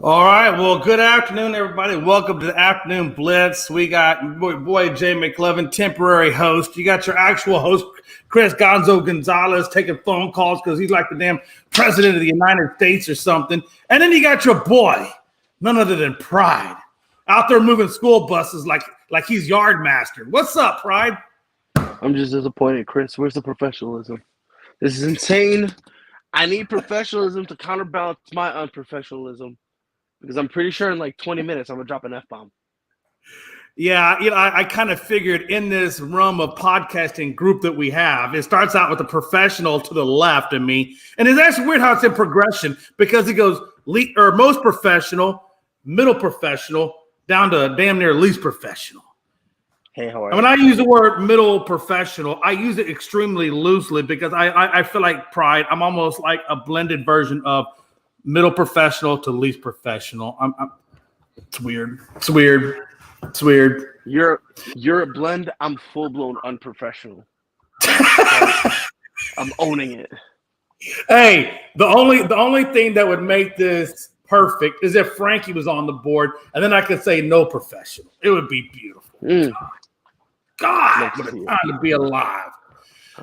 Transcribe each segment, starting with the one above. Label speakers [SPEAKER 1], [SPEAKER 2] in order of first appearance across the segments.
[SPEAKER 1] All right. Well, good afternoon, everybody. Welcome to the Afternoon Blitz. We got boy Jay McLevin, temporary host. You got your actual host, Chris Gonzalez, taking phone calls because he's like the damn president of the United States or something. And then you got your boy, none other than Pride, out there moving school buses like he's yard master. What's up, Pride?
[SPEAKER 2] I'm just disappointed, Chris. Where's the professionalism? This is insane. I need professionalism to counterbalance my unprofessionalism. Because I'm pretty sure in like 20 minutes I'm gonna drop an F-bomb.
[SPEAKER 1] Yeah, I kind of figured in this realm of podcasting group that we have, it starts out with the professional to the left of me, and it's actually weird how it's in progression because it goes most professional, middle professional, down to damn near least professional.
[SPEAKER 2] Hey, how are
[SPEAKER 1] you?
[SPEAKER 2] When
[SPEAKER 1] I use the word middle professional, I use it extremely loosely because I feel like Pride. I'm almost like a blended version of middle professional to least professional. It's weird. It's weird.
[SPEAKER 2] You're a blend. I'm full blown unprofessional. I'm owning it.
[SPEAKER 1] Hey, the only thing that would make this perfect is if Frankie was on the board, and then I could say no professional. It would be beautiful. God, what a time to be alive.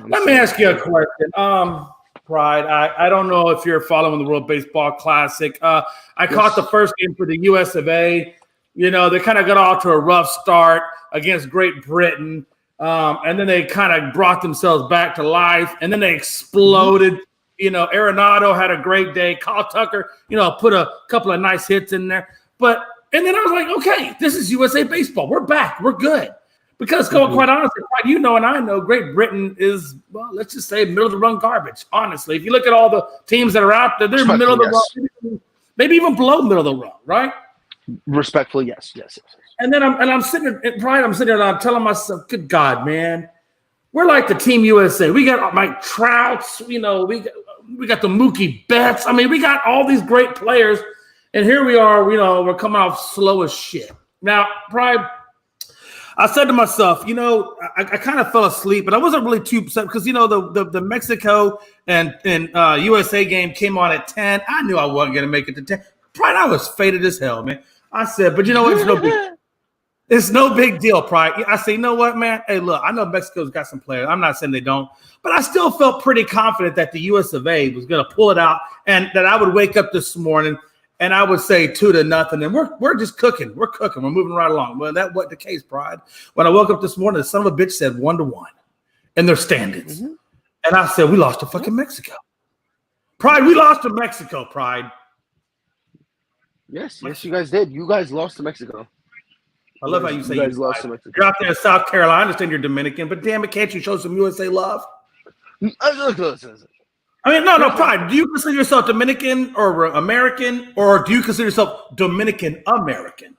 [SPEAKER 1] Let me ask you a question. Pride, I don't know if you're following the World Baseball Classic. I caught the first game for the US of A. You know, they kind of got off to a rough start against Great Britain, and then they kind of brought themselves back to life, and then they exploded. You know, Arenado had a great day. Kyle Tucker, put a couple of nice hits in there. And then I was like, okay, this is USA Baseball. We're back. We're good. Because quite honestly, and I know Great Britain is, well, let's just say middle of the run garbage. Honestly, if you look at all the teams that are out there, they're middle of the run, maybe even below middle of the run, right?
[SPEAKER 2] Respectfully, yes.
[SPEAKER 1] And then I'm sitting at Pride. I'm sitting there and I'm telling myself, good God, man, we're like the Team USA. We got Mike Trouts, we got the Mookie Betts. I mean, we got all these great players, and here we are. We're coming off slow as shit. Now, Pride. I said to myself, I kind of fell asleep, but I wasn't really too upset because, the Mexico and USA game came on at 10. I knew I wasn't going to make it to 10. Pride, I was faded as hell, man. I said, but it's no big deal, Pride. I say, you know what, man? Hey, look, I know Mexico's got some players. I'm not saying they don't, but I still felt pretty confident that the US of A was going to pull it out and that I would wake up this morning and I would say 2-0, and we're just cooking. We're cooking. We're moving right along. Well, that wasn't the case, Pride. When I woke up this morning, the son of a bitch said 1-1 in their standings. And I said, we lost to fucking Mexico. Pride, we lost to Mexico, Pride.
[SPEAKER 2] Yes, you guys did. You guys lost to Mexico.
[SPEAKER 1] I love how you say
[SPEAKER 2] you guys lost to Mexico.
[SPEAKER 1] You're out there in South Carolina. I understand you're Dominican, but damn it, can't you show some USA love? I mean, no, Pride. Do you consider yourself Dominican or American, or do you consider yourself Dominican American?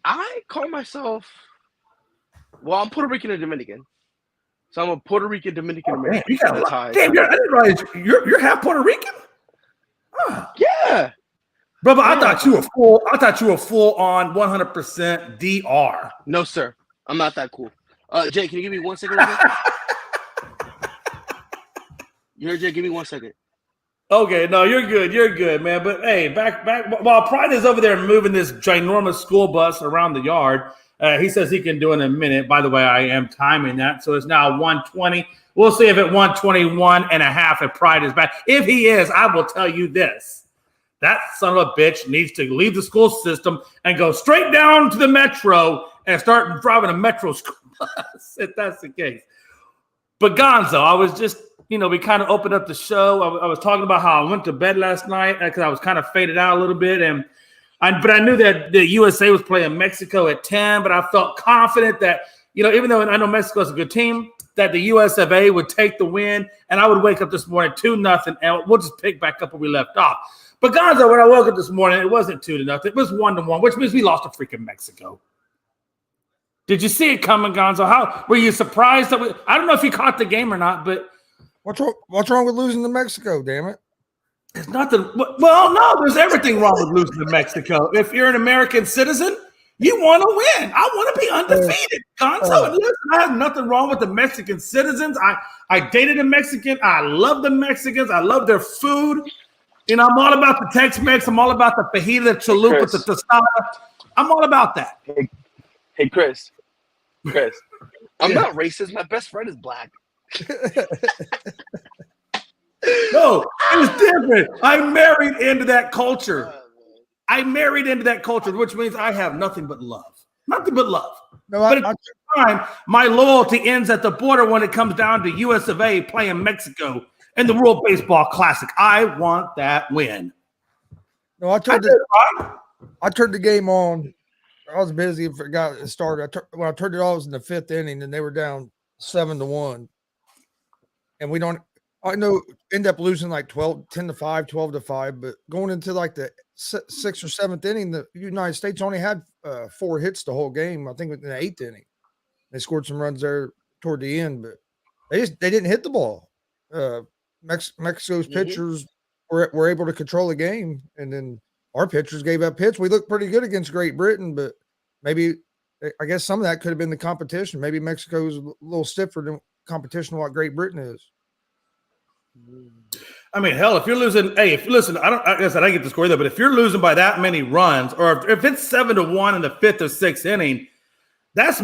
[SPEAKER 2] I call myself, I'm Puerto Rican and Dominican. So I'm a Puerto Rican Dominican American.
[SPEAKER 1] You got I didn't realize you're half Puerto Rican?
[SPEAKER 2] Huh. Yeah.
[SPEAKER 1] Brother, I thought you were full on 100% DR.
[SPEAKER 2] No, sir. I'm not that cool. Jay, can you give me 1 second? You heard Jay? Give me 1 second.
[SPEAKER 1] Okay, no, you're good, man. But hey, back while Pride is over there moving this ginormous school bus around the yard, he says he can do it in a minute. By the way, I am timing that, so it's now 1:20. We'll see if at 1:21 and a half if Pride is back. If he is, I will tell you this: that son of a bitch needs to leave the school system and go straight down to the metro and start driving a metro school bus. If that's the case. But Gonzo, I was just. We kind of opened up the show. I was talking about how I went to bed last night because I was kind of faded out a little bit. But I knew that the USA was playing Mexico at 10, but I felt confident that, even though I know Mexico is a good team, that the US of A would take the win. And I would wake up this morning 2-0, and we'll just pick back up where we left off. But Gonzo, when I woke up this morning, it wasn't 2-0. It was 1-1, which means we lost to freaking Mexico. Did you see it coming, Gonzo? How were you surprised that I don't know if you caught the game or not, but
[SPEAKER 3] What's wrong with losing to Mexico, damn it?
[SPEAKER 1] There's nothing. Well, no, there's everything wrong with losing to Mexico. If you're an American citizen, you want to win. I want to be undefeated. Gonzo, and listen, I have nothing wrong with the Mexican citizens. I dated a Mexican. I love the Mexicans. I love their food. You know, I'm all about the Tex-Mex. I'm all about the fajita, the chalupa, the tostada. I'm all about that.
[SPEAKER 2] Hey, Chris. I'm not racist. My best friend is black.
[SPEAKER 1] No, it was different. I married into that culture. Which means I have nothing but love. Nothing but love.
[SPEAKER 3] No,
[SPEAKER 1] but at the same time, my loyalty ends at the border when it comes down to US of A playing Mexico in the World Baseball Classic. I want that win.
[SPEAKER 3] No, I turned the game on. I was busy and forgot it started. When I turned it on, it was in the 5th inning, and they were down 7-1. And I know end up losing like 10-5, 12-5, but going into like the 6th or 7th inning, the United States only had 4 hits the whole game. I think in the 8th inning, they scored some runs there toward the end, but they didn't hit the ball. Mexico's pitchers were able to control the game, and then our pitchers gave up hits. We looked pretty good against Great Britain, but maybe I guess some of that could have been the competition. Maybe Mexico is a little stiffer than competition what Great Britain is.
[SPEAKER 1] I mean, hell, if you're losing, I guess I didn't get the score either, but if you're losing by that many runs, or if it's 7-1 in the 5th or 6th inning, that's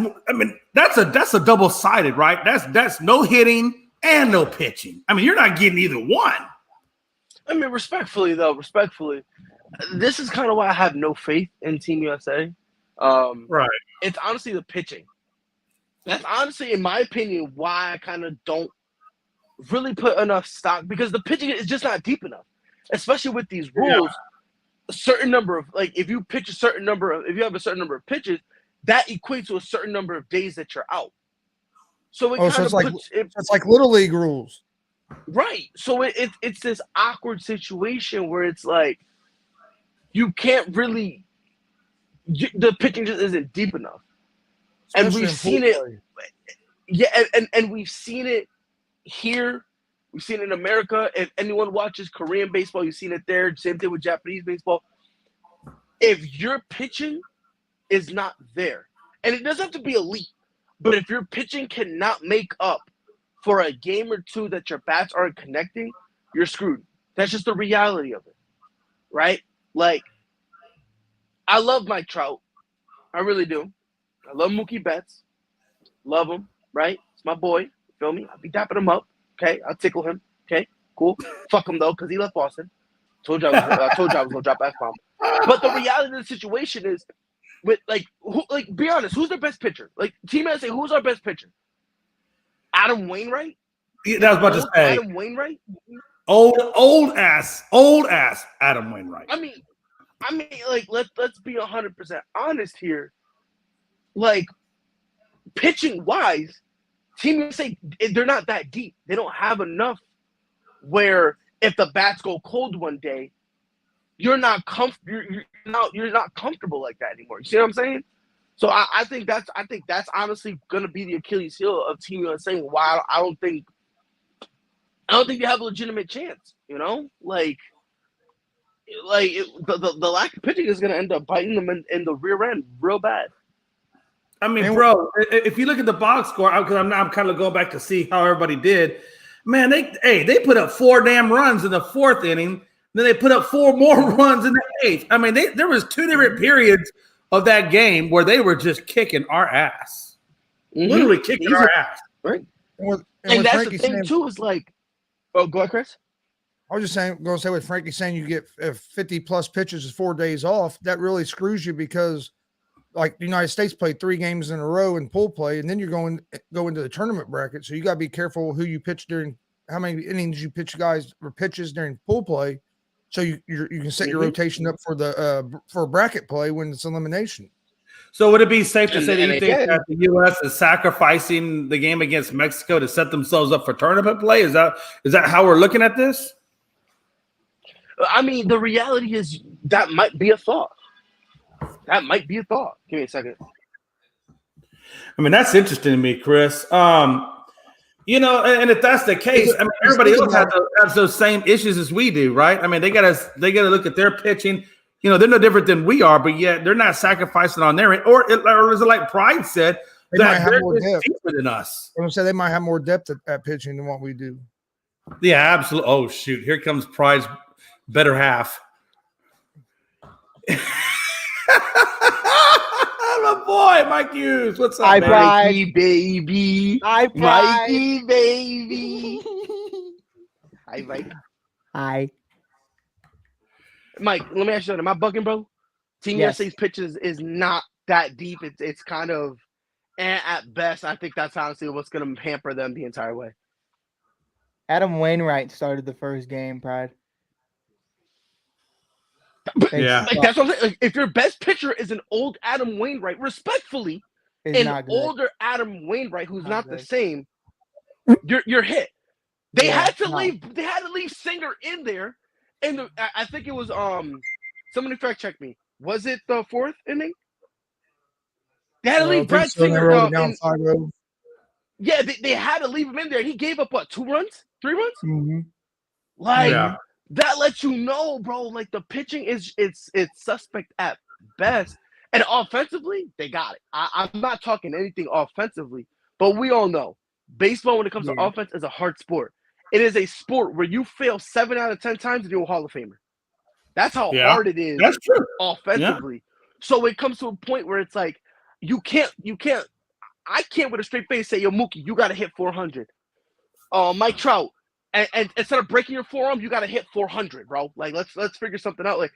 [SPEAKER 1] a double-sided, right? That's no hitting and no pitching. I mean, you're not getting either one.
[SPEAKER 2] I mean, respectfully, this is kind of why I have no faith in Team USA.
[SPEAKER 1] Right.
[SPEAKER 2] It's honestly the pitching. That's honestly, in my opinion, why I kind of don't really put enough stock, because the pitching is just not deep enough, especially with these rules. A certain number of, like, if you have a certain number of pitches, that equates to a certain number of days that you're out. So
[SPEAKER 3] it's like Little League rules.
[SPEAKER 2] Right. So it's this awkward situation where it's like you can't really the pitching just isn't deep enough. And we've seen it. Yeah, and we've seen it here. We've seen it in America. If anyone watches Korean baseball, you've seen it there. Same thing with Japanese baseball. If your pitching is not there, and it doesn't have to be elite, but if your pitching cannot make up for a game or two that your bats aren't connecting, you're screwed. That's just the reality of it, right? Like, I love Mike Trout. I really do. I love Mookie Betts. Love him, right? It's my boy. Feel me? I'll be dapping him up. Okay? I'll tickle him. Okay? Cool. Fuck him, though, because he left Boston. Told you I was going to drop F-bomb. But the reality of the situation is, be honest, who's their best pitcher? Like, Team USA, who's our best pitcher? Adam Wainwright?
[SPEAKER 1] Yeah, that was about to say.
[SPEAKER 2] Adam Wainwright?
[SPEAKER 1] Old ass Adam Wainwright.
[SPEAKER 2] I mean, like, let's be 100% honest here. Like, pitching wise, Team USA, they're not that deep. They don't have enough where if the bats go cold one day, you're not comfortable like that anymore. You see what I'm saying? So I think that's honestly going to be the Achilles heel of Team USA. Why I don't think you have a legitimate chance. You know, the lack of pitching is going to end up biting them in the rear end real bad.
[SPEAKER 1] I mean, bro, if you look at the box score, because I'm kind of going back to see how everybody did. Man, they put up 4 damn runs in the 4th inning. Then they put up 4 more runs in the 8th. I mean, there was 2 different periods of that game where they were just kicking our ass, literally kicking our ass.
[SPEAKER 2] Right. And that's the thing too. Is like, oh, go ahead, Chris.
[SPEAKER 3] I was just going to say what Frankie's saying. You get 50 plus pitches is 4 days off. That really screws you because, like, the United States played 3 games in a row in pool play, and then you're go into the tournament bracket. So you got to be careful who you pitch during, how many innings you pitch guys or pitches during pool play. So you can set your rotation up for bracket play when it's elimination.
[SPEAKER 1] So would it be safe to say that you think that the U.S. is sacrificing the game against Mexico to set themselves up for tournament play? Is that how we're looking at this?
[SPEAKER 2] I mean, the reality is that might be a thought. That might be a thought. Give me a second.
[SPEAKER 1] I mean, that's interesting to me, Chris. You know, and if that's the case, I mean, everybody else has those same issues as we do, right? I mean, they gotta look at their pitching. You know, they're no different than we are, but yet they're not sacrificing on their end. Or is it like Pride said, that they're deeper than us?
[SPEAKER 3] I'm gonna say they might have more depth at pitching than what we do.
[SPEAKER 1] Yeah, absolutely. Oh shoot, here comes Pride's better half. My boy, Mike Hughes. What's up,
[SPEAKER 4] Hi,
[SPEAKER 1] man?
[SPEAKER 4] Pride.
[SPEAKER 2] Mikey, baby.
[SPEAKER 4] Hi, Pride.
[SPEAKER 2] Mikey, baby. Hi, Mike.
[SPEAKER 4] Hi.
[SPEAKER 2] Mike, let me ask you something. Am I bugging, bro? Team
[SPEAKER 4] Yes.
[SPEAKER 2] USA's pitches is not that deep. It's kind of at best. I think that's honestly what's going to hamper them the entire way.
[SPEAKER 4] Adam Wainwright started the first game, Pride.
[SPEAKER 2] But,
[SPEAKER 1] Yeah.
[SPEAKER 2] like, that's what I'm saying. Like, if your best pitcher is an old Adam Wainwright, respectfully,
[SPEAKER 4] It's
[SPEAKER 2] an
[SPEAKER 4] not good.
[SPEAKER 2] older Adam Wainwright who's not the
[SPEAKER 4] good.
[SPEAKER 2] same, you're hit. They
[SPEAKER 4] Yeah,
[SPEAKER 2] had to
[SPEAKER 4] no.
[SPEAKER 2] leave. They had to leave Singer in there, and I think it was somebody fact check me. Was it the fourth inning? They had to leave Brad Singer. Yeah, they had to leave him in there. He gave up what, 2 runs, 3 runs?
[SPEAKER 4] Mm-hmm.
[SPEAKER 2] Like
[SPEAKER 1] Yeah.
[SPEAKER 2] that lets you know, bro. Like the pitching is it's suspect at best, and offensively they got it. I'm not talking anything offensively, but we all know baseball when it comes to offense is a hard sport. It is a sport where you fail 7 out of 10 times and you're a Hall of Famer. That's how hard it is.
[SPEAKER 1] That's true.
[SPEAKER 2] Offensively. Yeah. So it comes to a point where it's like you can't. I can't with a straight face say, "Yo, Mookie, you got to hit 400." Mike Trout, and instead of breaking your forearm, you got to hit 400, bro. Like let's figure something out. Like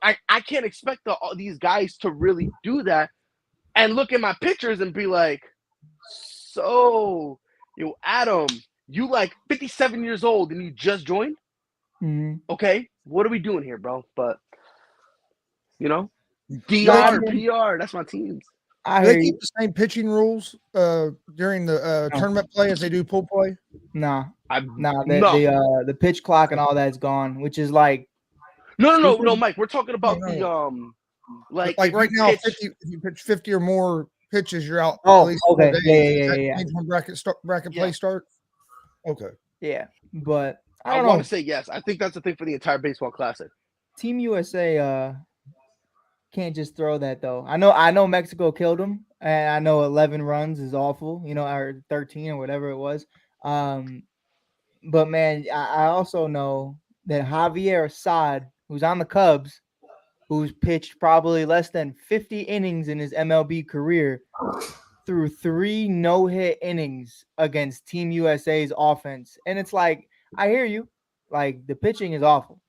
[SPEAKER 2] I can't expect these guys to really do that and look at my pictures and be like, so, yo, Adam, you like 57 years old and you just joined?
[SPEAKER 4] Mm-hmm.
[SPEAKER 2] Okay, what are we doing here, bro? But DR, PR, that's my teams.
[SPEAKER 3] Do they keep the same pitching rules during the tournament play as they do pool play?
[SPEAKER 4] No. The pitch clock and all that is gone, which is like
[SPEAKER 2] no, Mike. We're talking about the
[SPEAKER 3] like right now, 50, if you pitch 50 or more pitches, you're out.
[SPEAKER 4] Oh,
[SPEAKER 3] at least
[SPEAKER 4] okay,
[SPEAKER 3] yeah. When bracket
[SPEAKER 2] Yeah.
[SPEAKER 3] play starts. Okay.
[SPEAKER 4] Yeah, but
[SPEAKER 2] I want to say yes. I think that's the thing for the entire baseball classic.
[SPEAKER 4] Team USA can't just throw that though. I know Mexico killed them, and I know 11 runs is awful, or 13 or whatever it was. But man, I also know that Javier Assad, who's on the Cubs, who's pitched probably less than 50 innings in his MLB career, threw 3 no-hit innings against Team USA's offense. And it's like, I hear you, like the pitching is awful,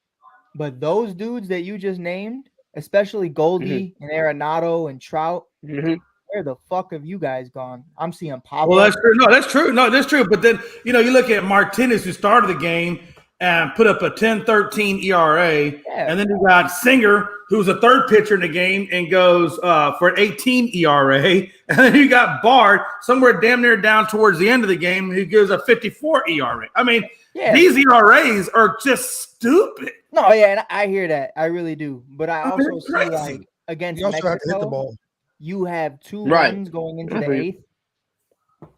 [SPEAKER 4] but those dudes that you just named, especially Goldie and Arenado and Trout, where the fuck have you guys gone? I'm seeing Pablo.
[SPEAKER 1] Well, that's true. No, that's true. No, that's true. But then, you look at Martinez, who started the game and put up a 10-13 ERA. Yeah. And then you got Singer, who's a third pitcher in the game and goes for an 18 ERA. And then you got Bard, somewhere damn near down towards the end of the game, who gives a 54 ERA. I mean, these ERAs are just stupid.
[SPEAKER 4] No, yeah, and I hear that. I really do. But I also see, like, against
[SPEAKER 3] Mexico, have to hit the
[SPEAKER 4] ball. You have 2
[SPEAKER 2] right.
[SPEAKER 4] runs going into the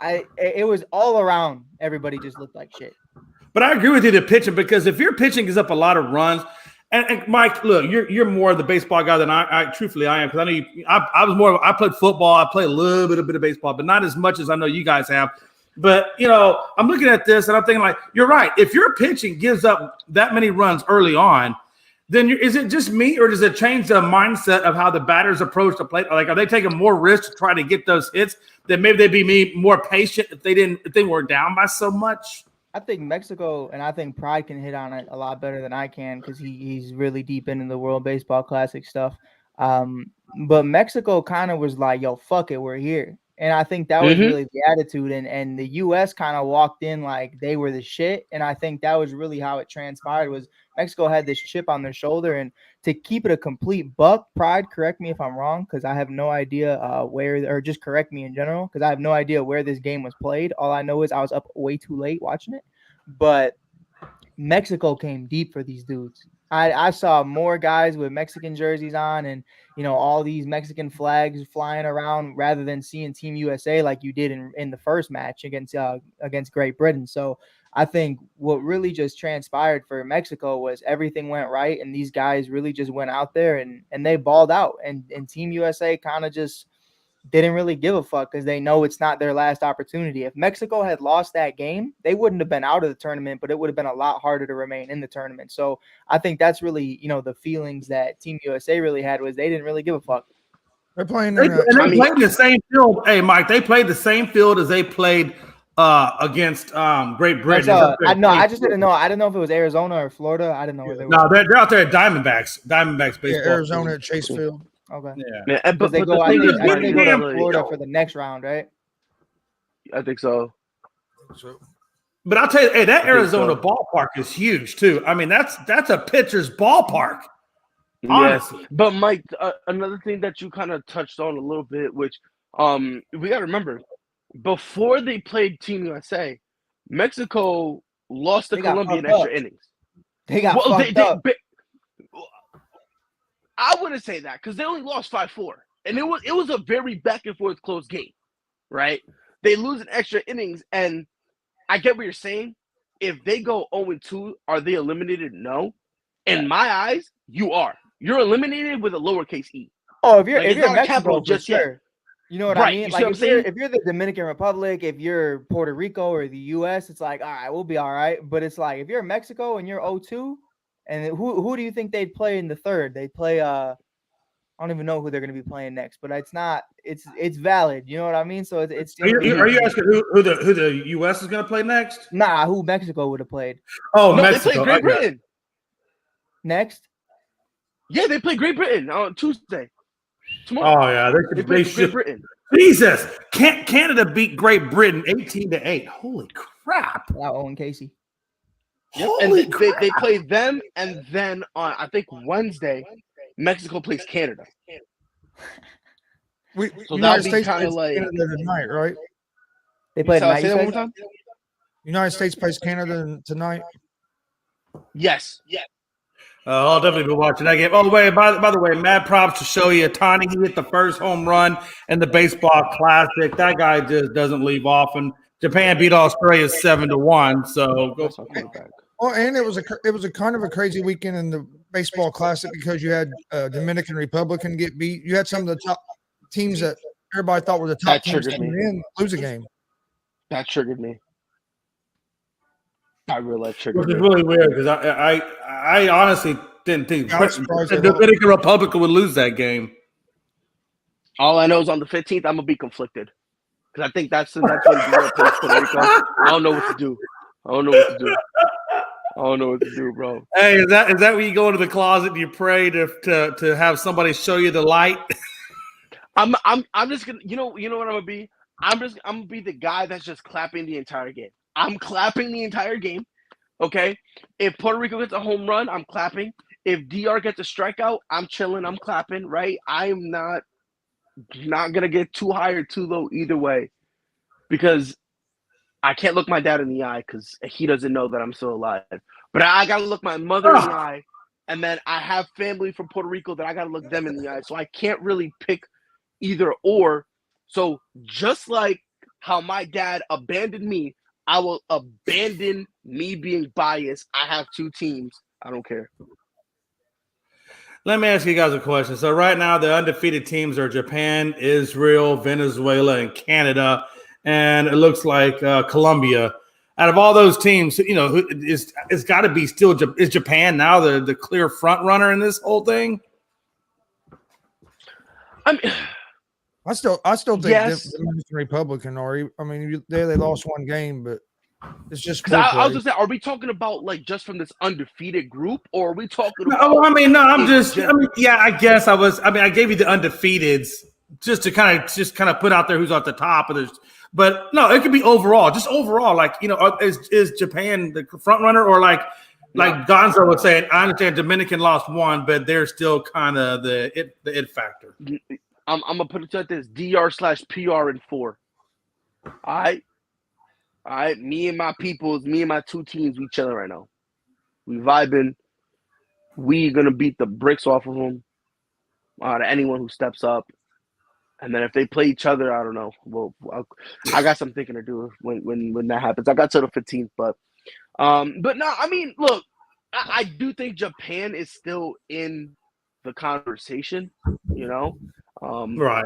[SPEAKER 4] 8th. It was all around. Everybody just looked like shit.
[SPEAKER 1] But I agree with you, the pitching, because if your pitching gives up a lot of runs, and Mike, look, you're more of the baseball guy than I truthfully I am, because I know I played football, I played a little bit of baseball, but not as much as I know you guys have. But I'm looking at this and I'm thinking, like, you're right. If your pitching gives up that many runs early on, then is it just me, or does it change the mindset of how the batters approach the plate? Like, are they taking more risks to try to get those hits? Then maybe they'd be more patient if they were down by so much.
[SPEAKER 4] I think Mexico, and I think Pride can hit on it a lot better than I can, because he's really deep into the World Baseball Classic stuff. But Mexico kind of was like, yo, fuck it, we're here. And I think that was really the attitude. And the U.S. kind of walked in like they were the shit. And I think that was really how it transpired, was Mexico had this chip on their shoulder. And to keep it a complete buck, Pride, correct me if I'm wrong, because I have no idea or just correct me in general, because I have no idea where this game was played. All I know is I was up way too late watching it. But Mexico came deep for these dudes. I saw more guys with Mexican jerseys on and, all these Mexican flags flying around rather than seeing Team USA like you did in the first match against Great Britain. So I think what really just transpired for Mexico was everything went right, and these guys really just went out there and they balled out. And Team USA kind of just didn't really give a fuck because they know it's not their last opportunity. If Mexico had lost that game, they wouldn't have been out of the tournament, but it would have been a lot harder to remain in the tournament. So I think that's really, the feelings that Team USA really had was they didn't really give a fuck.
[SPEAKER 3] They're playing.
[SPEAKER 1] They played the same field. Hey, Mike, they played the same field as they played against Great Britain.
[SPEAKER 4] I just didn't know. I didn't know if it was Arizona or Florida. I didn't know where they were.
[SPEAKER 1] No, they're out there at Diamondbacks baseball.
[SPEAKER 3] Yeah, Arizona at Chase Field.
[SPEAKER 4] Okay.
[SPEAKER 2] Yeah, but
[SPEAKER 4] they go. I think they go to Florida for the next round, right?
[SPEAKER 2] I think so.
[SPEAKER 1] But I'll tell you, hey, that Arizona ballpark is huge too. I mean, that's a pitcher's ballpark. Honestly.
[SPEAKER 2] Yeah. But Mike, another thing that you kind of touched on a little bit, which we got to remember, before they played Team USA, Mexico lost to Colombia in extra innings.
[SPEAKER 4] They got fucked up.
[SPEAKER 2] I wouldn't say that because they only lost 5-4, and it was a very back and forth close game, right? They lose in extra innings, and I get what you're saying. If they go 0-2, are they eliminated? No. In my eyes, you are. You're eliminated with a lowercase e.
[SPEAKER 4] Oh, if you're Mexico, just sure. You know what I mean?
[SPEAKER 2] You
[SPEAKER 4] like if you're the Dominican Republic, if you're Puerto Rico or the US, it's like, all right, we'll be all right. But it's like if you're Mexico and you're 0-2, and who do you think they'd play in the third? They play I don't even know who they're going to be playing next, but it's valid. You know what I mean? So it's
[SPEAKER 1] are you asking who the US is going to play next?
[SPEAKER 4] Nah, who Mexico would have played?
[SPEAKER 1] Oh,
[SPEAKER 2] no,
[SPEAKER 1] Mexico.
[SPEAKER 2] They play Great Britain
[SPEAKER 4] next.
[SPEAKER 2] Yeah, they play Great Britain on Tuesday. Tomorrow.
[SPEAKER 1] Oh yeah, they
[SPEAKER 2] play
[SPEAKER 1] should.
[SPEAKER 2] Great Britain.
[SPEAKER 1] Jesus, Canada beat Great Britain 18-8. Holy crap!
[SPEAKER 4] Without Owen Casey.
[SPEAKER 2] Yep. And they play them, and then on I think Wednesday, Mexico plays Canada.
[SPEAKER 3] So United States plays Canada tonight, right?
[SPEAKER 4] They play tonight.
[SPEAKER 2] Say that one more time.
[SPEAKER 3] United States plays Canada tonight.
[SPEAKER 2] Yes.
[SPEAKER 1] I'll definitely be watching that game. Oh, wait, by the way, mad props to show you. Tani, he hit the first home run in the baseball classic. That guy just doesn't leave off. And Japan beat Australia 7-1. So go.
[SPEAKER 3] Oh, and it was a kind of a crazy weekend in the baseball classic because you had Dominican Republic get beat. You had some of the top teams that everybody thought were the top teams in lose a game.
[SPEAKER 2] That triggered me. I realized triggered me.
[SPEAKER 1] Which is really weird because I honestly didn't think the Dominican Republic would lose that game.
[SPEAKER 2] All I know is on the 15th, I'm gonna be conflicted because I think that's when Puerto Rico. I don't know what to do. I don't know what to do, bro.
[SPEAKER 1] Hey, is that when you go into the closet and you pray to have somebody show you the light?
[SPEAKER 2] I'm just gonna you know what I'm gonna be? I'm gonna be the guy that's just clapping the entire game. I'm clapping the entire game. Okay. If Puerto Rico gets a home run, I'm clapping. If DR gets a strikeout, I'm chilling. I'm clapping. Right. I'm not gonna get too high or too low either way, because I can't look my dad in the eye because he doesn't know that I'm still alive. But I gotta look my mother in the eye, and then I have family from Puerto Rico that I gotta look them in the eye. So I can't really pick either or. So just like how my dad abandoned me, I will abandon me being biased. I have two teams. I don't care.
[SPEAKER 1] Let me ask you guys a question. So right now, the undefeated teams are Japan, Israel, Venezuela, and Canada. And it looks like Colombia. Out of all those teams, it's got to be still – is Japan now the clear front runner in this whole thing?
[SPEAKER 3] I still think the Dominican Republican are. I mean, they lost one game, but it's just.
[SPEAKER 2] I was gonna say, are we talking about like just from this undefeated group, or are we talking about?
[SPEAKER 1] No, I guess I was. I mean, I gave you the undefeateds just to kind of put out there who's at the top of this. But no, it could be overall, just overall. Like is Japan the front runner, or like Gonzo would say? I understand Dominican lost one, but they're still kind of the it factor.
[SPEAKER 2] I'm gonna put it like this: DR/PR in 4. All right. Me and my peoples, me and my two teams, we chilling right now. We vibing. We gonna beat the bricks off of them. To anyone who steps up, and then if they play each other, I don't know. Well, I got some thinking to do when that happens. I got to the 15th, but no. I mean, look, I do think Japan is still in the conversation.
[SPEAKER 1] Right.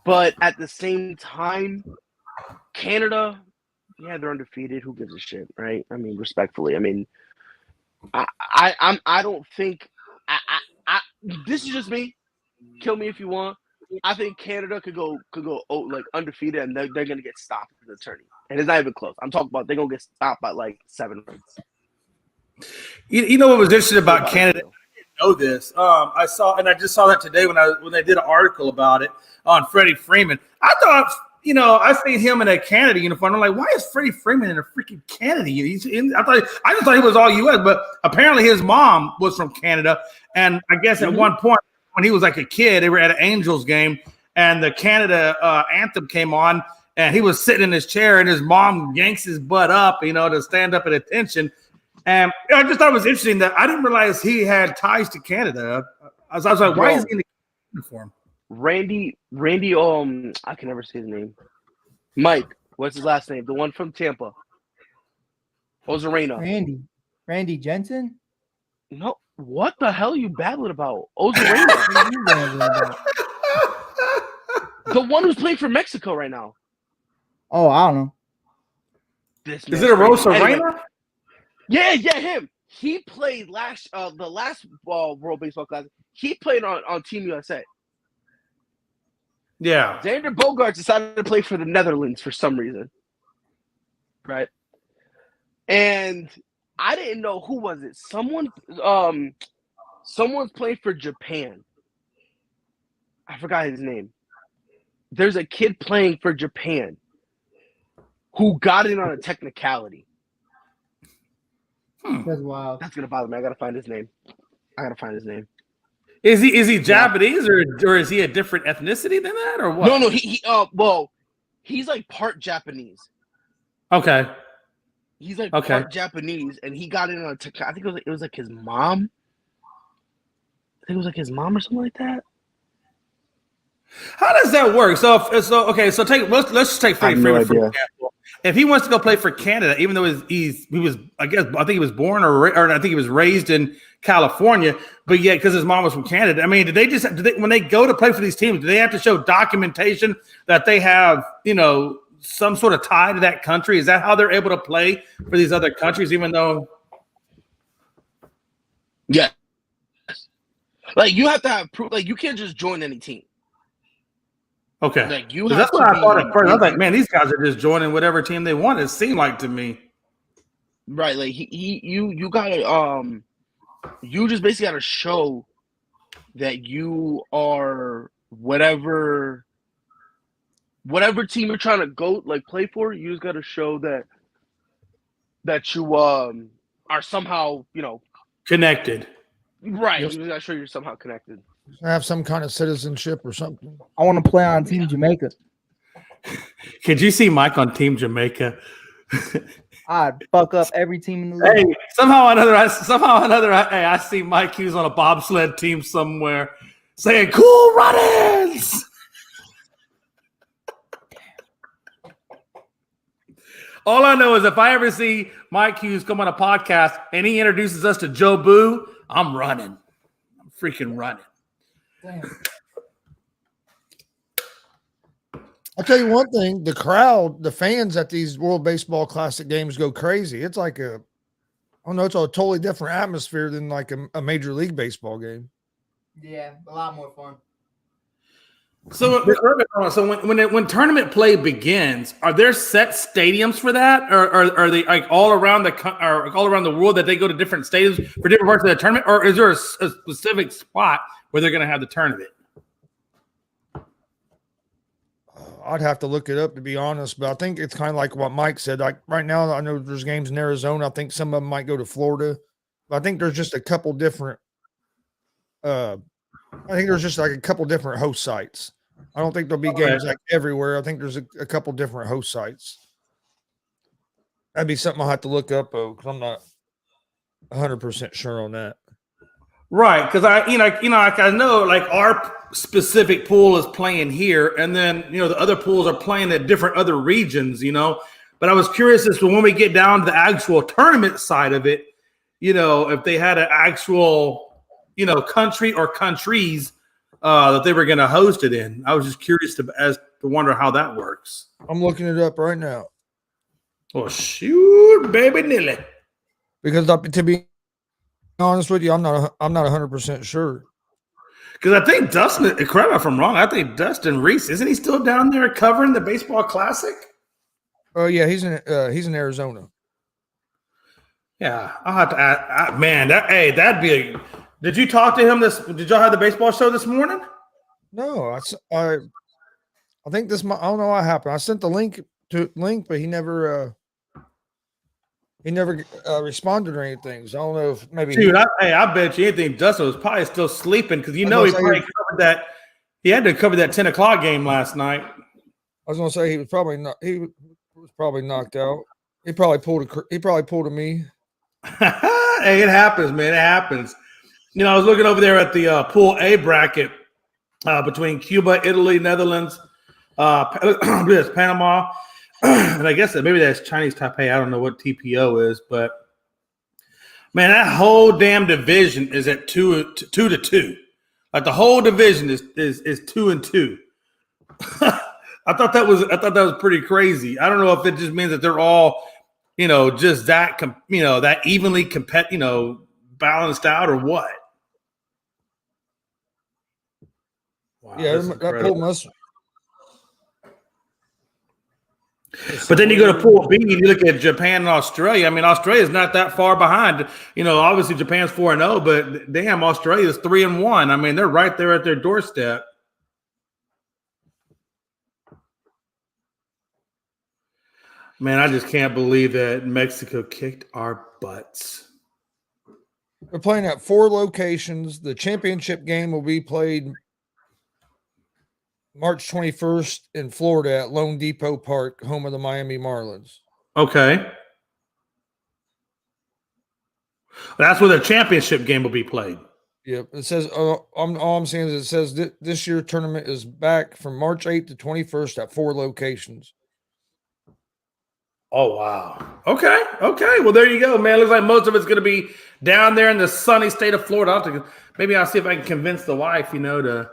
[SPEAKER 2] But at the same time, Canada, yeah, they're undefeated. Who gives a shit, right? I mean, respectfully, I mean, I don't think this is just me. Kill me if you want. I think Canada could go like undefeated, and they're gonna get stopped in the tourney, and it's not even close. I'm talking about they're gonna get stopped by like 7 runs.
[SPEAKER 1] You know what was interesting about Canada? I didn't know this. I just saw that today when they did an article about it on Freddie Freeman. I thought, I seen him in a Canada uniform. I'm like, why is Freddie Freeman in a freaking Canada uniform? I just thought he was all U.S., but apparently his mom was from Canada, and I guess at one point when he was like a kid, they were at an Angels game, and the Canada anthem came on, and he was sitting in his chair, and his mom yanks his butt up, to stand up at attention. And I just thought it was interesting that I didn't realize he had ties to Canada. I was like, why is he in the uniform?
[SPEAKER 2] Randy, I can never say his name. Mike, what's his last name? The one from Tampa. Ozarena.
[SPEAKER 4] Randy Jensen?
[SPEAKER 2] No, what the hell are you babbling about? Ozarena. The one who's playing for Mexico right now.
[SPEAKER 4] Oh, I don't know.
[SPEAKER 1] Is it a Rosa
[SPEAKER 2] anyway,
[SPEAKER 1] Reina?
[SPEAKER 2] Yeah, him. He played the last World Baseball Classic. He played on Team USA.
[SPEAKER 1] Yeah.
[SPEAKER 2] Xander Bogaerts decided to play for the Netherlands for some reason. Right? And I didn't know who was it. Someone's playing for Japan. I forgot his name. There's a kid playing for Japan who got in on a technicality.
[SPEAKER 4] That's wild.
[SPEAKER 2] That's gonna bother me. I gotta find his name.
[SPEAKER 1] Is he Japanese or is he a different ethnicity than that or what?
[SPEAKER 2] No. He's like part Japanese.
[SPEAKER 1] Okay.
[SPEAKER 2] He's like part Japanese, and he got in on a I think it was like his mom. I think it was like his mom or something like that.
[SPEAKER 1] How does that work? Let's just take Freddie Freeman for example. If he wants to go play for Canada, even though I think he was born or I think he was raised in California, but yet because his mom was from Canada. I mean, when they go to play for these teams, do they have to show documentation that they have, some sort of tie to that country? Is that how they're able to play for these other countries, even though?
[SPEAKER 2] Yeah. Like you have to have proof. Like you can't just join any team.
[SPEAKER 1] Okay.
[SPEAKER 2] Like
[SPEAKER 1] that's what I thought at first. I was like, man, these guys are just joining whatever team they want. It seemed like to me.
[SPEAKER 2] Right. Like you gotta you just basically gotta show that you are whatever team you're trying to go play for. You just gotta show that you are somehow
[SPEAKER 1] connected.
[SPEAKER 2] Right. You just gotta show you're somehow connected.
[SPEAKER 3] Have some kind of citizenship or something.
[SPEAKER 4] I want to play on Team Jamaica.
[SPEAKER 1] Could you see Mike on Team Jamaica?
[SPEAKER 4] I'd fuck up every team in the league.
[SPEAKER 1] Hey, somehow or another, I see Mike Hughes on a bobsled team somewhere saying, "Cool Runnings." All I know is if I ever see Mike Hughes come on a podcast and he introduces us to Joe Boo, I'm running. I'm freaking running.
[SPEAKER 3] Damn. I'll tell you one thing, the crowd, the fans at these World Baseball Classic games go crazy. It's like it's a totally different atmosphere than like a Major League Baseball game.
[SPEAKER 4] Yeah, a lot more fun.
[SPEAKER 1] So when tournament play begins, are there set stadiums for that, or are they like all around the world that they go to different stadiums for different parts of the tournament, or is there a specific spot where they're going to have the tournament?
[SPEAKER 3] I'd have to look it up to be honest, but I think it's kind of like what Mike said. Like right now, I know there's games in Arizona. I think some of them might go to Florida, but I think there's just a couple different. I think there's just like a couple different host sites. I don't think there'll be games like everywhere. I think there's a couple different host sites. That'd be something I'll have to look up because I'm not 100% sure on that.
[SPEAKER 1] Right, because I know like our specific pool is playing here, and then the other pools are playing at different other regions. But I was curious as to when we get down to the actual tournament side of it, if they had an actual country or countries that they were going to host it in. I was just curious to wonder how that works.
[SPEAKER 3] I'm looking it up right now.
[SPEAKER 1] Well, shoot, baby Nilly.
[SPEAKER 3] Because to be honest with you, I'm not 100% sure.
[SPEAKER 1] Because I think Dustin, correct me if I'm wrong, I think Dustin Reese, isn't he still down there covering the baseball classic?
[SPEAKER 3] Oh yeah, he's in Arizona.
[SPEAKER 1] Yeah, I'll have to ask. Man, that'd be a. Did you talk to him did y'all have the baseball show this morning?
[SPEAKER 3] No, I think this. I don't know what happened. I sent the link, but he never responded or anything. So I don't know if maybe.
[SPEAKER 1] Dude, I bet you anything. Dustin was probably still sleeping because he probably covered that. He had to cover that 10 o'clock game last night.
[SPEAKER 3] I was gonna say he was probably not. He was probably knocked out. He probably pulled a me.
[SPEAKER 1] Hey, it happens, man. It happens. You know, I was looking over there at the Pool A bracket between Cuba, Italy, Netherlands, Panama, and I guess maybe that's Chinese Taipei. I don't know what TPO is, but man, that whole damn division is at 2-2. Like the whole division is 2-2. I thought that was pretty crazy. I don't know if it just means that they're all, just that that evenly balanced out or what. Wow,
[SPEAKER 3] Yeah, that pool must.
[SPEAKER 1] But then you go to Pool B and you look at Japan and Australia. I mean, Australia's not that far behind. Obviously Japan's 4-0, but damn, Australia's 3-1. I mean, they're right there at their doorstep. Man, I just can't believe that Mexico kicked our butts.
[SPEAKER 3] We're playing at 4 locations. The championship game will be played March 21st in Florida at Lone Depot Park, home of the Miami Marlins.
[SPEAKER 1] Okay. That's where the championship game will be played.
[SPEAKER 3] Yep. It says, all I'm saying is it says this year's tournament is back from March 8th to 21st at 4 locations.
[SPEAKER 1] Oh, wow. Okay. Well, there you go, man. Looks like most of it's going to be down there in the sunny state of Florida. Maybe I'll see if I can convince the wife, to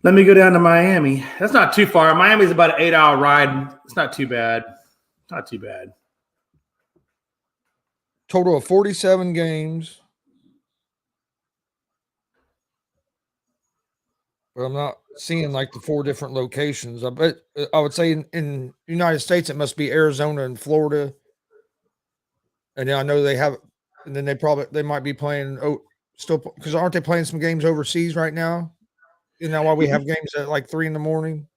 [SPEAKER 1] let me go down to Miami. That's not too far. Miami's about an 8-hour ride. It's not too bad.
[SPEAKER 3] Total of 47 games. But I'm not seeing like the 4 different locations. I would say in United States it must be Arizona and Florida. And then I know they have, and then they might be playing still, because aren't they playing some games overseas right now? Isn't that why we have games at like 3 a.m?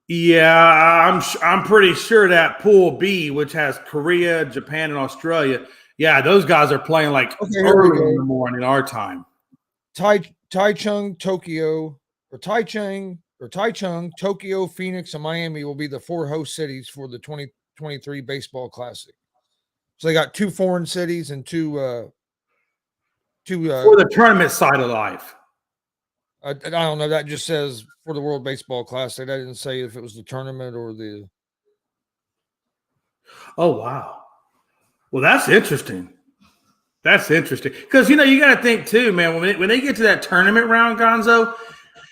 [SPEAKER 1] Yeah, I'm pretty sure that Pool B, which has Korea, Japan, and Australia, yeah, those guys are playing like early in the morning our time.
[SPEAKER 3] Taichung, Tokyo, Phoenix, and Miami will be the 4 host cities for the 2023 Baseball Classic. So they got 2 foreign cities and 2 for
[SPEAKER 1] the tournament side of life.
[SPEAKER 3] I don't know. That just says for the World Baseball Classic. That didn't say if it was the tournament or the.
[SPEAKER 1] Oh wow! Well, that's interesting. Because you got to think too, man. When they get to that tournament round, Gonzo,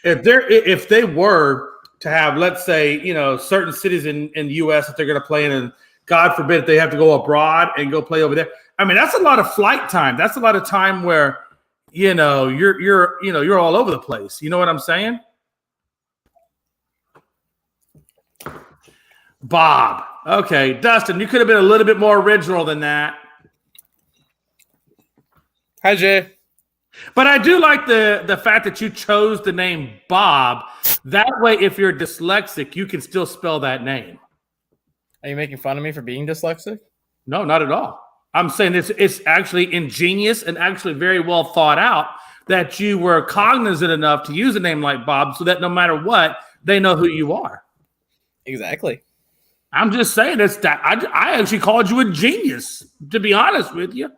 [SPEAKER 1] if they were to have, let's say, certain cities in the U.S. that they're going to play in, and God forbid if they have to go abroad and go play over there. I mean, that's a lot of flight time. That's a lot of time where you're all over the place. You know what I'm saying? Bob. Okay, Dustin, you could have been a little bit more original than that.
[SPEAKER 5] Hi, Jay.
[SPEAKER 1] But I do like the fact that you chose the name Bob. That way, if you're dyslexic, you can still spell that name.
[SPEAKER 5] Are you making fun of me for being dyslexic?
[SPEAKER 1] No, not at all. I'm saying it's actually ingenious and actually very well thought out that you were cognizant enough to use a name like Bob so that no matter what, they know who you are.
[SPEAKER 5] Exactly.
[SPEAKER 1] I'm just saying I actually called you a genius, to be honest with you.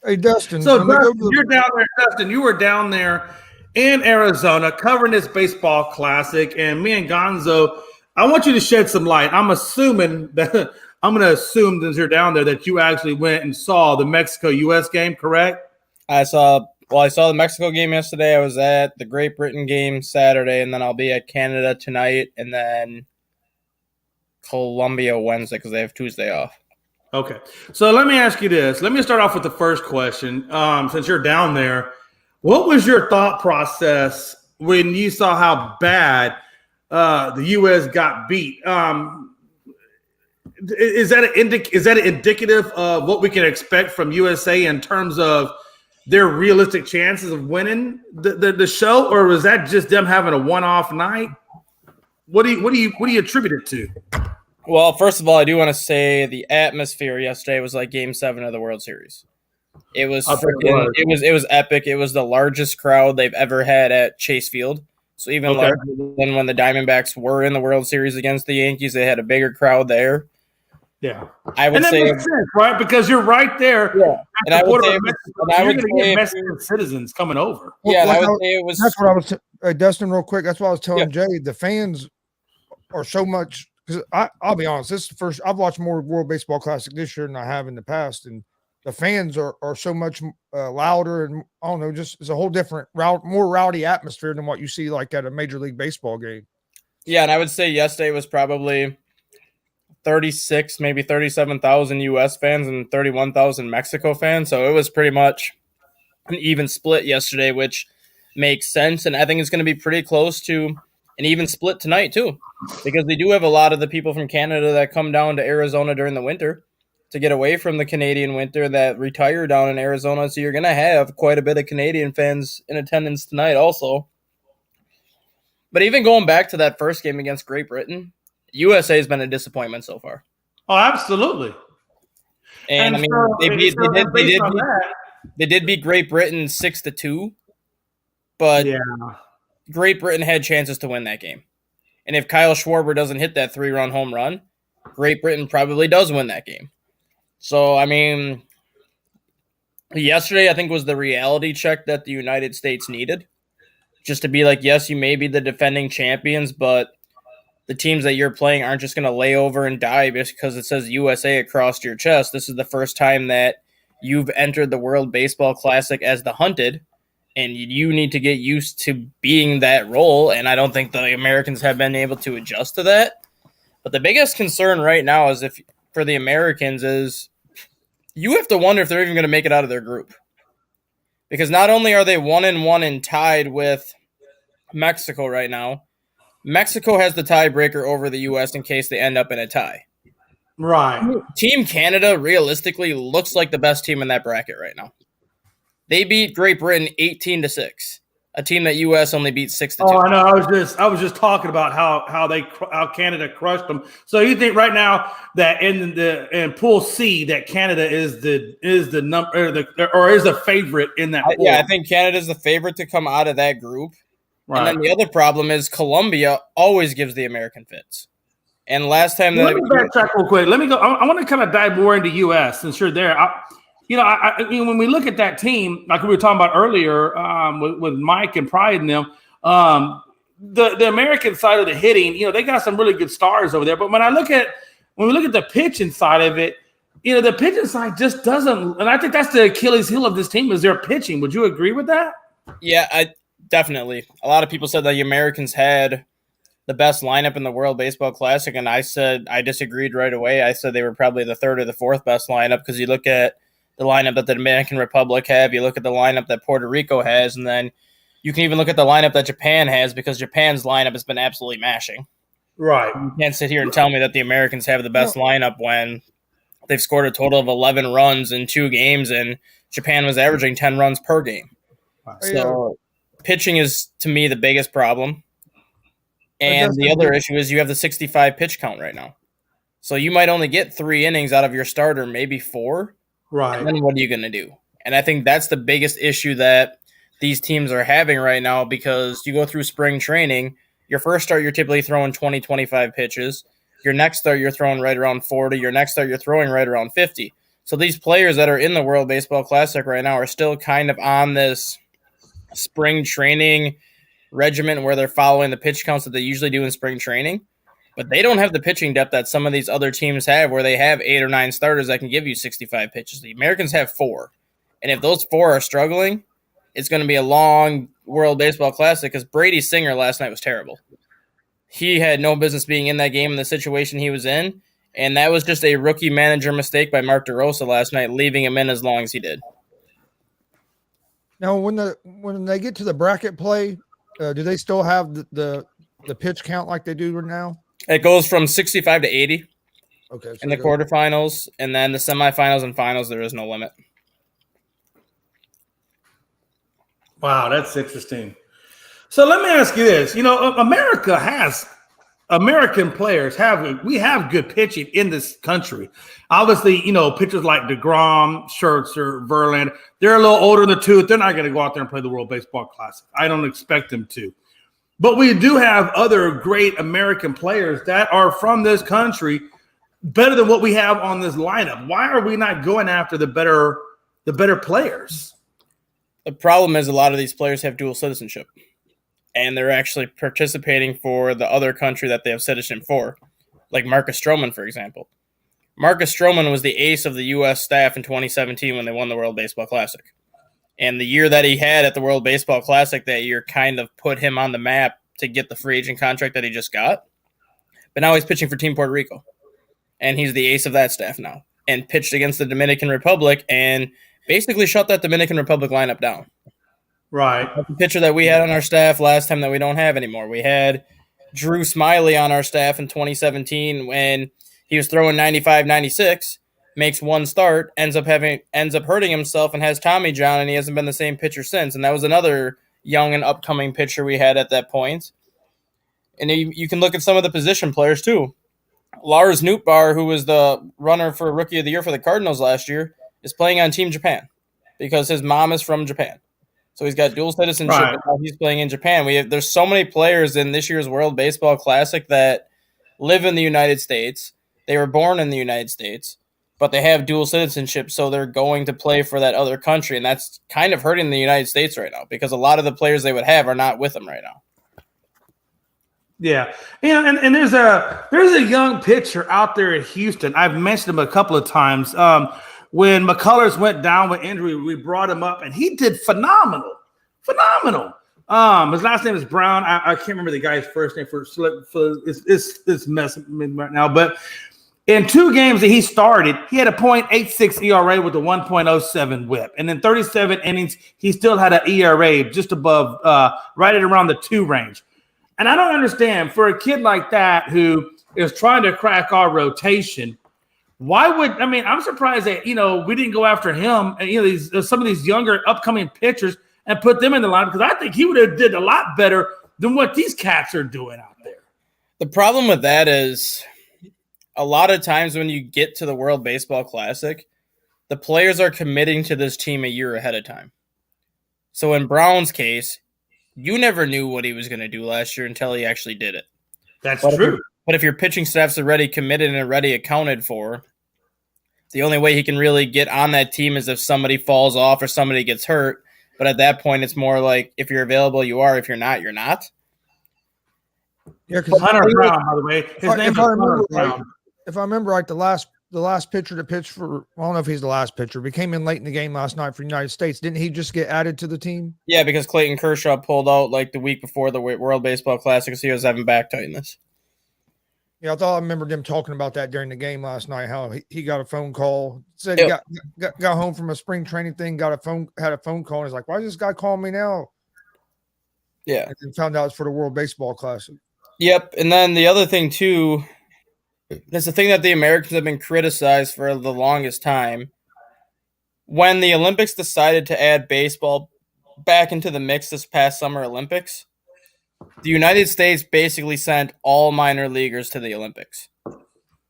[SPEAKER 3] Hey, Dustin.
[SPEAKER 1] So, Dustin, you're down there. Dustin, you were down there in Arizona covering this baseball classic, and me and Gonzo, I want you to shed some light. I'm going to assume that you're down there that you actually went and saw the Mexico-U.S. game, correct?
[SPEAKER 5] I saw Well, I saw the Mexico game yesterday. I was at the Great Britain game Saturday, and then I'll be at Canada tonight, and then Colombia Wednesday because they have Tuesday off.
[SPEAKER 1] Okay. So let me ask you this. Let me start off with the first question. Since you're down there, what was your thought process when you saw how bad the U.S. got beat? Is that indicative of what we can expect from USA in terms of their realistic chances of winning the show, or was that just them having a one-off night? What do you attribute it to?
[SPEAKER 5] Well, first of all, I do want to say the atmosphere yesterday was like Game 7 of the World Series. It was it was epic. It was the largest crowd they've ever had at Chase Field. So even larger than when the Diamondbacks were in the World Series against the Yankees, they had a bigger crowd there.
[SPEAKER 1] Yeah,
[SPEAKER 5] I would
[SPEAKER 1] and that
[SPEAKER 5] say
[SPEAKER 1] makes sense, right? Because you're right there.
[SPEAKER 5] Yeah, and I would say,
[SPEAKER 1] you're going to get Mexican citizens coming over.
[SPEAKER 5] Yeah, and I would say it was.
[SPEAKER 3] That's what I was. Dustin, real quick. That's what I was telling Jay. The fans are so much. Because I'll be honest, this is the first I've watched more World Baseball Classic this year than I have in the past, and the fans are so much louder, and I don't know, just it's a whole different more rowdy atmosphere than what you see like at a Major League Baseball game.
[SPEAKER 5] Yeah, and I would say yesterday was probably 36, maybe 37,000 U.S. fans and 31,000 Mexico fans, so it was pretty much an even split yesterday, which makes sense, and I think it's going to be pretty close to an even split tonight too, because they do have a lot of the people from Canada that come down to Arizona during the winter to get away from the Canadian winter that retire down in Arizona. So you're going to have quite a bit of Canadian fans in attendance tonight also. But even going back to that first game against Great Britain, USA has been a disappointment so far.
[SPEAKER 1] Oh, absolutely.
[SPEAKER 5] And I mean, they did beat Great Britain 6-2, but yeah. Great Britain had chances to win that game. And if Kyle Schwarber doesn't hit that 3-run home run, Great Britain probably does win that game. So, I mean, yesterday I think was the reality check that the United States needed. Just to be like, yes, you may be the defending champions, but the teams that you're playing aren't just going to lay over and die just because it says USA across your chest. This is the first time that you've entered the World Baseball Classic as the hunted, and you need to get used to being that role, and I don't think the Americans have been able to adjust to that. But the biggest concern right now is for the Americans is you have to wonder if they're even going to make it out of their group. Because not only are they 1-1 and tied with Mexico right now, Mexico has the tiebreaker over the U.S. in case they end up in a tie.
[SPEAKER 1] Right.
[SPEAKER 5] Team Canada realistically looks like the best team in that bracket right now. They beat Great Britain 18-6, a team that U.S. only beat 6-2.
[SPEAKER 1] Oh, I know. I was just talking about how Canada crushed them. So you think right now that in Pool C that Canada is the number or is the favorite in that pool?
[SPEAKER 5] Yeah, I think Canada is the favorite to come out of that group. Right. And then the other problem is Colombia always gives the American fits. And last time
[SPEAKER 1] let me backtrack real quick. Let me go. I want to kind of dive more into U.S. since you're there. When we look at that team, like we were talking about earlier with Mike and Pride and them, the American side of the hitting, they got some really good stars over there. But when we look at the pitching side of it, the pitching side just doesn't. And I think that's the Achilles heel of this team is their pitching. Would you agree with that?
[SPEAKER 5] Yeah, definitely. A lot of people said that the Americans had the best lineup in the World Baseball Classic, and I said I disagreed right away. I said they were probably the third or the fourth best lineup because you look at the lineup that the Dominican Republic have, you look at the lineup that Puerto Rico has, and then you can even look at the lineup that Japan has because Japan's lineup has been absolutely mashing.
[SPEAKER 1] Right.
[SPEAKER 5] You can't sit here and tell me that the Americans have the best lineup when they've scored a total of 11 runs in 2 games, and Japan was averaging 10 runs per game. So pitching is, to me, the biggest problem. And the other issue is you have the 65 pitch count right now. So you might only get 3 innings out of your starter, maybe 4.
[SPEAKER 1] Right.
[SPEAKER 5] And then what are you going to do? And I think that's the biggest issue that these teams are having right now because you go through spring training, your first start, you're typically throwing 20, 25 pitches. Your next start, you're throwing right around 40. Your next start, you're throwing right around 50. So these players that are in the World Baseball Classic right now are still kind of on this spring training regimen where they're following the pitch counts that they usually do in spring training. But they don't have the pitching depth that some of these other teams have where they have 8 or 9 starters that can give you 65 pitches. The Americans have 4. And if those 4 are struggling, it's going to be a long World Baseball Classic because Brady Singer last night was terrible. He had no business being in that game in the situation he was in, and that was just a rookie manager mistake by Mark DeRosa last night, leaving him in as long as he did.
[SPEAKER 3] Now, when they get to the bracket play, do they still have the pitch count like they do now?
[SPEAKER 5] It goes from 65 to 80 in the quarterfinals, and then the semifinals and finals, there is no limit.
[SPEAKER 1] Wow, that's interesting. So let me ask you this. America has American players we have good pitching in this country. Obviously, pitchers like DeGrom, Scherzer, Verlander, they're a little older in the tooth. They're not going to go out there and play the World Baseball Classic. I don't expect them to. But we do have other great American players that are from this country, better than what we have on this lineup. Why are we not going after the better players?
[SPEAKER 5] The problem is a lot of these players have dual citizenship, and they're actually participating for the other country that they have citizenship for, like Marcus Stroman, for example. Marcus Stroman was the ace of the U.S. staff in 2017 when they won the World Baseball Classic. And the year that he had at the World Baseball Classic that year kind of put him on the map to get the free agent contract that he just got. But now he's pitching for Team Puerto Rico, and he's the ace of that staff now, and pitched against the Dominican Republic and basically shut that Dominican Republic lineup down.
[SPEAKER 1] Right.
[SPEAKER 5] That's the pitcher that we had on our staff last time that we don't have anymore. We had Drew Smiley on our staff in 2017 when he was throwing 95, 96, makes one start, ends up hurting himself and has Tommy John, and he hasn't been the same pitcher since. And that was another young and upcoming pitcher we had at that point. And you can look at some of the position players too. Lars Nootbaar, who was the runner for Rookie of the Year for the Cardinals last year, is playing on Team Japan because his mom is from Japan. So he's got dual citizenship, right. And he's playing in Japan. There's so many players in this year's World Baseball Classic that live in the United States. They were born in the United States, but they have dual citizenship, so they're going to play for that other country, and that's kind of hurting the United States right now because a lot of the players they would have are not with them right now.
[SPEAKER 1] Yeah, and there's a young pitcher out there in Houston. I've mentioned him a couple of times. When McCullers went down with injury, we brought him up, and he did phenomenal. His last name is Brown. I can't remember the guy's first name for it's messing me right now. But in 2 games that he started, he had a .86 ERA with a 1.07 WHIP, and in 37 innings, he still had an ERA just above, right at around the 2 range. And I don't understand for a kid like that who is trying to crack our rotation. I'm surprised that, we didn't go after him and, some of these younger upcoming pitchers and put them in the line because I think he would have did a lot better than what these cats are doing out there.
[SPEAKER 5] The problem with that is a lot of times when you get to the World Baseball Classic, the players are committing to this team a year ahead of time. So in Brown's case, you never knew what he was going to do last year until he actually did it.
[SPEAKER 1] That's true.
[SPEAKER 5] But if your pitching staff's already committed and already accounted for, the only way he can really get on that team is if somebody falls off or somebody gets hurt. But at that point, it's more like if you're available, you are. If you're not, you're not.
[SPEAKER 3] Yeah, because
[SPEAKER 1] Hunter Brown, by the way, his name is Hunter Brown.
[SPEAKER 3] If I remember right, the last pitcher to pitch for, I don't know if he's the last pitcher, but he came in late in the game last night for the United States. Didn't he just get added to the team?
[SPEAKER 5] Yeah, because Clayton Kershaw pulled out like the week before the World Baseball Classic because he was having back tightness.
[SPEAKER 3] Yeah, I thought I remembered them talking about that during the game last night, how he got a phone call, said
[SPEAKER 5] Yep.
[SPEAKER 3] he got home from a spring training thing, had a phone call, and he's like, why is this guy calling me now?
[SPEAKER 5] Yeah.
[SPEAKER 3] And then found out it's for the World Baseball Classic.
[SPEAKER 5] Yep, and then the other thing, too, that's the thing that the Americans have been criticized for the longest time. When the Olympics decided to add baseball back into the mix this past Summer Olympics, the United States basically sent all minor leaguers to the Olympics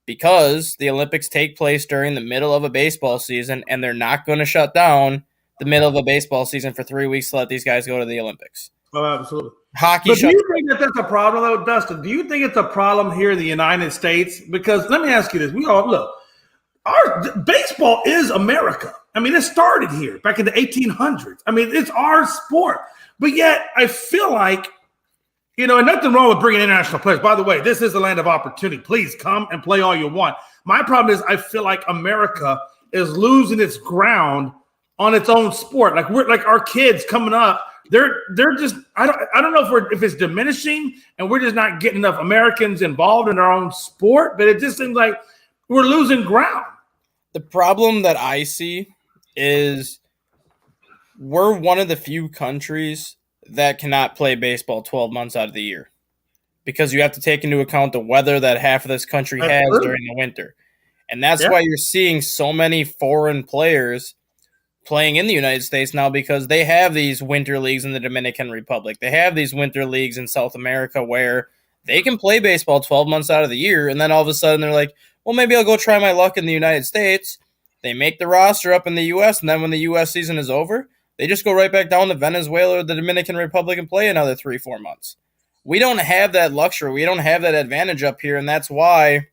[SPEAKER 5] because the Olympics take place during the middle of a baseball season, and they're not going to shut down the middle of a baseball season for 3 weeks to let these guys go to the Olympics.
[SPEAKER 1] Oh, absolutely.
[SPEAKER 5] Hockey.
[SPEAKER 1] But do you think that's a problem, though, Dustin? Do you think it's a problem here in the United States? Because let me ask you this: we all look. Our baseball is America. I mean, it started here back in the 1800s. I mean, it's our sport, but yet I feel like. And nothing wrong with bringing international players. By the way, this is a land of opportunity. Please come and play all you want. My problem is I feel like America is losing its ground on its own sport. Like we're like our kids coming up, they're just I don't know if it's diminishing and we're just not getting enough Americans involved in our own sport, but it just seems like we're losing ground.
[SPEAKER 5] The problem that I see is we're one of the few countries that cannot play baseball 12 months out of the year because you have to take into account the weather that half of this country has during the winter. And that's why you're seeing so many foreign players playing in the United States now because they have these winter leagues in the Dominican Republic. They have these winter leagues in South America where they can play baseball 12 months out of the year. And then all of a sudden they're like, well, maybe I'll go try my luck in the United States. They make the roster up in the U.S. And then when the U.S. season is over, they just go right back down to Venezuela or the Dominican Republic and play another 3-4 months. We don't have that luxury. We don't have that advantage up here. And that's why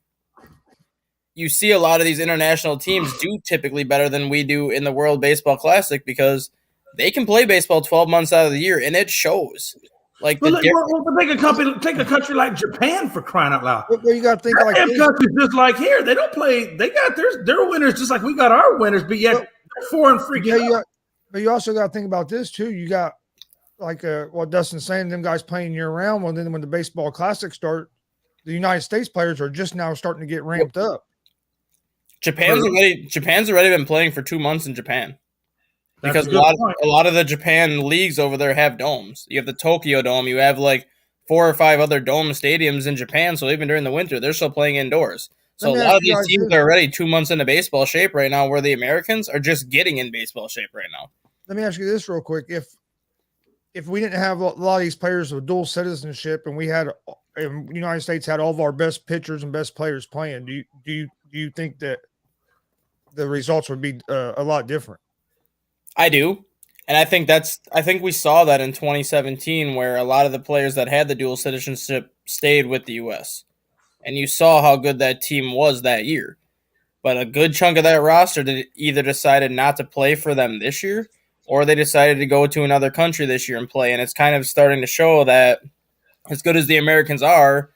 [SPEAKER 5] you see a lot of these international teams do typically better than we do in the World Baseball Classic because they can play baseball 12 months out of the year, and it shows. Like
[SPEAKER 1] take a country like Japan for crying out loud.
[SPEAKER 3] Well, you got to think
[SPEAKER 1] they
[SPEAKER 3] like
[SPEAKER 1] have countries just like here. They don't play. They got their winners just like we got our winners, but yet they're foreign freaking.
[SPEAKER 3] But you also got to think about this too. You got like what Dustin's saying, them guys playing year round. Well, then when the baseball classics start, the United States players are just now starting to get ramped up.
[SPEAKER 5] Japan's already been playing for 2 months in Japan because a lot of the Japan leagues over there have domes. You have the Tokyo Dome. You have like 4 or 5 other dome stadiums in Japan. So even during the winter, they're still playing indoors. So a lot of these teams are already 2 months into baseball shape right now, where the Americans are just getting in baseball shape right now.
[SPEAKER 3] Let me ask you this real quick: if we didn't have a lot of these players with dual citizenship, and the United States had all of our best pitchers and best players playing, do you think that the results would be a lot different?
[SPEAKER 5] I do. And I think we saw that in 2017 where a lot of the players that had the dual citizenship stayed with the U.S. And you saw how good that team was that year. But a good chunk of that roster either decided not to play for them this year or they decided to go to another country this year and play. And it's kind of starting to show that as good as the Americans are,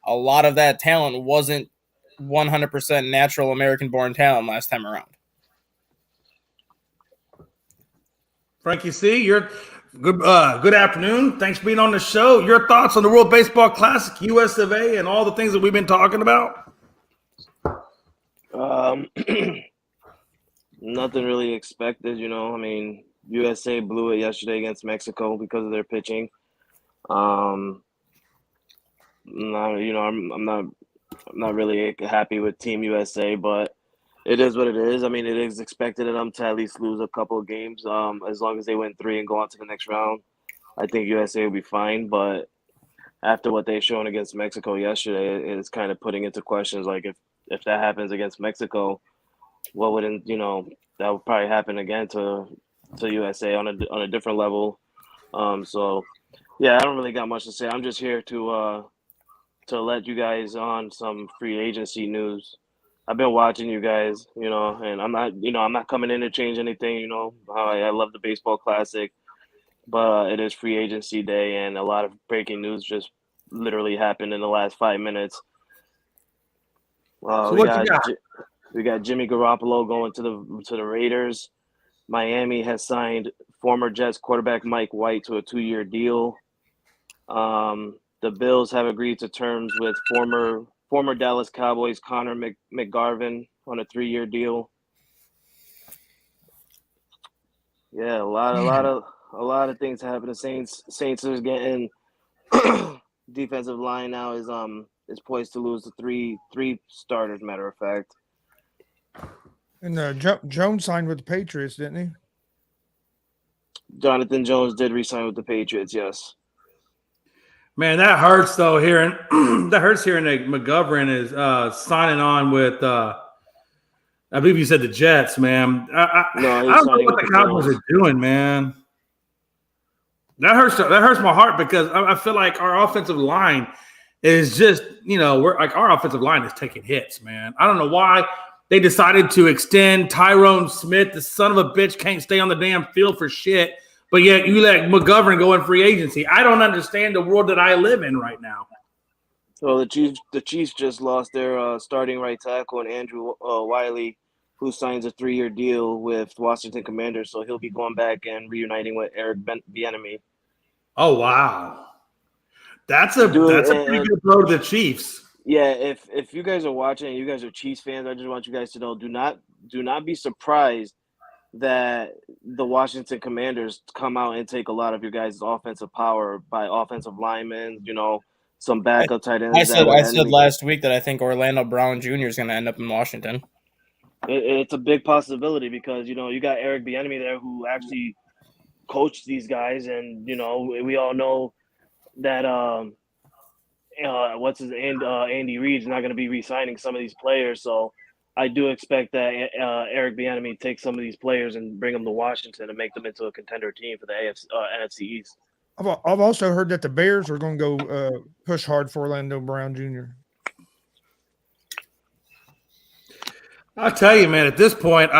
[SPEAKER 5] a lot of that talent wasn't 100% natural American-born talent last time around.
[SPEAKER 1] Frankie C., you're good. Good afternoon. Thanks for being on the show. Your thoughts on the World Baseball Classic, US of A, and all the things that we've been talking about?
[SPEAKER 2] Nothing really expected, I mean, USA blew it yesterday against Mexico because of their pitching. I'm not really happy with Team USA, but it is what it is. I mean, it is expected of them to at least lose a couple of games. As long as they win 3 and go on to the next round, I think USA will be fine. But after what they've shown against Mexico yesterday, it's kind of putting into questions like if that happens against Mexico, what wouldn't that would probably happen again to USA on a different level. So yeah, I don't really got much to say. I'm just here to let you guys on some free agency news. I've been watching you guys, and I'm not coming in to change anything, I love the Baseball Classic, but it is free agency day and a lot of breaking news just literally happened in the last 5 minutes.
[SPEAKER 1] So
[SPEAKER 2] we got Jimmy Garoppolo going to the Raiders. Miami has signed former Jets quarterback Mike White to a 2-year deal. The Bills have agreed to terms with former Dallas Cowboys Connor McGarvin on a 3-year deal. Yeah, a lot of things happen. The Saints are getting defensive line now is poised to lose to three starters. Matter of fact.
[SPEAKER 3] And Jones signed with the Patriots, didn't he?
[SPEAKER 2] Jonathan Jones did re-sign with the Patriots, yes.
[SPEAKER 1] Man, that hurts though. Hearing that McGovern is signing on with. I believe you said the Jets, man. I don't know what the Cowboys are doing, man. That hurts. That hurts my heart because I feel like our offensive line is just, we're like our offensive line is taking hits, man. I don't know why they decided to extend Tyrone Smith. The son of a bitch can't stay on the damn field for shit. But yet you let McGovern go in free agency. I don't understand the world that I live in right now.
[SPEAKER 2] Well, the Chiefs just lost their starting right tackle and Andrew Wiley who signs a 3-year deal with Washington Commanders, so he'll be going back and reuniting with Eric Bieniemy.
[SPEAKER 1] Oh wow, that's a pretty good blow to the Chiefs.
[SPEAKER 2] Yeah, if you guys are watching and you guys are Chiefs fans, I just want you guys to know, do not be surprised that the Washington Commanders come out and take a lot of your guys' offensive power by offensive linemen, some backup tight ends.
[SPEAKER 5] I said last week that I think Orlando Brown Jr. is going to end up in Washington.
[SPEAKER 2] It's a big possibility because, you got Eric Bieniemy there who actually coached these guys, and, we all know that Andy Reid's not going to be re-signing some of these players, so I do expect that Eric Bieniemy takes some of these players and bring them to Washington and make them into a contender team for the NFC East.
[SPEAKER 3] I've also heard that the Bears are going to go push hard for Orlando Brown Jr.
[SPEAKER 1] I'll tell you, man, at this point,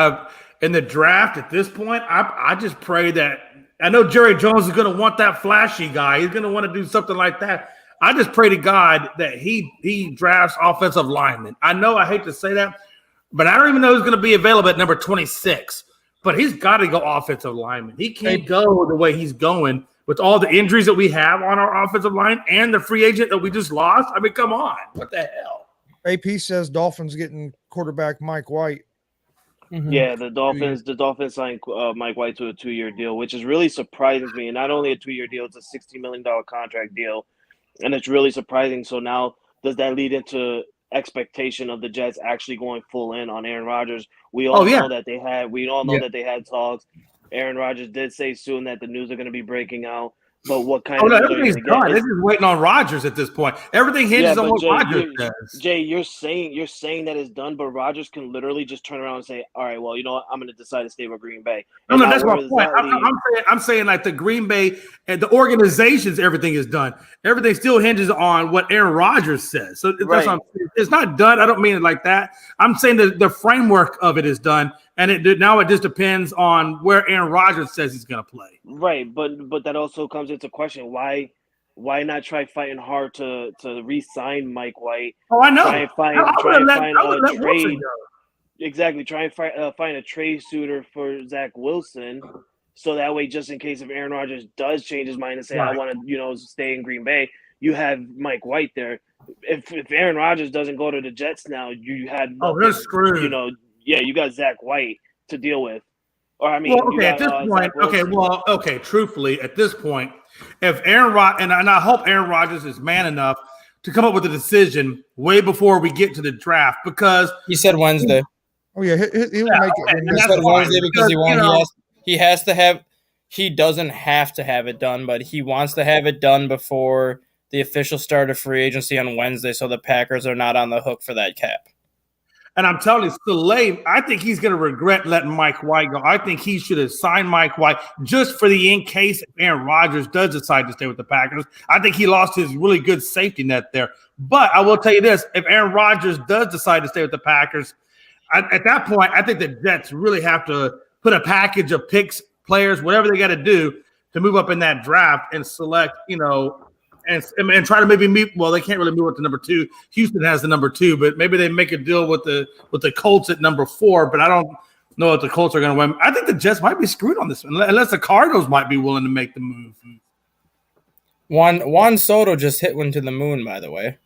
[SPEAKER 1] in the draft, I just pray that – I know Jerry Jones is going to want that flashy guy. He's going to want to do something like that. I just pray to God that he drafts offensive linemen. I know I hate to say that, but I don't even know who's going to be available at number 26. But he's got to go offensive lineman. He can't go the way he's going with all the injuries that we have on our offensive line and the free agent that we just lost. I mean, come on. What the hell?
[SPEAKER 3] AP says Dolphins getting quarterback Mike White.
[SPEAKER 2] Mm-hmm. Yeah, the Dolphins signed Mike White to a 2-year deal, which is really surprising to me. And not only a 2-year deal, it's a $60 million contract deal. And it's really surprising. So now, does that lead into expectation of the Jets actually going full in on Aaron Rodgers? We all know that they had talks. Aaron Rodgers did say soon that the news are going to be breaking out. But what kind of
[SPEAKER 1] everything's done. This is waiting on Rodgers at this point. Everything hinges on what Rodgers says.
[SPEAKER 2] Jay, you're saying that it's done, but Rodgers can literally just turn around and say, "All right, well, you know what? I'm going to decide to stay with Green Bay."
[SPEAKER 1] No, that's my point. I'm saying like the Green Bay and the organizations, everything is done. Everything still hinges on what Aaron Rodgers says. So that's what I'm saying. It's not done. I don't mean it like that. I'm saying that the framework of it is done. And now it just depends on where Aaron Rodgers says he's going to play.
[SPEAKER 2] Right, but that also comes into question. Why not try fighting hard to re-sign Mike White?
[SPEAKER 1] Oh, I know.
[SPEAKER 2] Try and find a trade. Exactly. Try and find a trade suitor for Zach Wilson, so that way, just in case if Aaron Rodgers does change his mind and say, "I want to, stay in Green Bay," you have Mike White there. If Aaron Rodgers doesn't go to the Jets now, you have nothing,
[SPEAKER 1] they're screwed.
[SPEAKER 2] Yeah, you got Zach White to deal with. Or I mean,
[SPEAKER 1] at this point, truthfully, at this point, if Aaron and I hope Aaron Rodgers is man enough to come up with a decision way before we get to the draft, because
[SPEAKER 5] he said Wednesday.
[SPEAKER 3] Oh yeah, he'll make it.
[SPEAKER 5] He said Wednesday because he wants. He has to have. He doesn't have to have it done, but he wants to have it done before the official start of free agency on Wednesday, so the Packers are not on the hook for that cap.
[SPEAKER 1] And I'm telling you, Soleil, I think he's going to regret letting Mike White go. I think he should have signed Mike White just for the in case Aaron Rodgers does decide to stay with the Packers. I think he lost his really good safety net there. But I will tell you this, if Aaron Rodgers does decide to stay with the Packers, at that point, I think the Jets really have to put a package of picks, players, whatever they got to do to move up in that draft and select, and try to maybe meet. Well, they can't really move up to number 2. Houston has the number 2, but maybe they make a deal with the Colts at number 4. But I don't know if the Colts are going to win. I think the Jets might be screwed on this one, unless the Cardinals might be willing to make the move.
[SPEAKER 5] Juan Soto just hit one to the moon, by the way,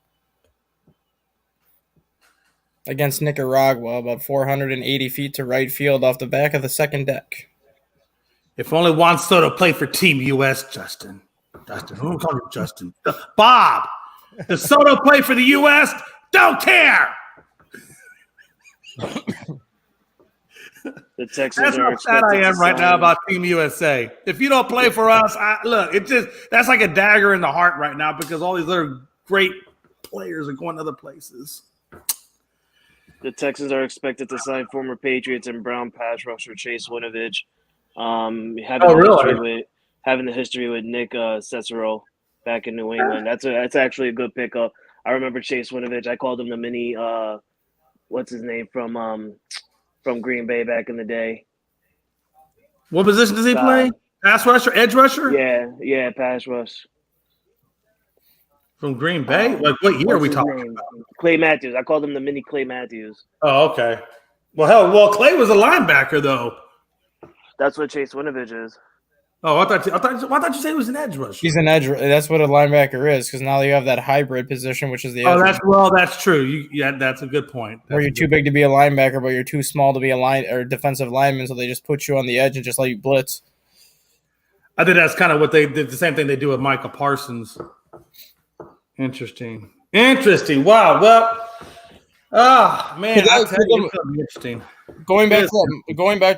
[SPEAKER 5] against Nicaragua, about 480 feet to right field off the back of the second deck.
[SPEAKER 1] If only Juan Soto played for Team US, Justin. Who am I calling you Justin? Bob. Does Soto play for the U.S.? Don't care.
[SPEAKER 2] The Texans
[SPEAKER 1] that's how sad I am right now about Team USA. If you don't play for us, that's like a dagger in the heart right now because all these other great players are going other places.
[SPEAKER 2] The Texans are expected to sign former Patriots and Brown pass rusher Chase Winovich. Having the history with Nick Cicero back in New England. That's actually a good pickup. I remember Chase Winovich. I called him the mini what's his name from Green Bay back in the day.
[SPEAKER 1] What position does he play? Pass rusher, edge rusher?
[SPEAKER 2] Yeah, pass rush.
[SPEAKER 1] From Green Bay? Like what year are we talking about?
[SPEAKER 2] Clay Matthews. I called him the mini Clay Matthews.
[SPEAKER 1] Oh, okay. Well, Clay was a linebacker though.
[SPEAKER 2] That's what Chase Winovich is.
[SPEAKER 1] Oh, I thought you said he was an edge rusher.
[SPEAKER 5] He's an edge. That's what a linebacker is, because now you have that hybrid position, which is the edge.
[SPEAKER 1] That's true. That's a good point.
[SPEAKER 5] Where you're too big to be a linebacker, but you're too small to be a defensive lineman, so they just put you on the edge and just let you blitz.
[SPEAKER 1] I think that's kind of what they did. The same thing they do with Micah Parsons. Interesting. Wow. Well, man, interesting.
[SPEAKER 5] Going back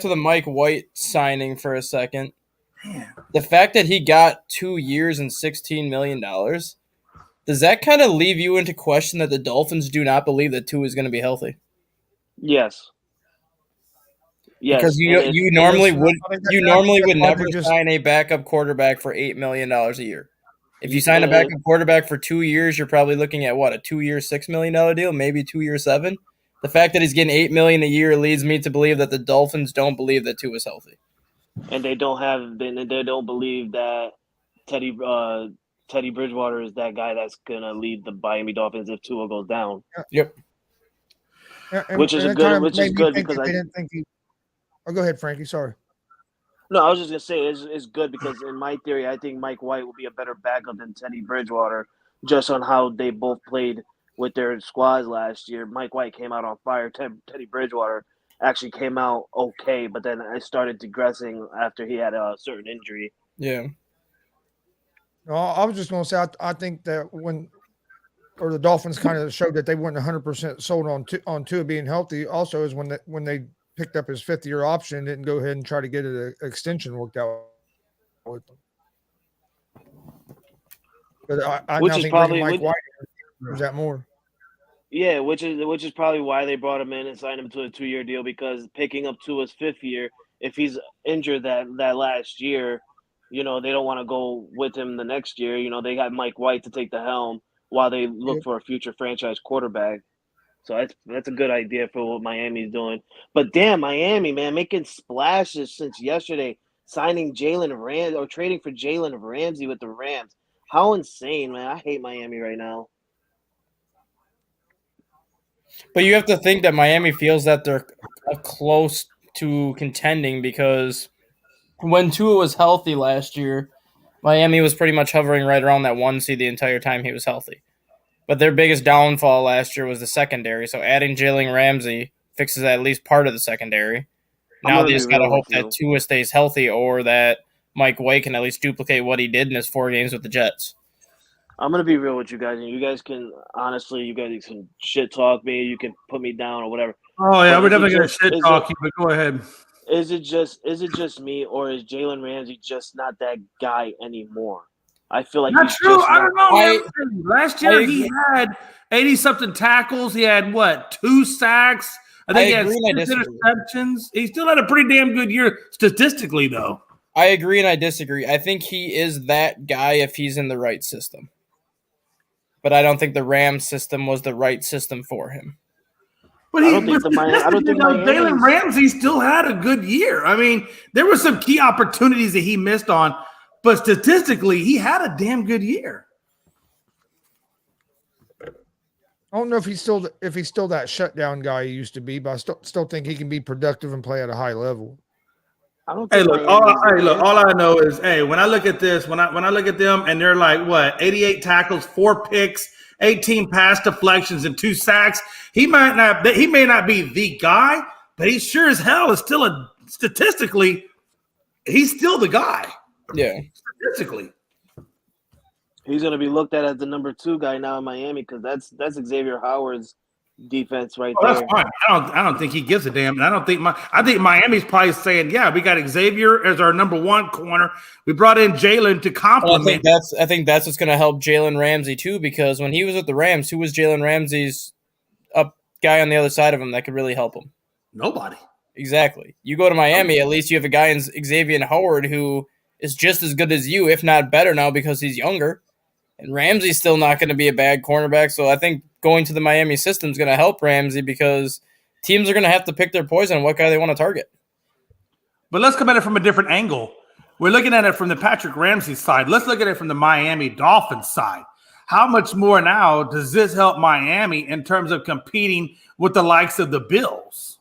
[SPEAKER 5] to the Mike White signing for a second.
[SPEAKER 1] Man.
[SPEAKER 5] The fact that he got 2 years and $16 million, does that kind of leave you into question that the Dolphins do not believe that Tua is going to be healthy?
[SPEAKER 2] Yes.
[SPEAKER 5] Because you normally would never sign a backup quarterback for $8 million a year. If you sign a backup quarterback for 2 years, you're probably looking at what, a 2 year $6 million deal, maybe 2 year $7 million. The fact that he's getting $8 million a year leads me to believe that the Dolphins don't believe that Tua is healthy.
[SPEAKER 2] And they don't believe that Teddy Bridgewater is that guy that's gonna lead the Miami Dolphins if Tua goes down.
[SPEAKER 5] Yep.
[SPEAKER 2] Which is good because
[SPEAKER 3] I didn't think he. Oh, go ahead, Frankie. Sorry.
[SPEAKER 2] No, I was just gonna say it's good because in my theory, I think Mike White will be a better backup than Teddy Bridgewater, just on how they both played with their squads last year. Mike White came out on fire. Teddy Bridgewater actually came out okay, but then I started digressing after he had a certain injury.
[SPEAKER 5] Yeah.
[SPEAKER 3] No, I was just going to say I think that the Dolphins kind of showed that they weren't 100% sold on Tua being healthy. Also, is when they picked up his 5th-year option and didn't go ahead and try to get an extension worked out with them. But I now think Mike White was that more.
[SPEAKER 2] Yeah, which is probably why they brought him in and signed him to a 2-year deal, because picking up Tua's 5th year, if he's injured that last year, they don't want to go with him the next year. They got Mike White to take the helm while they look for a future franchise quarterback. So that's a good idea for what Miami's doing. But damn, Miami, man, making splashes since yesterday, signing Jalen Ramsey or trading for Jalen Ramsey with the Rams. How insane, man. I hate Miami right now.
[SPEAKER 5] But you have to think that Miami feels that they're close to contending, because when Tua was healthy last year, Miami was pretty much hovering right around that 1 seed the entire time he was healthy. But their biggest downfall last year was the secondary, so adding Jalen Ramsey fixes at least part of the secondary. Now they just got to hope that Tua stays healthy, or that Mike White can at least duplicate what he did in his 4 games with the Jets.
[SPEAKER 2] I'm going to be real with you guys, and you guys can, honestly, you guys can shit talk me, you can put me down or whatever.
[SPEAKER 1] Oh, yeah, we're definitely going to shit talk you, but go ahead.
[SPEAKER 2] Is it just me, or is Jalen Ramsey just not that guy anymore? I feel like
[SPEAKER 1] not true. I don't know. Last year he had 80-something tackles. He had 2 sacks. I think he had 6 interceptions. He still had a pretty damn good year statistically, though.
[SPEAKER 5] I agree and I disagree. I think he is that guy if he's in the right system. But I don't think the Rams system was the right system for him.
[SPEAKER 1] But Jalen Ramsey still had a good year. I mean, there were some key opportunities that he missed on, but statistically, he had a damn good year.
[SPEAKER 3] I don't know if he's still that shutdown guy he used to be, but I still think he can be productive and play at a high level.
[SPEAKER 2] All
[SPEAKER 1] I know is, when I look at this, when I look at them and they're like 88 tackles, 4 picks, 18 pass deflections, and 2 sacks. He may not be the guy, but he sure as hell is still statistically, he's still the guy.
[SPEAKER 5] Yeah,
[SPEAKER 1] statistically,
[SPEAKER 2] he's going to be looked at as the number 2 guy now in Miami, because that's Xavier Howard's defense right there.
[SPEAKER 1] That's fine. I don't think he gives a damn. And I think Miami's probably saying, yeah, we got Xavier as our number 1 corner. We brought in Jalen to complement.
[SPEAKER 5] I think that's what's going to help Jalen Ramsey too, because when he was with the Rams, who was Jalen Ramsey's guy on the other side of him that could really help him?
[SPEAKER 1] Nobody.
[SPEAKER 5] Exactly. You go to Miami, at least you have a guy in Xavier Howard who is just as good as you, if not better now, because he's younger. And Ramsey's still not going to be a bad cornerback, so I think going to the Miami system is going to help Ramsey, because teams are going to have to pick their poison on what guy they want to target.
[SPEAKER 1] But let's come at it from a different angle. We're looking at it from the Patrick Ramsey side. Let's look at it from the Miami Dolphins side. How much more now does this help Miami in terms of competing with the likes of the Bills?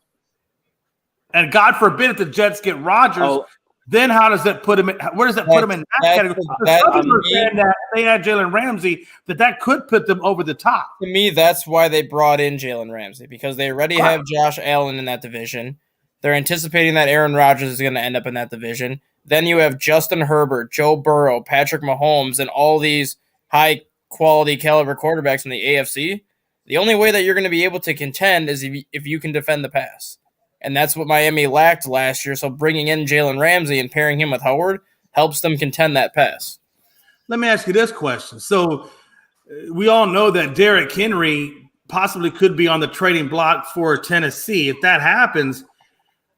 [SPEAKER 1] And God forbid if the Jets get Rodgers, then how does that put him in? Where does that put him in that category? Some people are saying that if they had Jalen Ramsey, that could put them over the top.
[SPEAKER 5] To me, that's why they brought in Jalen Ramsey, because they already have Josh Allen in that division. They're anticipating that Aaron Rodgers is going to end up in that division. Then you have Justin Herbert, Joe Burrow, Patrick Mahomes, and all these high-quality caliber quarterbacks in the AFC. The only way that you're going to be able to contend is if you can defend the pass. And that's what Miami lacked last year. So bringing in Jalen Ramsey and pairing him with Howard helps them contend that pass.
[SPEAKER 1] Let me ask you this question. So we all know that Derrick Henry possibly could be on the trading block for Tennessee. If that happens,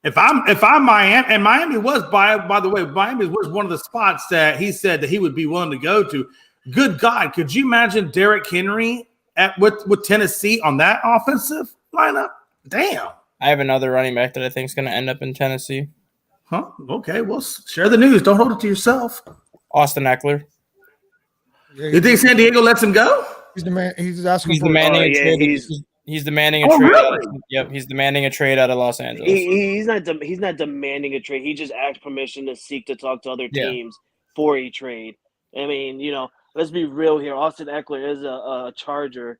[SPEAKER 1] if I'm Miami, and Miami was by the way, Miami was one of the spots that he said that he would be willing to go to. Good God, could you imagine Derrick Henry with Tennessee on that offensive lineup? Damn.
[SPEAKER 5] I have another running back that I think is going to end up in Tennessee.
[SPEAKER 1] Huh? Okay, well, share the news. Don't hold it to yourself.
[SPEAKER 5] Austin Eckler.
[SPEAKER 1] You think San Diego lets him go?
[SPEAKER 3] He's the man. He's asking
[SPEAKER 5] He's
[SPEAKER 3] for
[SPEAKER 5] demanding a trade. He's demanding a trade.
[SPEAKER 1] Really?
[SPEAKER 5] He's demanding a trade out of Los Angeles.
[SPEAKER 2] He's not demanding a trade. He just asked permission to seek to talk to other teams for a trade. I mean, let's be real here. Austin Eckler is a Charger.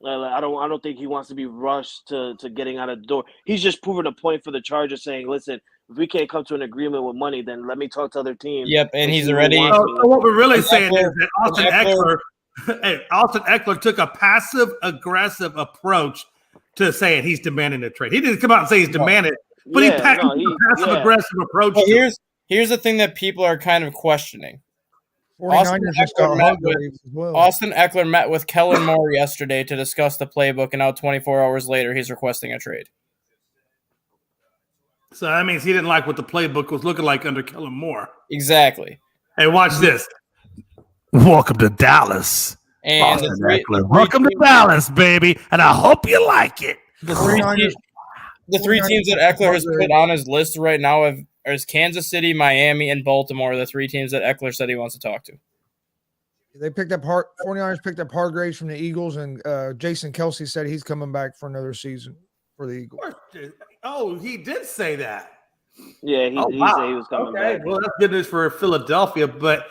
[SPEAKER 2] I don't think he wants to be rushed to getting out of the door. He's just proven a point for the Chargers, saying, "Listen, if we can't come to an aggressive with money, then let me talk to other teams."
[SPEAKER 5] Yep, and he's already.
[SPEAKER 1] So what we're really saying is that Austin Eckler took a passive aggressive approach to saying he's demanding a trade. He didn't come out and say he's demanding, but he took a passive aggressive approach.
[SPEAKER 5] But here's the thing that people are kind of questioning. Austin Eckler met with Kellen Moore yesterday to discuss the playbook, and now 24 hours later, he's requesting a trade.
[SPEAKER 1] So that means he didn't like what the playbook was looking like under Kellen Moore.
[SPEAKER 5] Exactly.
[SPEAKER 1] Hey, watch this. Welcome to Dallas.
[SPEAKER 5] And
[SPEAKER 1] welcome to Dallas, baby, and I hope you like it.
[SPEAKER 5] The three teams that Eckler has put on his list right now is Kansas City, Miami, and Baltimore, the three teams that Eckler said he wants to talk to.
[SPEAKER 3] They picked up 49ers picked up Hargraves from the Eagles, and Jason Kelsey said he's coming back for another season for the Eagles.
[SPEAKER 1] Oh, he did say that.
[SPEAKER 2] Yeah, he said he was coming back.
[SPEAKER 1] Well, that's good news for Philadelphia. But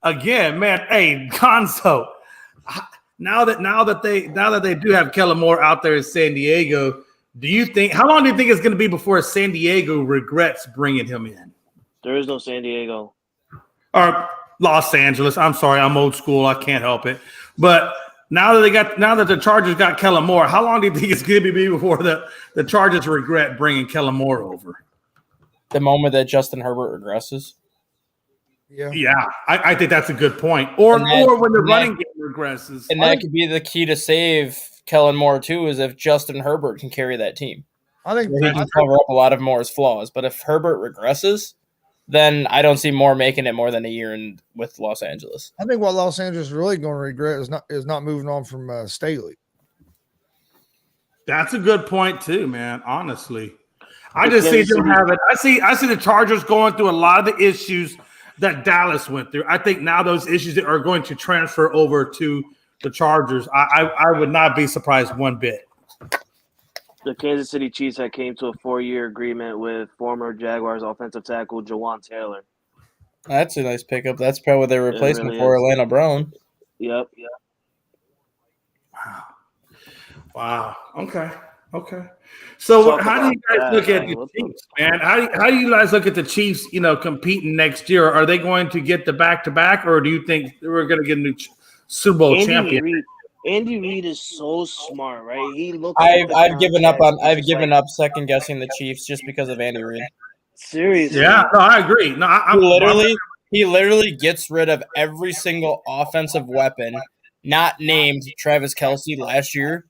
[SPEAKER 1] again, man, hey, Gonzo, now that they do have Kellen Moore out there in San Diego, how long do you think it's going to be before San Diego regrets bringing him in?
[SPEAKER 2] There is no San Diego.
[SPEAKER 1] Or Los Angeles. I'm sorry, I'm old school. I can't help it. But now that the Chargers got Kellen Moore, how long do you think it's going to be before the Chargers regret bringing Kellen Moore over?
[SPEAKER 5] The moment that Justin Herbert regresses.
[SPEAKER 1] Yeah, I think that's a good point. Or when the running game regresses.
[SPEAKER 5] And that could be the key to save Kellen Moore too, is if Justin Herbert can carry that team.
[SPEAKER 3] I think
[SPEAKER 5] he can cover up a lot of Moore's flaws. But if Herbert regresses, then I don't see Moore making it more than a year with Los Angeles.
[SPEAKER 3] I think what Los Angeles is really going to regret is not moving on from Staley.
[SPEAKER 1] That's a good point too, man. Honestly, I just see them having. I see the Chargers going through a lot of the issues that Dallas went through. I think now those issues are going to transfer over to the Chargers. I would not be surprised one bit.
[SPEAKER 2] The Kansas City Chiefs had came to a 4-year agreement with former Jaguars offensive tackle Jawan Taylor.
[SPEAKER 5] That's a nice pickup. That's probably their replacement for Orlando Brown.
[SPEAKER 2] Yep.
[SPEAKER 1] Wow. Okay. So how do you guys look at the Chiefs, man? How do you guys look at the Chiefs, competing next year? Are they going to get the back-to-back, or do you think we're going to get a new Super Bowl champion?
[SPEAKER 2] Andy Reid is so smart, right? He looks.
[SPEAKER 5] I've given up second guessing the Chiefs just because of Andy Reid.
[SPEAKER 2] Seriously.
[SPEAKER 1] Yeah, no, I agree. No,
[SPEAKER 5] he literally gets rid of every single offensive weapon not named Travis Kelce last year.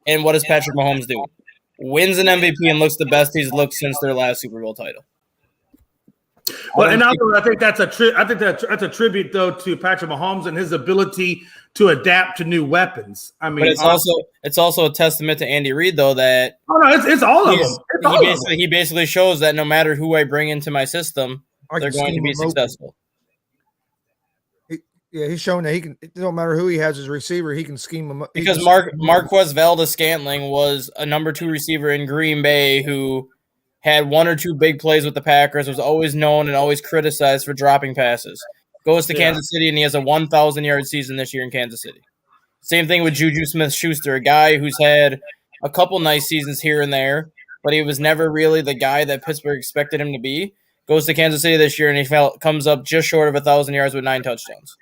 [SPEAKER 5] And what does Patrick Mahomes do? Wins an MVP and looks the best he's looked since their last Super Bowl title.
[SPEAKER 1] Well, and I think that's a tribute though to Patrick Mahomes and his ability to adapt to new weapons. I mean,
[SPEAKER 5] but it's also a testament to Andy Reid though that
[SPEAKER 1] it's all of them.
[SPEAKER 5] He basically shows that no matter who I bring into my system, they're going to be successful.
[SPEAKER 3] He's shown that he can. It don't matter who he has as a receiver, he can scheme them up.
[SPEAKER 5] Because Marquez Valdez-Scantling was a number 2 receiver in Green Bay who had one or two big plays with the Packers, was always known and always criticized for dropping passes. Goes to Kansas City, and he has a 1,000-yard season this year in Kansas City. Same thing with Juju Smith-Schuster, a guy who's had a couple nice seasons here and there, but he was never really the guy that Pittsburgh expected him to be. Goes to Kansas City this year, and he comes up just short of 1,000 yards with 9 touchdowns.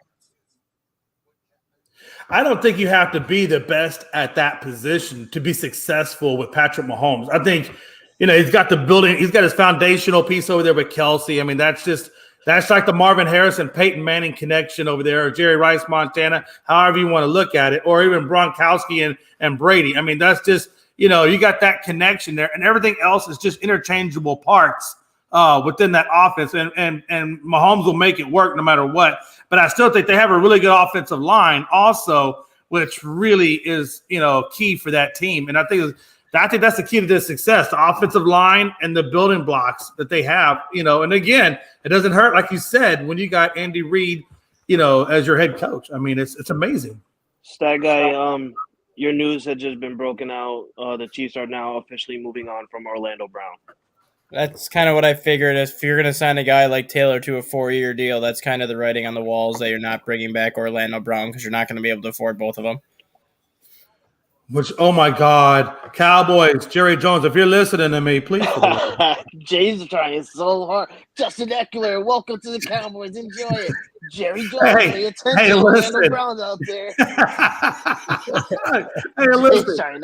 [SPEAKER 1] I don't think you have to be the best at that position to be successful with Patrick Mahomes. I think, he's got the building. He's got his foundational piece over there with Kelsey. I mean, that's like the Marvin Harrison, Peyton Manning connection over there, or Jerry Rice, Montana, however you want to look at it, or even Gronkowski and Brady. I mean, that's just, you got that connection there, and everything else is just interchangeable parts within that offense, and Mahomes will make it work no matter what. But I still think they have a really good offensive line also, which really is, key for that team. And I think that's the key to their success, the offensive line and the building blocks that they have, and again, it doesn't hurt, like you said, when you got Andy Reid, as your head coach. I mean, it's amazing.
[SPEAKER 2] Stat guy, your news had just been broken out. The Chiefs are now officially moving on from Orlando Brown.
[SPEAKER 5] That's kind of what I figured. If you're going to sign a guy like Taylor to a 4-year deal, that's kind of the writing on the walls that you're not bringing back Orlando Brown because you're not going to be able to afford both of them.
[SPEAKER 1] Which, oh my God, Cowboys, Jerry Jones, if you're listening to me, please.
[SPEAKER 2] Jay's trying so hard. Justin Eckler, welcome to the Cowboys. Enjoy it. Jerry Jones, pay attention.
[SPEAKER 1] Hey, listen.
[SPEAKER 2] Browns out there.
[SPEAKER 1] Hey, listen.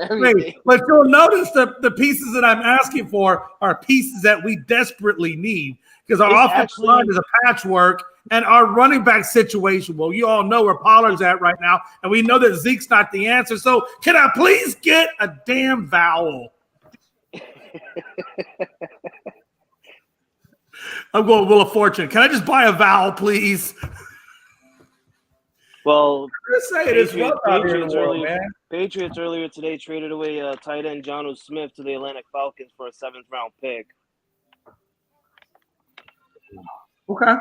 [SPEAKER 1] But you'll notice the pieces that I'm asking for are pieces that we desperately need because our offensive line is a patchwork. And our running back situation, well, you all know where Pollard's at right now, and we know that Zeke's not the answer. So can I please get a damn vowel? I'm going Wheel of Fortune. Can I just buy a vowel, please?
[SPEAKER 2] Well,
[SPEAKER 1] Patriots
[SPEAKER 2] earlier today traded away tight end Jonnu Smith to the Atlantic Falcons for a 7th-round pick.
[SPEAKER 1] Okay.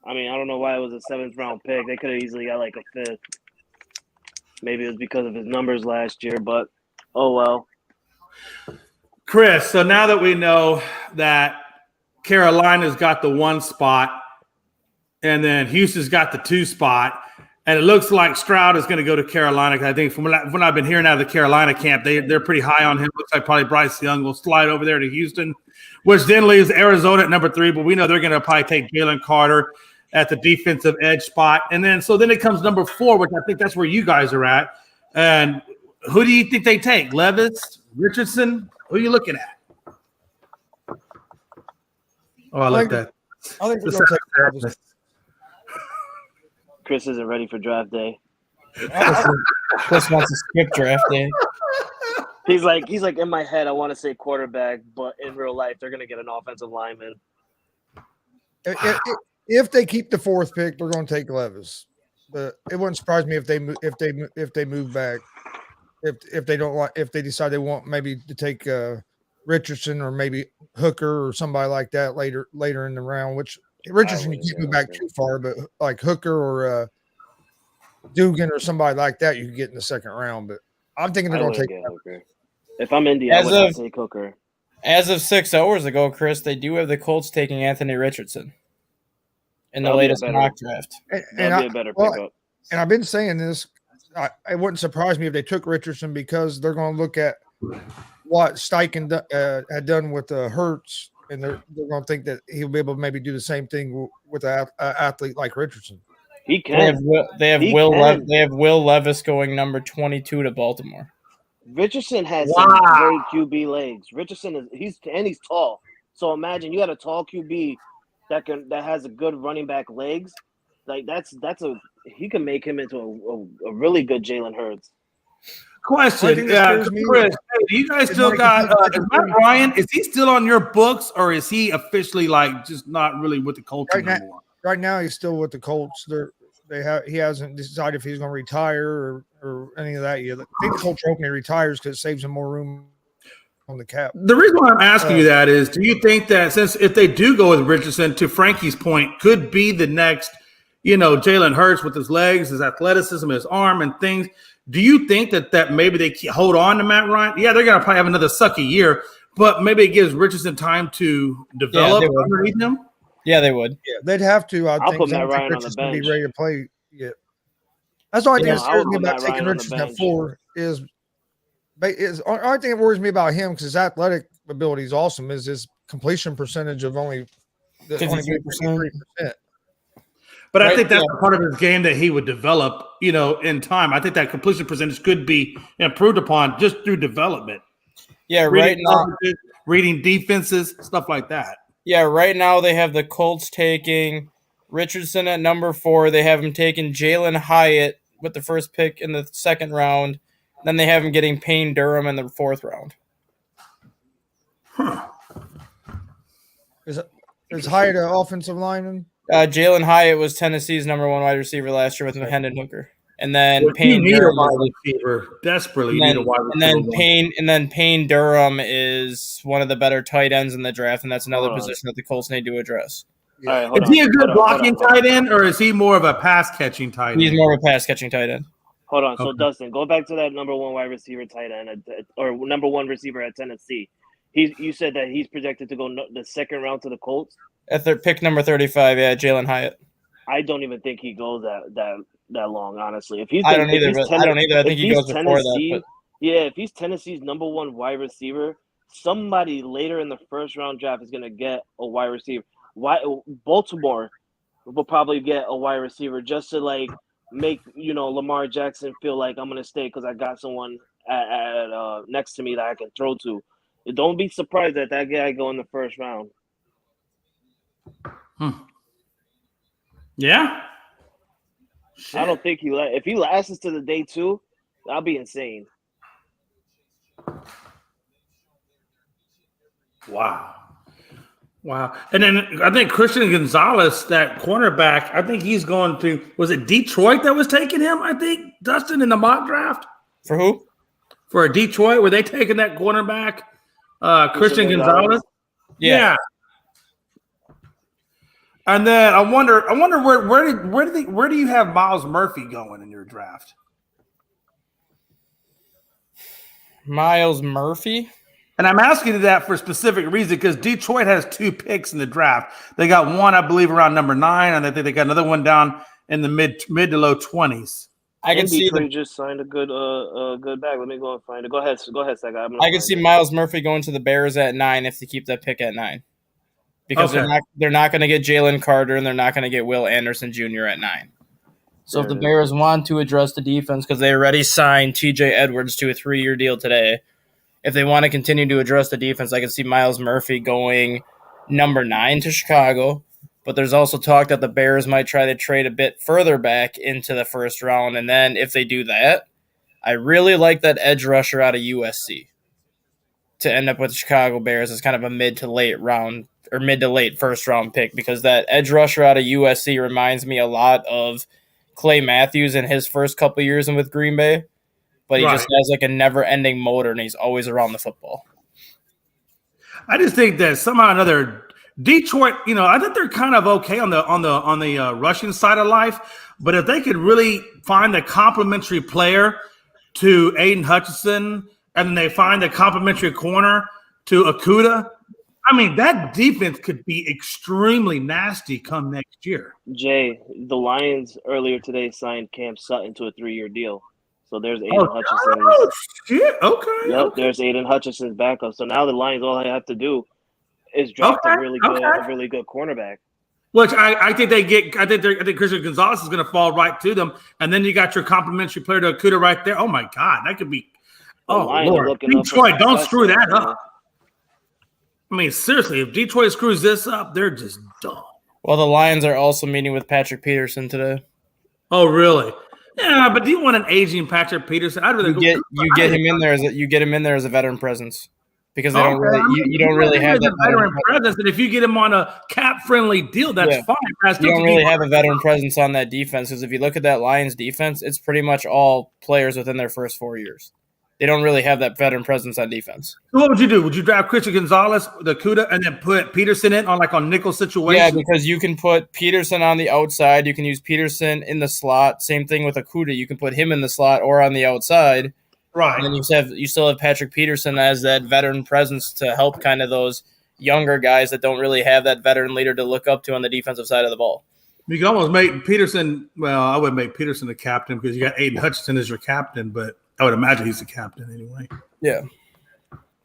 [SPEAKER 2] I mean, I don't know why it was a 7th-round pick. They could have easily got like a 5th. Maybe it was because of his numbers last year, but oh well.
[SPEAKER 1] Chris, so now that we know that Carolina's got the 1 spot and then Houston's got the 2 spot, and it looks like Stroud is going to go to Carolina. I think from what I've been hearing out of the Carolina camp, they're pretty high on him. Looks like probably Bryce Young will slide over there to Houston, which then leaves Arizona at number 3. But we know they're going to probably take Jalen Carter at the defensive edge spot. And then it comes number 4, which I think that's where you guys are at. And who do you think they take? Levis, Richardson? Who are you looking at? Oh, I like that.
[SPEAKER 3] I think they're going to take Levis.
[SPEAKER 2] Chris isn't ready for draft day.
[SPEAKER 5] Chris wants to skip draft day.
[SPEAKER 2] He's like in my head, I want to say quarterback, but in real life, they're going to get an offensive lineman.
[SPEAKER 3] If they keep the 4th pick, they're going to take Levis. But it wouldn't surprise me if they move back. If they decide they want maybe to take Richardson or maybe Hooker or somebody like that later in the round, which Richardson you can't move back too far, but like Hooker or Dugan or somebody like that you can get in the 2nd round. But I'm thinking they're going to take
[SPEAKER 2] Hooker. If I'm Indy, I would take Hooker.
[SPEAKER 5] As of 6 hours ago, Chris, they do have the Colts taking Anthony Richardson in the latest mock draft.
[SPEAKER 2] That'd be a better pickup.
[SPEAKER 3] And I've been saying this. It wouldn't surprise me if they took Richardson because they're going to look at what Steichen had done with Hurts, and they're going to think that he'll be able to maybe do the same thing with an athlete like Richardson.
[SPEAKER 2] He can.
[SPEAKER 5] They have Will Levis going number 22 to Baltimore.
[SPEAKER 2] Richardson has some great QB legs. Richardson he's tall. So imagine you got a tall QB that has a good running back legs. Like he can make him into a really good Jalen Hurts.
[SPEAKER 1] Question, Chris, do you guys still got is Matt Ryan? Is he still on your books, or is he officially just not really with the Colts anymore?
[SPEAKER 3] Right now, he's still with the Colts. He hasn't decided if he's going to retire or any of that yet. I think the Colts are hoping he retires because it saves him more room on the cap.
[SPEAKER 1] The reason why I'm asking you that is, do you think that since if they do go with Richardson, to Frankie's point, could be the next, Jalen Hurts with his legs, his athleticism, his arm, and things? Do you think that maybe they hold on to Matt Ryan? Yeah, they're going to probably have another sucky year, but maybe it gives Richardson time to develop
[SPEAKER 5] they would.
[SPEAKER 1] underneath him.
[SPEAKER 5] Yeah, they would.
[SPEAKER 3] Yeah, they'd have to. I
[SPEAKER 2] I'll
[SPEAKER 3] think.
[SPEAKER 2] put
[SPEAKER 3] 'cause I
[SPEAKER 2] Matt
[SPEAKER 3] don't think
[SPEAKER 2] Ryan on the
[SPEAKER 3] Richardson's gonna be
[SPEAKER 2] bench.
[SPEAKER 3] ready to play yet. That's the only thing
[SPEAKER 5] Yeah,
[SPEAKER 3] that
[SPEAKER 2] I
[SPEAKER 3] scares
[SPEAKER 2] would
[SPEAKER 3] me
[SPEAKER 2] put
[SPEAKER 3] about
[SPEAKER 2] Matt
[SPEAKER 3] taking
[SPEAKER 2] Ryan on the
[SPEAKER 3] Richardson at
[SPEAKER 2] bench.
[SPEAKER 3] 4 is the only thing that worries me about him because his athletic ability is awesome is his completion percentage of only
[SPEAKER 5] 53%.
[SPEAKER 3] 53%.
[SPEAKER 1] But I
[SPEAKER 5] Right,
[SPEAKER 1] think that's
[SPEAKER 5] yeah.
[SPEAKER 1] the part of his game that he would develop, in time. I think that completion percentage could be improved upon just through development.
[SPEAKER 5] Yeah, right now.
[SPEAKER 1] Reading defenses, stuff like that.
[SPEAKER 5] Yeah, right now they have the Colts taking Richardson at number 4. They have him taking Jalen Hyatt with the first pick in the second round. Then they have him getting Payne Durham in the 4th round.
[SPEAKER 3] Is Hyatt an offensive lineman?
[SPEAKER 5] Jalen Hyatt was Tennessee's number 1 wide receiver last year with Hendon Hooker. And then
[SPEAKER 1] Well, you
[SPEAKER 5] Payne
[SPEAKER 1] need a
[SPEAKER 5] Durham
[SPEAKER 1] wide receiver. Desperately need a wide receiver.
[SPEAKER 5] and then Payne Durham is one of the better tight ends in the draft, and that's another
[SPEAKER 2] Hold on.
[SPEAKER 5] position that the Colts need to address.
[SPEAKER 2] All right, hold
[SPEAKER 1] Is
[SPEAKER 2] on.
[SPEAKER 1] he a good
[SPEAKER 2] Hold on,
[SPEAKER 1] blocking
[SPEAKER 2] hold on, hold on.
[SPEAKER 1] tight end, or is he more of a pass catching tight end?
[SPEAKER 5] He's more of a pass catching tight end.
[SPEAKER 2] Hold on. So
[SPEAKER 1] Okay.
[SPEAKER 2] Dustin, go back to that number 1 wide receiver tight end or number 1 receiver at Tennessee. You said that he's projected to go the second round to the Colts.
[SPEAKER 5] At their pick number 35, yeah, Jalen Hyatt.
[SPEAKER 2] I don't even think he goes that long, honestly. If he's
[SPEAKER 5] I don't either.
[SPEAKER 2] if he's
[SPEAKER 5] I don't either. I think he
[SPEAKER 2] if he's
[SPEAKER 5] goes before that.
[SPEAKER 2] Tennessee,
[SPEAKER 5] But
[SPEAKER 2] yeah, if he's Tennessee's number 1 wide receiver, somebody later in the first round draft is gonna get a wide receiver. Why Baltimore will probably get a wide receiver just to make Lamar Jackson feel like I'm gonna stay because I got someone at next to me that I can throw to. Don't be surprised that guy go in the first round.
[SPEAKER 1] Yeah.
[SPEAKER 2] I don't think if he lasts to the day 2, that'll be insane.
[SPEAKER 1] Wow. And then I think Christian Gonzalez, that cornerback, I think he's going to, was it Detroit that was taking him? I think, Dustin, in the mock draft?
[SPEAKER 5] for who?
[SPEAKER 1] For Detroit, were they taking that cornerback, Christian Gonzalez?
[SPEAKER 5] Yeah.
[SPEAKER 1] And then I wonder where do you have Miles Murphy going in your draft?
[SPEAKER 5] Miles Murphy.
[SPEAKER 1] And I'm asking you that for a specific reason because Detroit has 2 picks in the draft. They got one, I believe, around number 9, and I think they got another one down in the mid to low 20s.
[SPEAKER 5] I can see
[SPEAKER 2] Detroit just signed a good bag. Let me go and find it. Go ahead, Zach.
[SPEAKER 5] I can see Miles Murphy going to the Bears at 9 if they keep that pick at 9, because they're not going to get Jalen Carter and they're not going to get Will Anderson Jr. at 9. So if the Bears want to address the defense, because they already signed T.J. Edwards to a 3-year deal today, if they want to continue to address the defense, I can see Miles Murphy going number 9 to Chicago. But there's also talk that the Bears might try to trade a bit further back into the first round. And then if they do that, I really like that edge rusher out of USC to end up with the Chicago Bears as kind of a mid to late first round pick, because that edge rusher out of USC reminds me a lot of Clay Matthews in his first couple of years with Green Bay. But he just has a never-ending motor, and he's always around the football.
[SPEAKER 1] I just think that somehow or another, Detroit, I think they're kind of okay on the rushing side of life. But if they could really find a complementary player to Aiden Hutchinson, and then they find a complementary corner to Okuda, I mean, that defense could be extremely nasty come next year.
[SPEAKER 2] Jay, the Lions earlier today signed Cam Sutton to a 3-year deal. So there's Aiden Hutchinson.
[SPEAKER 1] Oh, shit. Okay.
[SPEAKER 2] Yep, there's Aiden Hutchinson's backup. So now the Lions, all they have to do is draft a really good cornerback.
[SPEAKER 1] Which I think they get. I think Christian Gonzalez is going to fall right to them, and then you got your complimentary player to Okuda right there. Oh my God, that could be. Oh Lord, Detroit, don't screw that up. I mean, seriously, if Detroit screws this up, they're just dumb.
[SPEAKER 5] Well, the Lions are also meeting with Patrick Peterson today.
[SPEAKER 1] Oh, really? Yeah, but do you want an aging Patrick Peterson? I'd rather
[SPEAKER 5] get him in there as a veteran presence, because they don't really you don't really have that
[SPEAKER 1] veteran presence. And if you get him on a cap friendly deal, that's fine.
[SPEAKER 5] You don't really have a veteran presence on that defense, because if you look at that Lions defense, it's pretty much all players within their first 4 years. They don't really have that veteran presence on defense.
[SPEAKER 1] So what would you do? Would you draft Christian Gonzalez, the Okuda, and then put Peterson in on nickel situation?
[SPEAKER 5] Yeah, because you can put Peterson on the outside. You can use Peterson in the slot. Same thing with Okuda. You can put him in the slot or on the outside.
[SPEAKER 1] Right.
[SPEAKER 5] And then you still have Patrick Peterson as that veteran presence to help kind of those younger guys that don't really have that veteran leader to look up to on the defensive side of the ball.
[SPEAKER 1] You can almost make Peterson. Well, I wouldn't make Peterson the captain because you got Aiden Hutchinson as your captain, but I would imagine he's the captain anyway.
[SPEAKER 5] Yeah.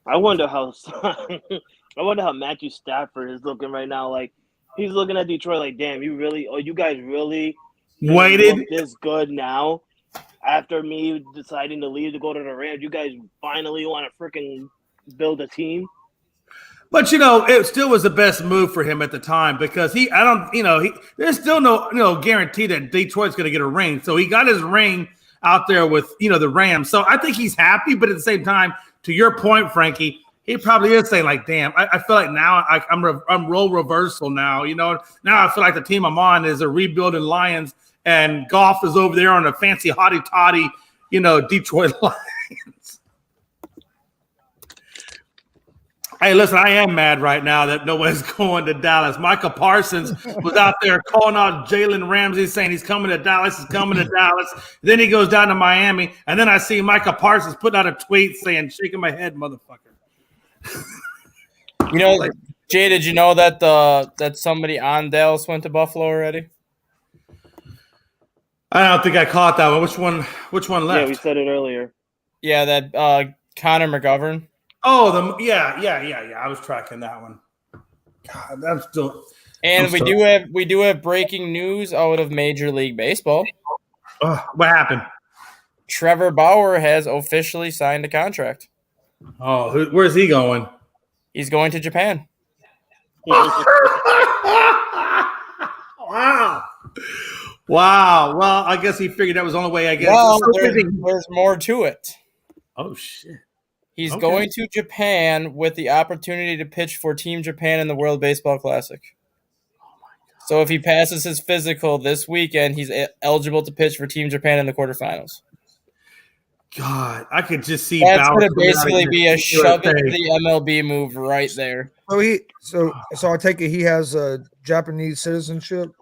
[SPEAKER 2] I wonder how Matthew Stafford is looking right now. Like he's looking at Detroit like, damn, you guys really
[SPEAKER 1] Waited
[SPEAKER 2] look this good now after me deciding to leave to go to the Rams. You guys finally want to freaking build a team.
[SPEAKER 1] But it still was the best move for him at the time because there's still no guarantee that Detroit's going to get a ring. So he got his ring out there with the Rams. So I think he's happy, but at the same time, to your point, Frankie, he probably is saying like, "Damn, I feel like now I'm role reversal now. Now I feel like the team I'm on is a rebuilding Lions, and Goff is over there on a fancy hotty toddy, Detroit Lions." Hey, listen, I am mad right now that nobody's going to Dallas. Micah Parsons was out there calling out Jalen Ramsey, saying he's coming to Dallas, he's coming to Dallas. Then he goes down to Miami, and then I see Micah Parsons put out a tweet saying, "Shaking my head, motherfucker."
[SPEAKER 5] Jay, did you know that somebody on Dallas went to Buffalo already?
[SPEAKER 1] I don't think I caught that one. Which one left?
[SPEAKER 2] Yeah, we said it earlier.
[SPEAKER 5] Yeah, that Connor McGovern.
[SPEAKER 1] Oh, yeah. I was tracking that one. God, I'm still.
[SPEAKER 5] And we do have breaking news out of Major League Baseball.
[SPEAKER 1] What happened?
[SPEAKER 5] Trevor Bauer has officially signed a contract.
[SPEAKER 1] Oh, where's he going?
[SPEAKER 5] He's going to Japan.
[SPEAKER 1] Wow. Well, I guess he figured that was the only way. I guess.
[SPEAKER 5] Well, there's more to it.
[SPEAKER 1] Oh shit.
[SPEAKER 5] He's going to Japan with the opportunity to pitch for Team Japan in the World Baseball Classic.
[SPEAKER 1] Oh my God.
[SPEAKER 5] So if he passes his physical this weekend, he's eligible to pitch for Team Japan in the quarterfinals.
[SPEAKER 1] God, I could just see
[SPEAKER 5] that's going to basically be a shove it to the MLB move right there.
[SPEAKER 3] So I take it he has a Japanese citizenship.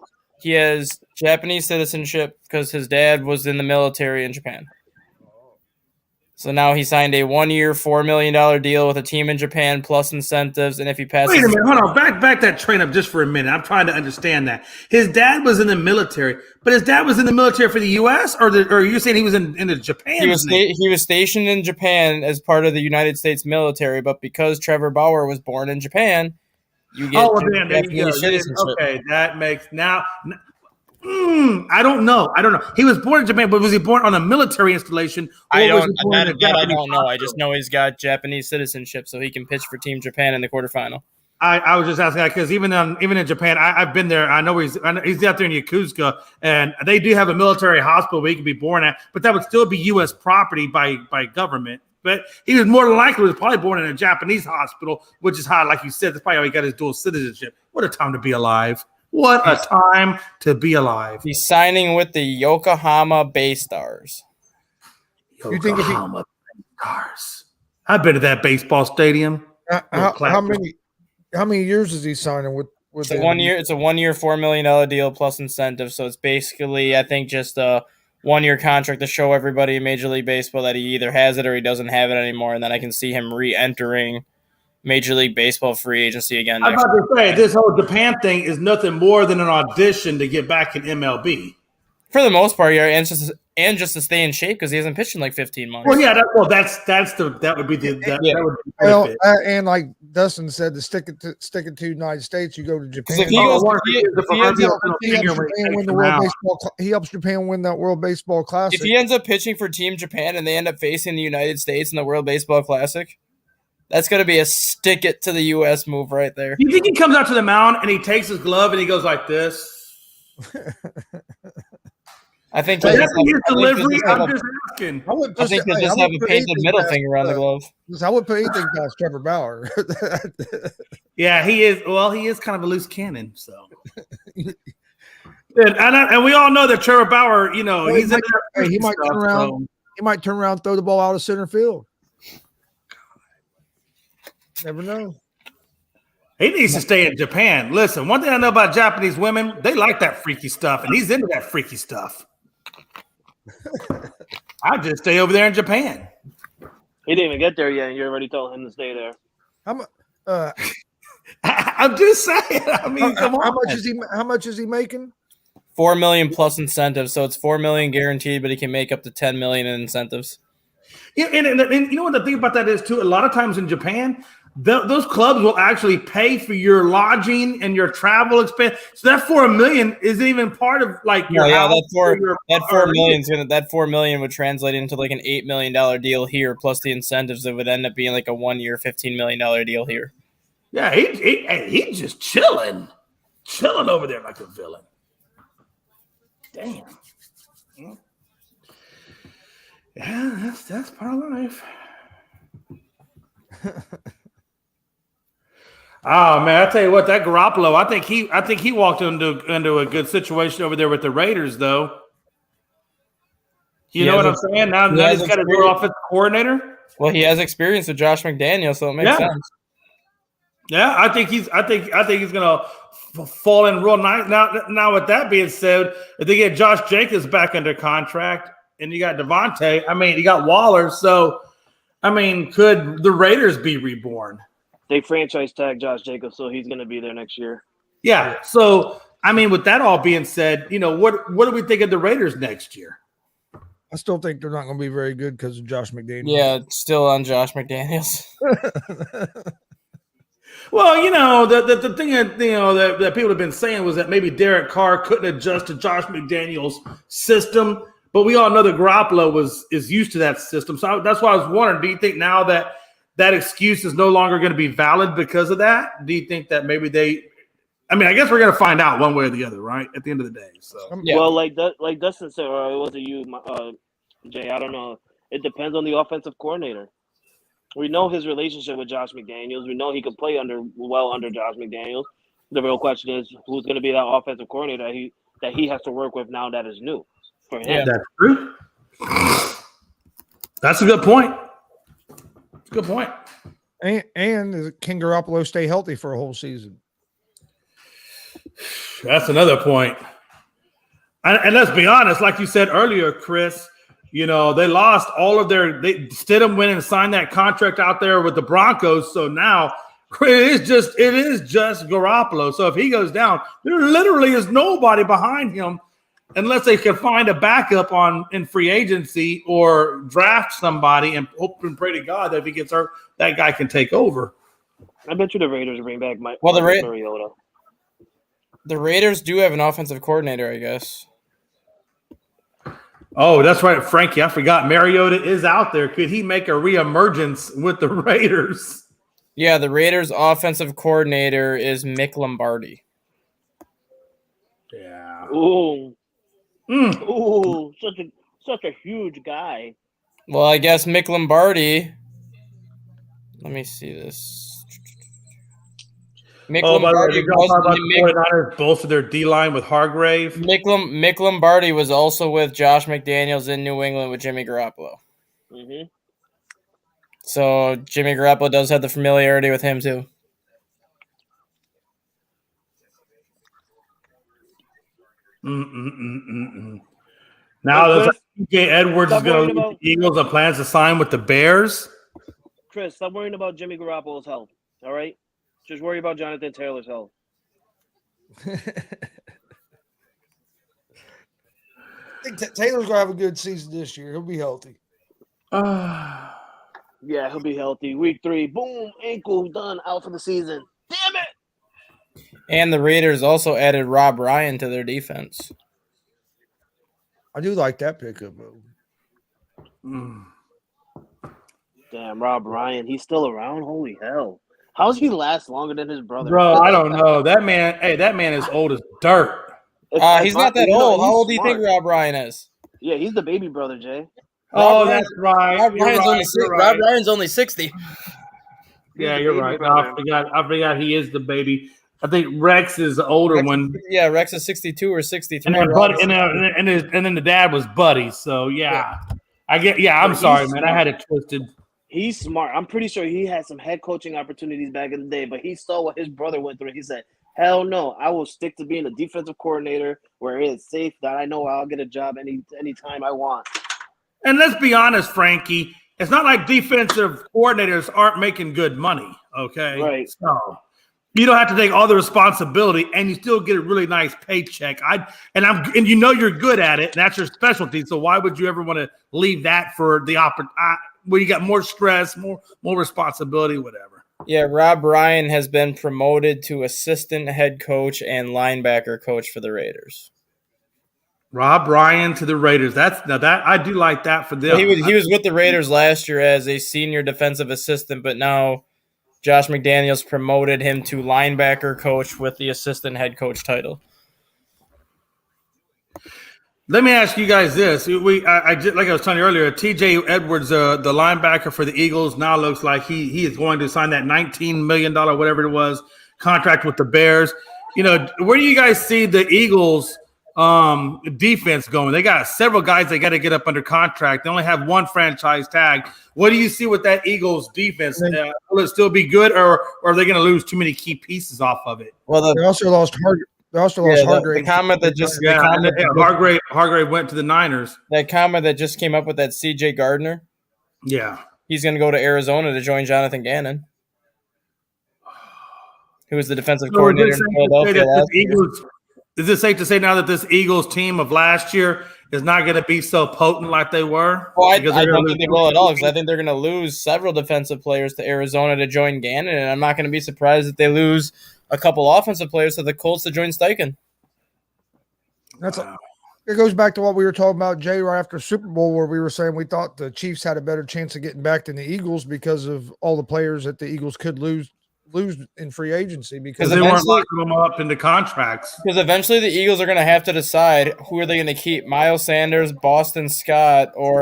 [SPEAKER 5] He has Japanese citizenship because his dad was in the military in Japan. So now he signed a 1-year, $4 million deal with a team in Japan plus incentives. And if he passes,
[SPEAKER 1] wait a minute, hold on, back that train up just for a minute. I'm trying to understand that his dad was in the military, but his dad was in the military for the U.S. or are you saying he was in Japan?
[SPEAKER 5] He was stationed in Japan as part of the United States military, but because Trevor Bauer was born in Japan, you get Japanese citizenship.
[SPEAKER 1] Okay, that makes now. I don't know. He was born in Japan, but was he born on a military installation?
[SPEAKER 5] I don't know. I just know he's got Japanese citizenship, so he can pitch for Team Japan in the quarterfinal.
[SPEAKER 1] I was just asking that because even in Japan, I've been there. I know he's out there in Yokosuka, and they do have a military hospital where he can be born at, but that would still be U.S. property by government. But he was more than likely probably born in a Japanese hospital, which is how, like you said, that's probably how he got his dual citizenship. What a time to be alive. What a time to be alive.
[SPEAKER 5] He's signing with the Yokohama Bay Stars.
[SPEAKER 3] You think
[SPEAKER 1] Yokohama Bay Stars. I've been to that baseball stadium.
[SPEAKER 3] How many years is he signing with
[SPEAKER 5] it's a 1 year? It's a 1 year, $4 million deal plus incentive. So it's basically, I think, just a 1 year contract to show everybody in Major League Baseball that he either has it or he doesn't have it anymore. And then I can see him re-entering Major League Baseball free agency again.
[SPEAKER 1] I'm about to say, this whole Japan thing is nothing more than an audition to get back in MLB.
[SPEAKER 5] For the most part, yeah, and just to stay in shape because he hasn't pitched in like 15 months.
[SPEAKER 1] Well, yeah, that would be the
[SPEAKER 3] well, and like Dustin said, to stick it to United States, you go to Japan. He helps Japan win that World Baseball Classic.
[SPEAKER 5] If he ends up pitching for Team Japan and they end up facing the United States in the World Baseball Classic, that's going to be a stick it to the U.S. move right there.
[SPEAKER 1] You think he comes out to the mound and he takes his glove and he goes like this?
[SPEAKER 5] I think
[SPEAKER 1] his delivery. I'm just asking.
[SPEAKER 5] I think he'll just have a painted middle finger on the glove.
[SPEAKER 3] I would put anything past Trevor Bauer.
[SPEAKER 1] Yeah, he is. Well, he is kind of a loose cannon. So, and we all know that Trevor Bauer. He
[SPEAKER 3] might turn around. He might turn around, and throw the ball out of center field. Never know.
[SPEAKER 1] He needs to stay in Japan. Listen, one thing I know about Japanese women, they like that freaky stuff, and he's into that freaky stuff. I'll just stay over there in Japan.
[SPEAKER 2] He didn't even get there yet, and you're already telling him to stay there.
[SPEAKER 3] How much?
[SPEAKER 1] I'm just saying. I mean, come on.
[SPEAKER 3] How much is he making?
[SPEAKER 5] $4 million plus incentives, so it's $4 million guaranteed, but he can make up to $10 million in incentives.
[SPEAKER 1] Yeah, and you know what the thing about that is too. A lot of times in Japan, those clubs will actually pay for your lodging and your travel expense. So that $4 million isn't even part of like your house.
[SPEAKER 5] That $4 million would translate into like an $8 million deal here, plus the incentives. It would end up being like a 1 year, $15 million deal here.
[SPEAKER 1] Yeah, he's just chilling over there like a villain. Damn. Yeah, that's part of life. Oh man, I tell you what, that Garoppolo, I think he walked into a good situation over there with the Raiders, though. You know what I'm saying? Now he's got a new offensive coordinator.
[SPEAKER 5] Well, he has experience with Josh McDaniels, so it makes sense.
[SPEAKER 1] Yeah, I think he's gonna fall in real nice. Now, with that being said, if they get Josh Jacobs back under contract, and you got Devontae, I mean, you got Waller, so I mean, could the Raiders be reborn?
[SPEAKER 2] They franchise tag Josh Jacobs, so he's going to be there next year.
[SPEAKER 1] Yeah. So, I mean, with that all being said, you know, what do we think of the Raiders next year?
[SPEAKER 3] I still think they're not going to be very good because of Josh McDaniels.
[SPEAKER 5] Yeah, still on Josh McDaniels.
[SPEAKER 1] Well, you know, the thing that, you know, that people have been saying was that maybe Derek Carr couldn't adjust to Josh McDaniels' system, but we all know that Garoppolo is used to that system. So that's why I was wondering, do you think now that excuse is no longer going to be valid because of that? Do you think that maybe I guess we're going to find out one way or the other, right? At the end of the day. So
[SPEAKER 5] yeah.
[SPEAKER 2] Well, like Dustin said, or was it you, Jay? I don't know. It depends on the offensive coordinator. We know his relationship with Josh McDaniels. We know he could play under Josh McDaniels. The real question is who's going to be that offensive coordinator that he has to work with now that is new for him.
[SPEAKER 1] Yeah, that's true. That's a good point. Good point.
[SPEAKER 3] And can Garoppolo stay healthy for a whole season?
[SPEAKER 1] That's another point. And let's be honest, like you said earlier, Chris, you know, they lost all of Stidham went and signed that contract out there with the Broncos. So now it is just Garoppolo. So if he goes down, there literally is nobody behind him unless they can find a backup in free agency or draft somebody and hope and pray to God that if he gets hurt, that guy can take over.
[SPEAKER 2] I bet you the Raiders bring back
[SPEAKER 5] Mariota. The Raiders do have an offensive coordinator, I guess.
[SPEAKER 1] Oh, that's right, Frankie. I forgot Mariota is out there. Could he make a reemergence with the Raiders?
[SPEAKER 5] Yeah, the Raiders' offensive coordinator is Mick Lombardi.
[SPEAKER 1] Yeah.
[SPEAKER 2] Ooh. Ooh, such a huge guy.
[SPEAKER 5] Well, I guess Mick Lombardi. Let me see this.
[SPEAKER 1] By the way, the 49ers bolstered their D-line with Hargrave.
[SPEAKER 5] Mick Lombardi was also with Josh McDaniels in New England with Jimmy Garoppolo.
[SPEAKER 2] Mm-hmm.
[SPEAKER 5] So Jimmy Garoppolo does have the familiarity with him too.
[SPEAKER 1] Now that TJ Edwards is going to leave the Eagles and plans to sign with the Bears.
[SPEAKER 2] Chris, stop worrying about Jimmy Garoppolo's health. All right, just worry about Jonathan Taylor's health.
[SPEAKER 3] I think Taylor's gonna have a good season this year. He'll be healthy.
[SPEAKER 2] Yeah, he'll be healthy. Week 3, boom, ankle done, out for the season. Damn it!
[SPEAKER 5] And the Raiders also added Rob Ryan to their defense.
[SPEAKER 3] I do like that pickup.
[SPEAKER 2] Damn, Rob Ryan, he's still around. Holy hell! How does he last longer than his brother?
[SPEAKER 1] Bro, I don't know. That man is old as dirt.
[SPEAKER 5] He's not that old. How old do you think Rob Ryan is?
[SPEAKER 2] Yeah, he's the baby brother, Jay.
[SPEAKER 1] That's right.
[SPEAKER 5] Rob Ryan's only 60.
[SPEAKER 1] Yeah, you're right. No, I forgot he is the baby. I think Rex is the older one.
[SPEAKER 5] Yeah, Rex is 62 or 63.
[SPEAKER 1] And then the dad was Buddy. So yeah. I'm sorry, man. I had it twisted.
[SPEAKER 2] He's smart. I'm pretty sure he had some head coaching opportunities back in the day, but he saw what his brother went through. He said, hell no, I will stick to being a defensive coordinator where it's safe that I know I'll get a job anytime I want.
[SPEAKER 1] And let's be honest, Frankie, it's not like defensive coordinators aren't making good money. Okay,
[SPEAKER 2] Right.
[SPEAKER 1] So you don't have to take all the responsibility, and you still get a really nice paycheck. And you know you're good at it, and that's your specialty. So why would you ever want to leave that for the where you got more stress, more responsibility, whatever?
[SPEAKER 5] Yeah, Rob Ryan has been promoted to assistant head coach and linebacker coach for the Raiders.
[SPEAKER 1] Rob Ryan to the Raiders. That I do like that for them.
[SPEAKER 5] He was with the Raiders last year as a senior defensive assistant, but now Josh McDaniels promoted him to linebacker coach with the assistant head coach title.
[SPEAKER 1] Let me ask you guys this: like I was telling you earlier, T.J. Edwards, the linebacker for the Eagles, now looks like he is going to sign that $19 million, whatever it was, contract with the Bears. You know, where do you guys see the Eagles' defense going? They got several guys they got to get up under contract. They only have one franchise tag. What do you see with that Eagles defense? Will it still be good, or are they going to lose too many key pieces off of it?
[SPEAKER 5] Well,
[SPEAKER 3] They also lost Hargrave.
[SPEAKER 5] The comment that just
[SPEAKER 1] Hargrave went to the Niners.
[SPEAKER 5] that comment that just came up with that C.J. Gardner.
[SPEAKER 1] Yeah,
[SPEAKER 5] He's going to go to Arizona to join Jonathan Gannon, who was the defensive coordinator in Philadelphia last year.
[SPEAKER 1] Is it safe to say now that this Eagles team of last year is not going to be so potent like they were?
[SPEAKER 5] Well, I don't think they will at all, because I think they're going to lose several defensive players to Arizona to join Gannon, and I'm not going to be surprised if they lose a couple offensive players to the Colts to join Steichen.
[SPEAKER 3] It goes back to what we were talking about, Jay, right after Super Bowl, where we were saying we thought the Chiefs had a better chance of getting back than the Eagles because of all the players that the Eagles could lose in free agency because
[SPEAKER 1] they weren't locking them up into contracts.
[SPEAKER 5] Because eventually the Eagles are going to have to decide who are they going to keep, Miles Sanders, Boston Scott, or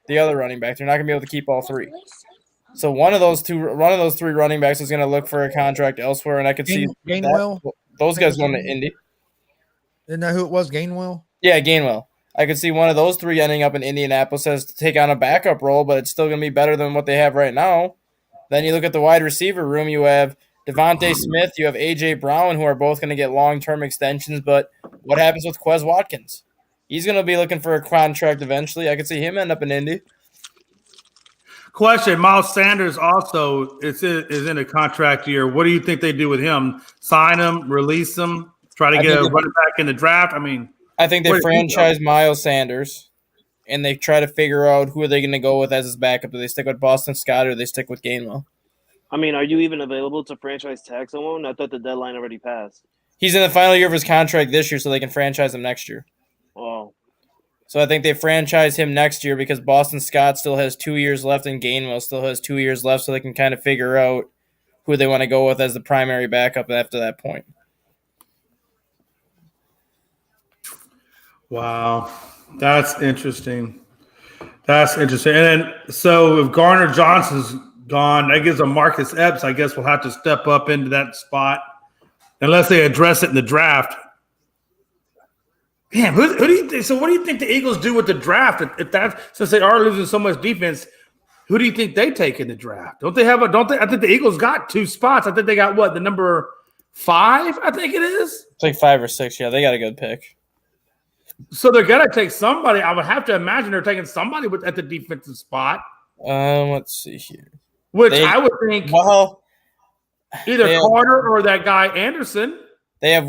[SPEAKER 5] the other running back. They're not going to be able to keep all three. So one of those three running backs is going to look for a contract elsewhere, and I could see those guys going to Indy.
[SPEAKER 3] Isn't that who it was, Gainwell?
[SPEAKER 5] Yeah, Gainwell. I could see one of those three ending up in Indianapolis as to take on a backup role, but it's still going to be better than what they have right now. Then you look at the wide receiver room. You have Devontae Smith. You have A.J. Brown, who are both going to get long-term extensions. But what happens with Quez Watkins? He's going to be looking for a contract eventually. I could see him end up in Indy.
[SPEAKER 1] Question: Miles Sanders also is in a contract year. What do you think they do with him? Sign him, release him, try to get a running back in the draft?
[SPEAKER 5] I think they franchise Miles Sanders, and they try to figure out who are they going to go with as his backup. Do they stick with Boston Scott or do they stick with Gainwell?
[SPEAKER 2] Are you even available to franchise tag someone? I thought the deadline already passed.
[SPEAKER 5] He's in the final year of his contract this year, so they can franchise him next year.
[SPEAKER 2] Oh.
[SPEAKER 5] So I think they franchise him next year because Boston Scott still has 2 years left and Gainwell still has 2 years left, so they can kind of figure out who they want to go with as the primary backup after that point.
[SPEAKER 1] Wow. That's interesting. And then, so if Garner Johnson's gone, that gives a Marcus Epps, I guess, will have to step up into that spot unless they address it in the draft. Damn, who do you think? So what do you think the Eagles do with the draft? Since they are losing so much defense, who do you think they take in the draft? I think the Eagles got 2 spots. I think they got the number 5, I think it is.
[SPEAKER 5] It's like 5 or 6. Yeah, they got a good pick.
[SPEAKER 1] So they're gonna take somebody. I would have to imagine they're taking somebody at the defensive spot.
[SPEAKER 5] Let's see here.
[SPEAKER 1] I would think either Carter or that guy Anderson.
[SPEAKER 5] They have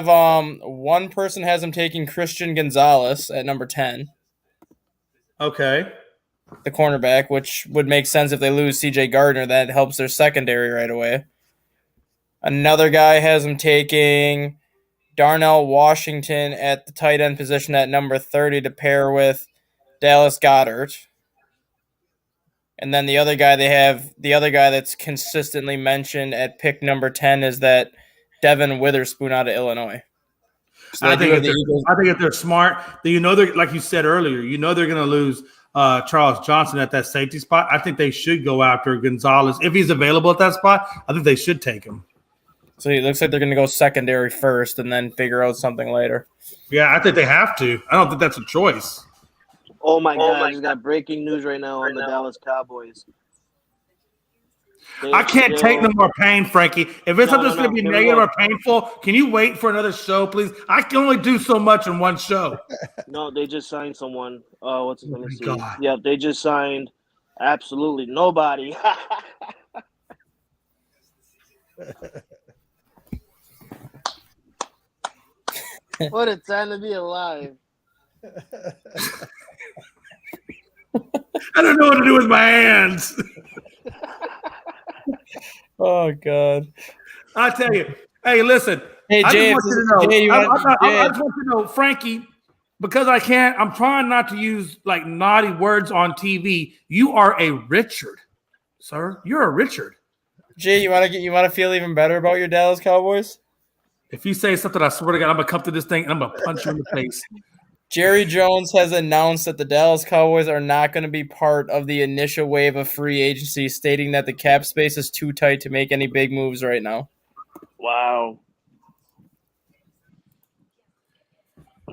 [SPEAKER 5] one person has them taking Christian Gonzalez at number 10.
[SPEAKER 1] Okay.
[SPEAKER 5] The cornerback, which would make sense if they lose C.J. Gardner. That helps their secondary right away. Another guy has them taking Darnell Washington at the tight end position at number 30 to pair with Dallas Goedert. And then the other guy that's consistently mentioned at pick number 10 is that Devin Witherspoon out of Illinois. So
[SPEAKER 1] I think if they're smart, they're like you said earlier, they're going to lose Charles Johnson at that safety spot. I think they should go after Gonzalez. If he's available at that spot, I think they should take him.
[SPEAKER 5] So it looks like they're going to go secondary first and then figure out something later.
[SPEAKER 1] Yeah, I think they have to. I don't think that's a choice.
[SPEAKER 2] Oh, my God. I just got breaking news right now on the Dallas Cowboys.
[SPEAKER 1] I can't take no more pain, Frankie. If it's something that's going to be negative or painful, can you wait for another show, please? I can only do so much in one show.
[SPEAKER 2] No, they just signed someone. What's his name?
[SPEAKER 1] God.
[SPEAKER 2] Yeah, they just signed Absolutely nobody. What a time to be alive.
[SPEAKER 1] I don't know what to do with my hands.
[SPEAKER 5] Oh God.
[SPEAKER 1] I tell you. Hey, listen.
[SPEAKER 5] Hey
[SPEAKER 1] I
[SPEAKER 5] Jay,
[SPEAKER 1] just want you to know.
[SPEAKER 5] Jay,
[SPEAKER 1] I just want you to know, Frankie, because I can't. I'm trying not to use like naughty words on TV. You are a Richard, sir. You're a Richard.
[SPEAKER 5] Jay, you want to feel even better about your Dallas Cowboys?
[SPEAKER 1] If you say something, I swear to God, I'm gonna come to this thing and I'm gonna punch you in the face.
[SPEAKER 5] Jerry Jones has announced that the Dallas Cowboys are not going to be part of the initial wave of free agency, stating that the cap space is too tight to make any big moves right now.
[SPEAKER 2] Wow.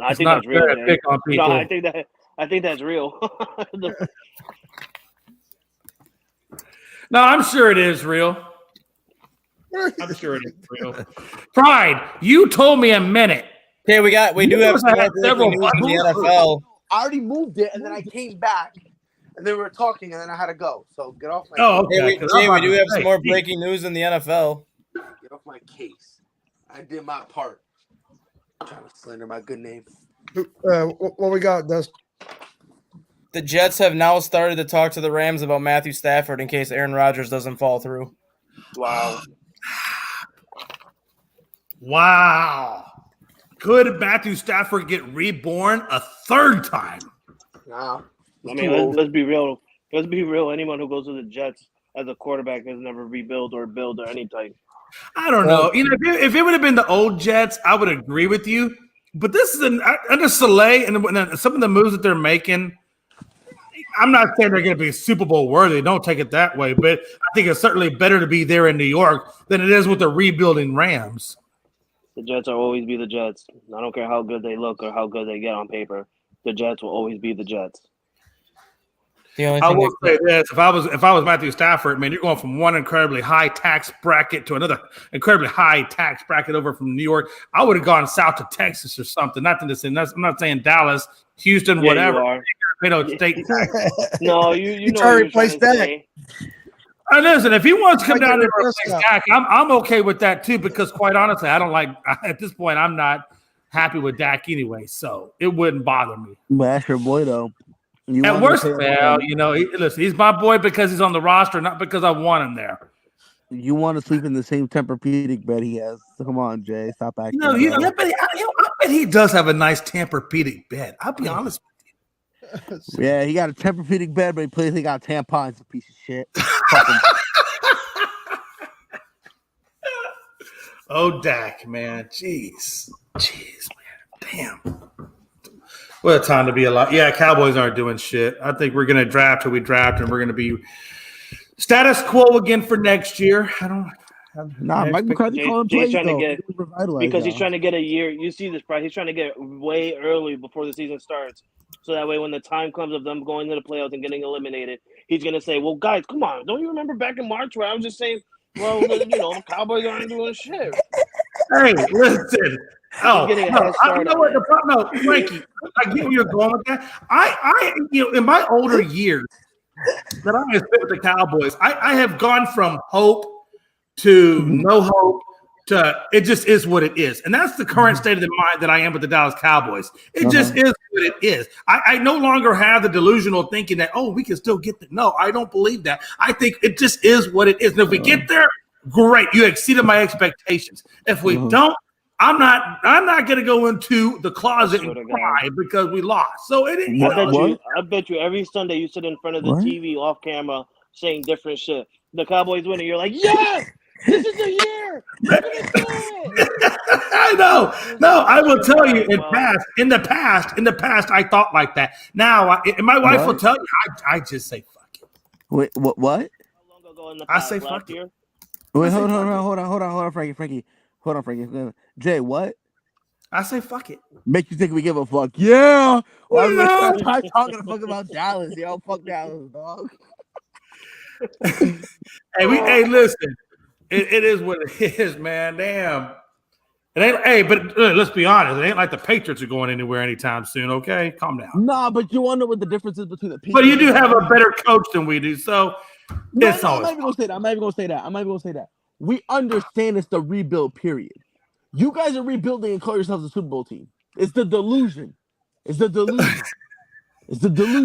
[SPEAKER 2] I
[SPEAKER 1] It's
[SPEAKER 2] think
[SPEAKER 1] not
[SPEAKER 2] that's real.
[SPEAKER 1] fair to
[SPEAKER 2] Man.
[SPEAKER 1] pick on people.
[SPEAKER 2] No, I think that's real.
[SPEAKER 1] No, I'm sure it is real. I'm sure it is real. Pride, you told me a minute.
[SPEAKER 5] Okay, we do have some more
[SPEAKER 1] several
[SPEAKER 5] breaking news in the NFL.
[SPEAKER 2] I already moved it, and then I came back, and then we were talking, and then I had to go. So get off my
[SPEAKER 1] Oh,
[SPEAKER 5] Hey,
[SPEAKER 1] okay.
[SPEAKER 5] we do have some more breaking news in the NFL.
[SPEAKER 2] get off my case. I did my part. I'm trying to slander my good name.
[SPEAKER 3] What we got, Dust?
[SPEAKER 5] The Jets have now started to talk to the Rams about Matthew Stafford in case Aaron Rodgers doesn't fall through.
[SPEAKER 2] Wow.
[SPEAKER 1] Wow. Could Matthew Stafford get reborn a third time?
[SPEAKER 2] Nah. I mean, let's be real. Let's be real. Anyone who goes to the Jets as a quarterback has never rebuilt or built or any type.
[SPEAKER 1] I don't know. You know, if it would have been the old Jets, I would agree with you. But this is under Soleil and some of the moves that they're making. I'm not saying they're going to be Super Bowl worthy. Don't take it that way. But I think it's certainly better to be there in New York than it is with the rebuilding Rams.
[SPEAKER 2] The Jets will always be the Jets. I don't care how good they look or how good they get on paper. The Jets will always be the Jets.
[SPEAKER 1] I will say this: if I was Matthew Stafford, man, you're going from one incredibly high tax bracket to another incredibly high tax bracket over from New York. I would have gone south to Texas or something. Nothing to say. I'm not saying Dallas, Houston, whatever. State tax.
[SPEAKER 2] No, you know
[SPEAKER 3] try to
[SPEAKER 2] what
[SPEAKER 3] replace that.
[SPEAKER 1] Listen, if he wants to come
[SPEAKER 3] Like
[SPEAKER 1] down there
[SPEAKER 3] the
[SPEAKER 1] and replace Dak, I'm okay with that too. Because quite honestly, I don't like at this point. I'm not happy with Dak anyway, so it wouldn't bother me.
[SPEAKER 6] But that's your boy though.
[SPEAKER 1] At worst, you know, listen, he's my boy because he's on the roster, not because I want him there.
[SPEAKER 6] You want to sleep in the same Tempur-Pedic bed he has. So come on, Jay. Stop acting.
[SPEAKER 1] No, I bet he does have a nice Tempur-Pedic bed. I'll be honest with
[SPEAKER 6] you. Yeah, he got a Tempur-Pedic bed, but he plays. He got tampons. A piece of shit.
[SPEAKER 1] Oh, Dak, man. Jeez, man. Damn. What a time to be alive. Yeah, Cowboys aren't doing shit. I think we're going to draft till we draft, and we're going to be status quo again for next year.
[SPEAKER 6] Mike McCarthy calling plays,
[SPEAKER 2] trying
[SPEAKER 6] though.
[SPEAKER 2] to get, because he's trying to get a year. You see this, Brian. He's trying to get way early before the season starts. So that way, when the time comes of them going to the playoffs and getting eliminated, he's going to say, well, guys, come on. Don't you remember back in March where I was just saying, well, the Cowboys aren't doing shit.
[SPEAKER 1] Hey, listen. Oh, no, Frankie, I get where you're going with that. I in my older years that I have spent with the Cowboys, I have gone from hope to no hope to it just is what it is. And that's the current state of the mind that I am with the Dallas Cowboys. It just is what it is. I no longer have the delusional thinking that, we can still get there. No, I don't believe that. I think it just is what it is. And if we get there, great. You exceeded my expectations. If we don't, I'm not going to go into the closet and cry because we lost. So
[SPEAKER 2] I bet you every Sunday you sit in front of the TV off camera saying different shit. The Cowboys win, and you're like, yes, this is the year.
[SPEAKER 1] I know. No, I will tell you. In the past, I thought like that. Now, and my wife will tell you, I just say fuck it.
[SPEAKER 6] Wait, what?
[SPEAKER 2] How long ago in the past,
[SPEAKER 1] I say fuck it.
[SPEAKER 6] Wait, hold on, Frankie. Hold on, Frankie. Jay, what?
[SPEAKER 1] I say fuck it.
[SPEAKER 6] Make you think we give a fuck? Yeah. I'm talking to fuck about Dallas, yo. Fuck Dallas, dog.
[SPEAKER 1] Hey, listen. It is what it is, man. Damn. It ain't. Hey, but let's be honest. It ain't like the Patriots are going anywhere anytime soon. Okay, calm down.
[SPEAKER 6] Nah, but you want to know what the difference is between the Patriots?
[SPEAKER 1] But you do have a better coach than we do, so
[SPEAKER 6] No,
[SPEAKER 1] it's
[SPEAKER 6] I'm not even gonna say that. I'm not even gonna say that. We understand it's the rebuild period. You guys are rebuilding and call yourselves a Super Bowl team. It's the delusion. It's the delusion.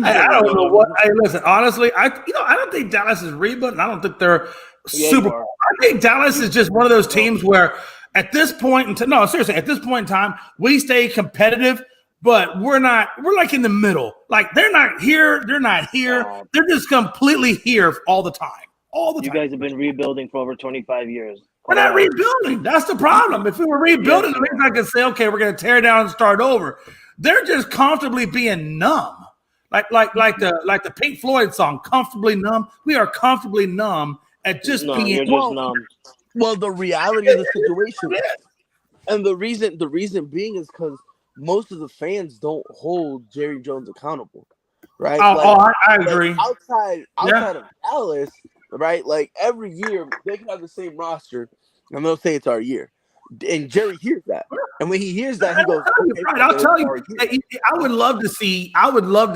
[SPEAKER 1] I don't know what. Hey, listen. Honestly, I don't think Dallas is rebuilding. I don't think they're super. I think Dallas is just one of those teams where, at this point in time, no, seriously, at this point in time, we stay competitive, but we're not. We're like in the middle. Like they're not here. They're not here. They're just completely here all the time. All the time.
[SPEAKER 2] You guys have been rebuilding for over 25 years.
[SPEAKER 1] We're not rebuilding. That's the problem. If we were rebuilding, at least I could say, okay, we're going to tear down and start over. They're just comfortably being numb. Like the Pink Floyd song, "Comfortably Numb." We are comfortably numb at just being
[SPEAKER 2] numb.
[SPEAKER 6] Well, the reality of the situation, and the reason being is because most of the fans don't hold Jerry Jones accountable, right?
[SPEAKER 1] I agree.
[SPEAKER 6] Like outside of Dallas, right? Like every year they can have the same roster, and they'll say it's our year. And Jerry hears that, and when he hears that, he goes, okay,
[SPEAKER 1] right, I'll tell you. I would love to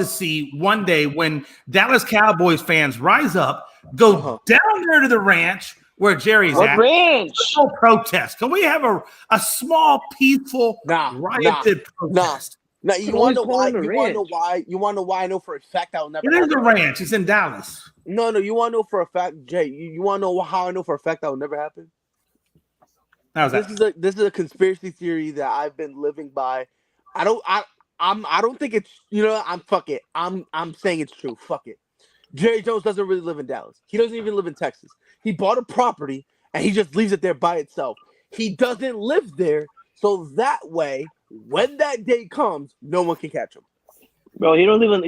[SPEAKER 1] see one day when Dallas Cowboys fans rise up, go down there to the ranch where Jerry's at.
[SPEAKER 2] Ranch?
[SPEAKER 1] No protest. Can we have a small, peaceful, rioted protest?
[SPEAKER 6] No, you want to know why? You want to know why? I know for a fact that will never.
[SPEAKER 1] It is a ranch. It's in Dallas.
[SPEAKER 6] No. You want to know for a fact, Jay? You want to know how I know for a fact that will never happen?
[SPEAKER 1] How's that?
[SPEAKER 6] This is a conspiracy theory that I've been living by. I don't think it's fuck it. I'm saying it's true. Fuck it. Jerry Jones doesn't really live in Dallas. He doesn't even live in Texas. He bought a property and he just leaves it there by itself. He doesn't live there, so that way, when that day comes, no one can catch him.
[SPEAKER 2] Bro, he don't even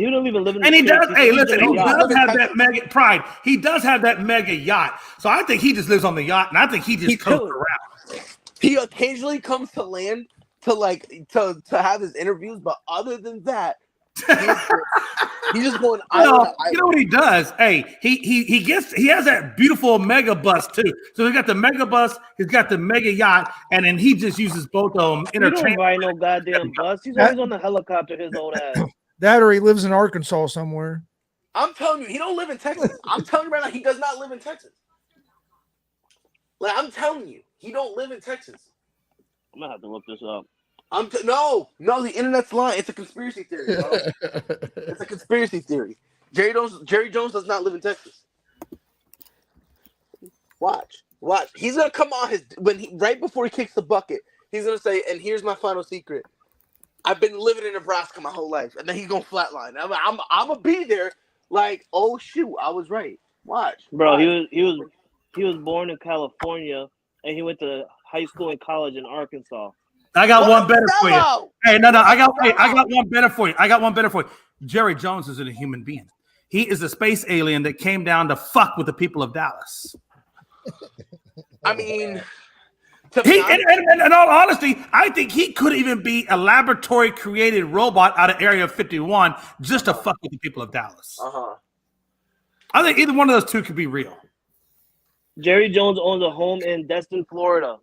[SPEAKER 2] live in.
[SPEAKER 1] And he does. Hey, listen, he does have that mega pride. He does have that mega yacht. So I think he just lives on the yacht, and I think he just coasts around.
[SPEAKER 6] He occasionally comes to land to have his interviews, but other than that, he's just going.
[SPEAKER 1] You know what he does? Hey, he has that beautiful mega bus too. So he's got the mega bus, he's got the mega yacht, and then he just uses both of them.
[SPEAKER 2] He don't ride no goddamn bus. He's always on the helicopter. His old ass.
[SPEAKER 3] That or he lives in Arkansas somewhere.
[SPEAKER 6] I'm telling you, he don't live in Texas. I'm telling you right now, he does not live in Texas. Like I'm telling you, he don't live in Texas.
[SPEAKER 2] I'm gonna have to look this up.
[SPEAKER 6] No, the internet's lying. It's a conspiracy theory, bro. It's a conspiracy theory. Jerry Jones does not live in Texas. Watch. He's gonna come on right before he kicks the bucket. He's gonna say, "And here's my final secret. I've been living in Nebraska my whole life," and then he's gonna flatline. I'm gonna be there. Like, oh shoot, I was right. Watch,
[SPEAKER 2] bro. He was born in California, and he went to high school and college in Arkansas.
[SPEAKER 1] I got one better for you. Hey, no, I got one better for you. Jerry Jones isn't a human being. He is a space alien that came down to fuck with the people of Dallas.
[SPEAKER 6] I mean,
[SPEAKER 1] in all honesty, I think he could even be a laboratory-created robot out of Area 51 just to fuck with the people of Dallas. I think either one of those two could be real.
[SPEAKER 2] Jerry Jones owns a home in Destin, Florida.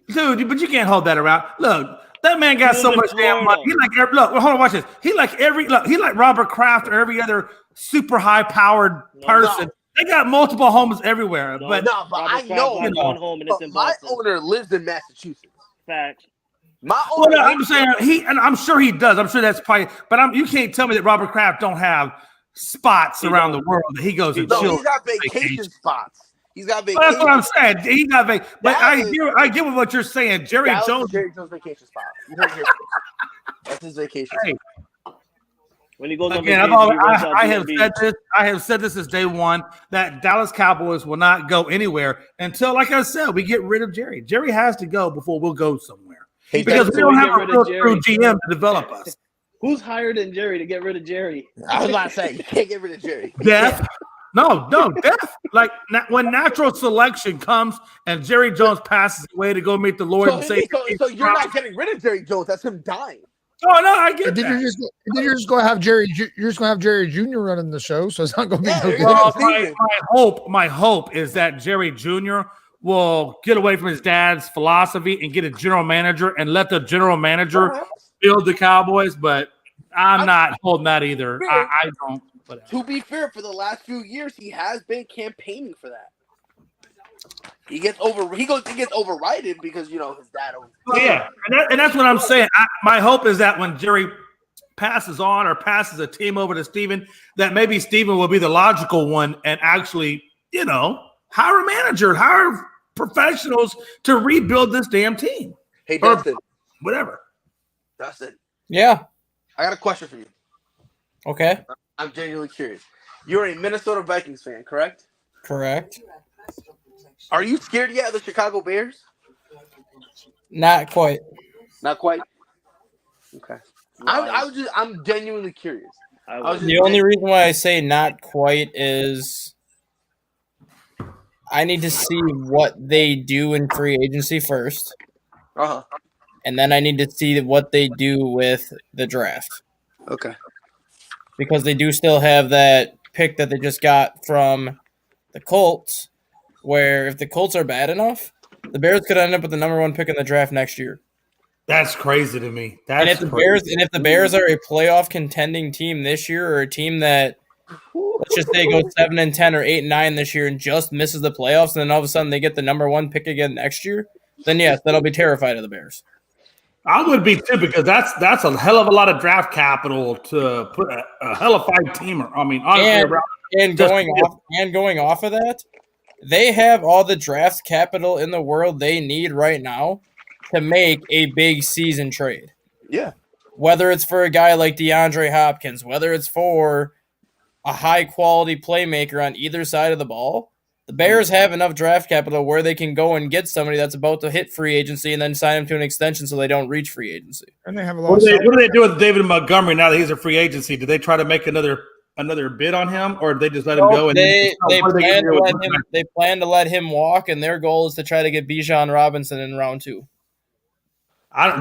[SPEAKER 1] Dude, but you can't hold that around. Look, that man got so much damn money. Hold on, watch this. He like Robert Kraft or every other super high-powered person. They got multiple homes everywhere. But
[SPEAKER 6] I know
[SPEAKER 2] one home and it's in
[SPEAKER 6] my
[SPEAKER 2] Boston.
[SPEAKER 6] owner lives in Massachusetts.
[SPEAKER 2] Fact.
[SPEAKER 6] My owner.
[SPEAKER 1] I'm saying and I'm sure he does. I'm sure that's probably. But you can't tell me that Robert Kraft don't have spots around the world that he goes and chills.
[SPEAKER 6] He's got vacation spots. He's got vacation.
[SPEAKER 1] Well, that's what I'm saying. He got vacation. But I get what you're saying. Jerry Jones
[SPEAKER 6] vacation spot. You heard it here first. That's his vacation.
[SPEAKER 1] Hey.
[SPEAKER 2] When he goes on
[SPEAKER 1] Again,
[SPEAKER 2] vacation,
[SPEAKER 1] I have said this since day one that Dallas Cowboys will not go anywhere until, like I said, we get rid of Jerry. Jerry has to go before we'll go somewhere because we don't have a real true GM to develop us.
[SPEAKER 2] Who's higher than Jerry to get rid of Jerry?
[SPEAKER 6] I was about to say you can't get rid of Jerry.
[SPEAKER 1] Death. No, death. Like when natural selection comes and Jerry Jones passes away to go meet the Lord and say,
[SPEAKER 6] so you're not getting rid of Jerry Jones. That's him dying.
[SPEAKER 1] Oh no, I get
[SPEAKER 3] that. You're just going to have Jerry. You're just going to have Jerry Jr. running the show, so it's not going to be.
[SPEAKER 1] My hope is that Jerry Jr. will get away from his dad's philosophy and get a general manager and let the general manager build the Cowboys. But I'm not holding that either. I don't. Whatever.
[SPEAKER 6] To be fair, for the last few years, he has been campaigning for that. He gets overridden because his dad owns.
[SPEAKER 1] Yeah, and that's what I'm saying. My hope is that when Jerry passes on or passes a team over to Steven, that maybe Steven will be the logical one and actually, hire a manager, hire professionals to rebuild this damn team.
[SPEAKER 6] Hey, Dustin.
[SPEAKER 1] Whatever.
[SPEAKER 6] Dustin.
[SPEAKER 5] Yeah.
[SPEAKER 6] I got a question for you.
[SPEAKER 5] Okay.
[SPEAKER 6] I'm genuinely curious. You're a Minnesota Vikings fan, correct?
[SPEAKER 5] Correct.
[SPEAKER 6] Are you scared yet of the Chicago Bears?
[SPEAKER 5] Not quite.
[SPEAKER 6] Not quite. Okay. I'm genuinely curious.
[SPEAKER 5] The only reason why I say not quite is I need to see what they do in free agency first.
[SPEAKER 6] Uh-huh.
[SPEAKER 5] And then I need to see what they do with the draft.
[SPEAKER 6] Okay.
[SPEAKER 5] Because they do still have that pick that they just got from the Colts, where if the Colts are bad enough, the Bears could end up with the number 1 pick in the draft next year.
[SPEAKER 1] That's crazy to me.
[SPEAKER 5] If the Bears are a playoff contending team this year, or a team that, let's just say, goes 7-10 or 8-9 this year and just misses the playoffs, and then all of a sudden they get the number 1 pick again next year, then yes, then I'll be terrified of the Bears.
[SPEAKER 1] I would be too, because that's a hell of a lot of draft capital to put a hellified teamer. I mean, honestly,
[SPEAKER 5] going off of that, they have all the draft capital in the world they need right now to make a big season trade.
[SPEAKER 6] Yeah.
[SPEAKER 5] Whether it's for a guy like DeAndre Hopkins, whether it's for a high-quality playmaker on either side of the ball, the Bears have enough draft capital where they can go and get somebody that's about to hit free agency and then sign him to an extension so they don't reach free agency.
[SPEAKER 3] And they have a lot.
[SPEAKER 1] What do they do with David Montgomery now that he's a free agency? Do they try to make another bid on him, or they just let him go? And
[SPEAKER 5] they plan to let him walk, and their goal is to try to get Bijan Robinson in round 2.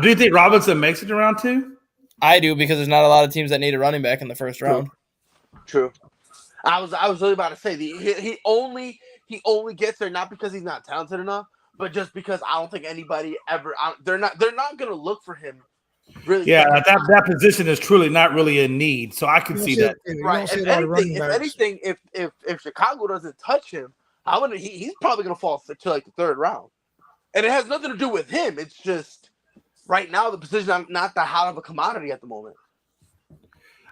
[SPEAKER 1] Do you think Robinson makes it to round 2?
[SPEAKER 5] I do, because there's not a lot of teams that need a running back in the first round.
[SPEAKER 6] True. I was really about to say he only gets there not because he's not talented enough, but just because I don't think anybody ever. They're not going to look for him. Really.
[SPEAKER 1] Yeah, that position is truly not really in need, so I can see that.
[SPEAKER 6] Right. If anything, if Chicago doesn't touch him, he's probably going to fall to like the 3rd round, and it has nothing to do with him. It's just right now the position not that hot of a commodity at the moment.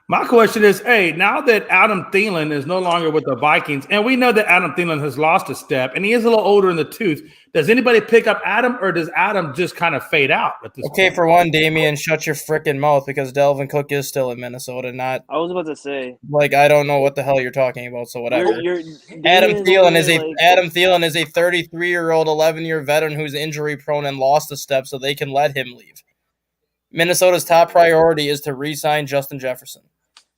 [SPEAKER 1] My question is, now that Adam Thielen is no longer with the Vikings, and we know that Adam Thielen has lost a step, and he is a little older in the tooth, does anybody pick up Adam, or does Adam just kind of fade out at this point?
[SPEAKER 5] For one, Damian, shut your freaking mouth, because Dalvin Cook is still in Minnesota.
[SPEAKER 7] I was about to say.
[SPEAKER 5] I don't know what the hell you're talking about, so whatever. Adam Thielen is a 33-year-old, 11-year veteran who's injury-prone and lost a step, so they can let him leave. Minnesota's top priority is to re-sign Justin Jefferson.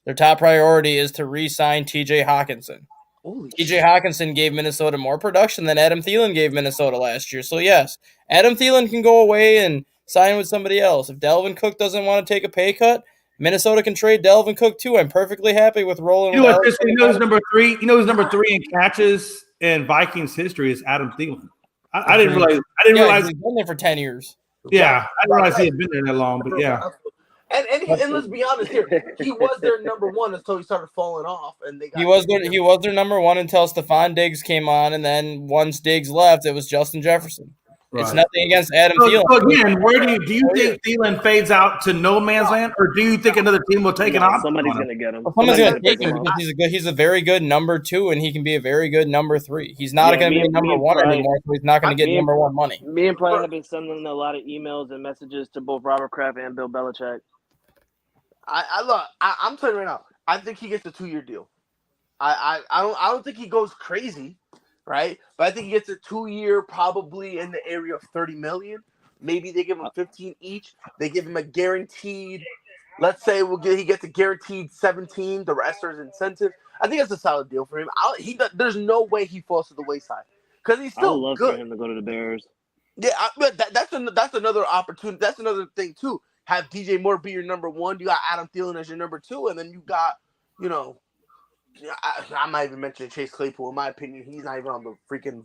[SPEAKER 5] Their top priority is to re-sign T.J. Hawkinson. T.J. Hawkinson gave Minnesota more production than Adam Thielen gave Minnesota last year. So, yes, Adam Thielen can go away and sign with somebody else. If Dalvin Cook doesn't want to take a pay cut, Minnesota can trade Dalvin Cook too. I'm perfectly happy with rolling.
[SPEAKER 1] You know who's number 3? You know who's number 3 in catches in Vikings history is Adam Thielen. I didn't realize.
[SPEAKER 5] He's been there for 10 years.
[SPEAKER 1] Yeah, I didn't realize he had been there that long, but yeah.
[SPEAKER 6] And let's be honest here, he was their number 1 until he started falling off, and they got.
[SPEAKER 5] He was their number 1 until Stephon Diggs came on, and then once Diggs left, it was Justin Jefferson. Right. It's nothing against Adam Thielen.
[SPEAKER 1] So again, do you think Thielen fades out to no man's land, or do you think another team will take an option?
[SPEAKER 7] Somebody's going to get him.
[SPEAKER 5] Somebody's going to take him because he's a very good number 2, and he can be a very good number 3. He's not going to be number 1 anymore, so he's not going to get number 1 money.
[SPEAKER 7] Me and Pride have been sending a lot of emails and messages to both Robert Kraft and Bill Belichick.
[SPEAKER 6] I'm telling you right now, I think he gets a 2-year deal. I don't think he goes crazy, right? But I think he gets a 2-year, probably in the area of $30 million. Maybe they give him 15 each. They give him a guaranteed. Let's say he gets a guaranteed 17. The rest is incentive. I think that's a solid deal for him. There's no way he falls to the wayside because he's still
[SPEAKER 7] I would love
[SPEAKER 6] good
[SPEAKER 7] for him to go to the Bears.
[SPEAKER 6] Yeah, but that's another opportunity. That's another thing too. Have DJ Moore be your number 1. You got Adam Thielen as your number 2, and then you got, I'm not even mentioning Chase Claypool. In my opinion, he's not even on the freaking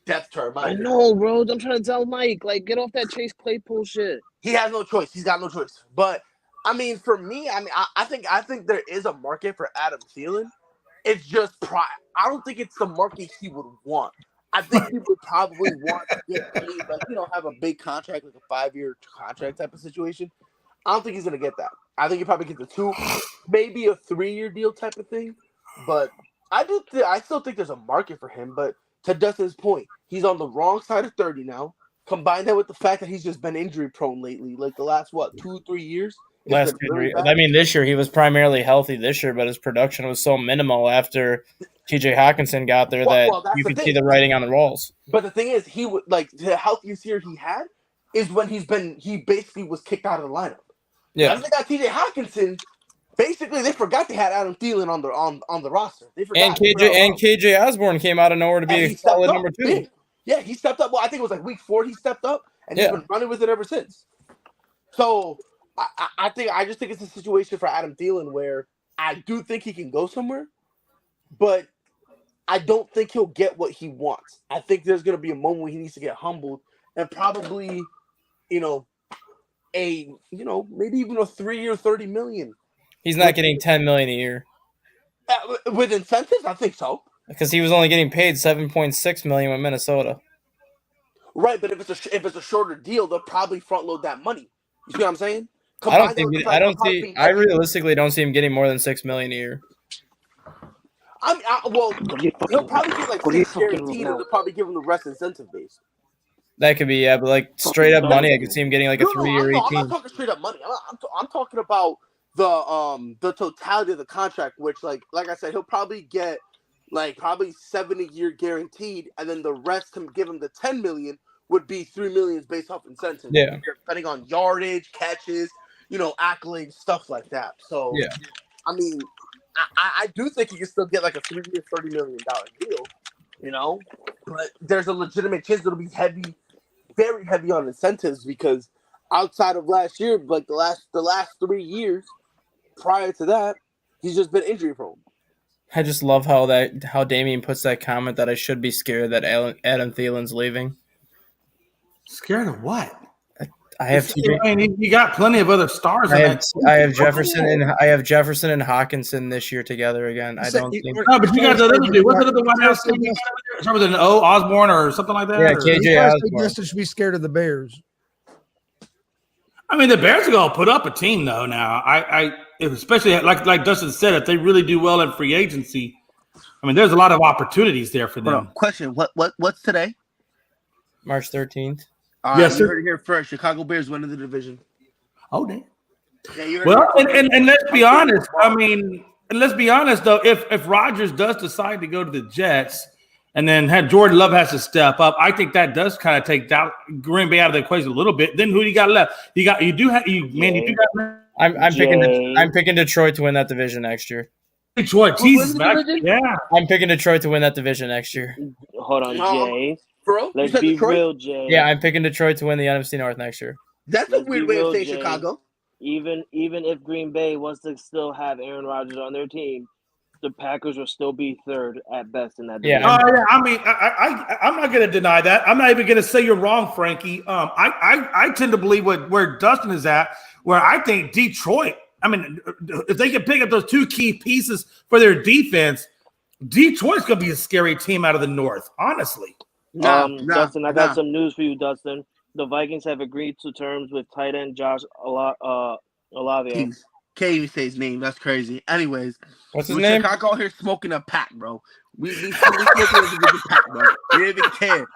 [SPEAKER 6] depth chart.
[SPEAKER 2] I know, bro. I'm trying to tell Mike, like, get off that Chase Claypool shit.
[SPEAKER 6] He has no choice. He's got no choice. But I mean, for me, I think there is a market for Adam Thielen. It's just pride. I don't think it's the market he would want. I think he would probably want to get paid, like, have a big contract, like a 5-year contract type of situation. I don't think he's gonna get that. I think he probably gets a 2, maybe a 3-year deal type of thing. But I still think there's a market for him. But to Dustin's point, he's on the wrong side of 30 now. Combine that with the fact that he's just been injury prone lately, like the last 2-3 years.
[SPEAKER 5] Last 2 years. I mean, this year he was primarily healthy this year, but his production was so minimal after TJ Hawkinson got there that you could see the writing on the walls.
[SPEAKER 6] But the thing is, he would like the healthiest year he had is when he basically was kicked out of the lineup.
[SPEAKER 5] Yeah,
[SPEAKER 6] after they got TJ Hawkinson, basically they forgot they had Adam Thielen on the roster. They forgot.
[SPEAKER 5] And KJ Osborne came out of nowhere to be a solid number 2.
[SPEAKER 6] Yeah, he stepped up. Well, I think it was like week 4 he stepped up, and he's been running with it ever since. So I just think it's a situation for Adam Thielen where I do think he can go somewhere, but I don't think he'll get what he wants. I think there's going to be a moment where he needs to get humbled and probably, maybe even a 3-year, $30 million.
[SPEAKER 5] He's not getting $10 million a year
[SPEAKER 6] with incentives. I think so,
[SPEAKER 5] because he was only getting paid $7.6 million with Minnesota.
[SPEAKER 6] Right, but if it's a shorter deal, they'll probably front load that money. You see what I'm saying?
[SPEAKER 5] I realistically don't see him getting more than $6 million a year.
[SPEAKER 6] He'll probably get like 6 guaranteed, and they'll probably give him the rest incentive based.
[SPEAKER 5] That could be, but like straight up money, I could see him getting like a 3-year 18.
[SPEAKER 6] I'm not talking straight up money. I'm talking about the totality of the contract, which like I said, he'll probably get like probably 7-year guaranteed, and then the rest to give him the $10 million would be $3 million based off incentives.
[SPEAKER 5] Yeah,
[SPEAKER 6] depending on yardage, catches, accolades, stuff like that. So
[SPEAKER 5] yeah,
[SPEAKER 6] I mean, I do think he can still get like a 3-year, $30 million deal. But there's a legitimate chance it'll be heavy, very heavy on incentives because outside of last year, like the last 3 years prior to that, he's just been injury prone.
[SPEAKER 5] I just love how Damien puts that comment that I should be scared that Adam Thielen's leaving.
[SPEAKER 1] Scared of what?
[SPEAKER 5] I have
[SPEAKER 1] you got plenty of other stars.
[SPEAKER 5] I have Jefferson and Hawkinson this year together again. I don't think.
[SPEAKER 1] No, but you got the other dude. What's the other one else? Start with an O, Osborne or something like that.
[SPEAKER 5] Yeah, KJ Osborne.
[SPEAKER 3] Justin should be scared of the Bears.
[SPEAKER 1] I mean, the Bears are going to put up a team though. Now, especially like Dustin said, if they really do well in free agency, I mean, there's a lot of opportunities there for them.
[SPEAKER 6] Question: What's today?
[SPEAKER 5] March 13th.
[SPEAKER 6] Yes, you heard it here first. Chicago Bears winning the division.
[SPEAKER 1] Oh, damn.
[SPEAKER 6] Yeah,
[SPEAKER 1] well, and let's be honest. I mean, let's be honest though. If Rodgers does decide to go to the Jets, and then Jordan Love has to step up, I think that does kind of take Green Bay out of the equation a little bit. Then who do you got left? I'm picking Detroit to win that division next year. Detroit, Jesus, man. Yeah.
[SPEAKER 5] I'm picking Detroit to win that division next year.
[SPEAKER 7] Hold on, Jay.
[SPEAKER 6] Bro,
[SPEAKER 7] let's be Detroit? Real, Jay.
[SPEAKER 5] Yeah, I'm picking Detroit to win the NFC North next year.
[SPEAKER 6] That's a weird way of saying Chicago.
[SPEAKER 7] Even if Green Bay wants to still have Aaron Rodgers on their team, the Packers will still be third at best in that division.
[SPEAKER 1] Yeah. I mean, I'm not going to deny that. I'm not even going to say you're wrong, Frankie. I tend to believe where Dustin is at, where I think Detroit. I mean, if they can pick up those 2 key pieces for their defense, Detroit's going to be a scary team out of the North, honestly.
[SPEAKER 7] Dustin, I got some news for you, Dustin. The Vikings have agreed to terms with tight end Josh Olave.
[SPEAKER 6] Can't even say his name. That's crazy. Anyways,
[SPEAKER 5] what's his name?
[SPEAKER 6] Chicago out here smoking a pack, bro. We smoking a pack, bro. We don't even care.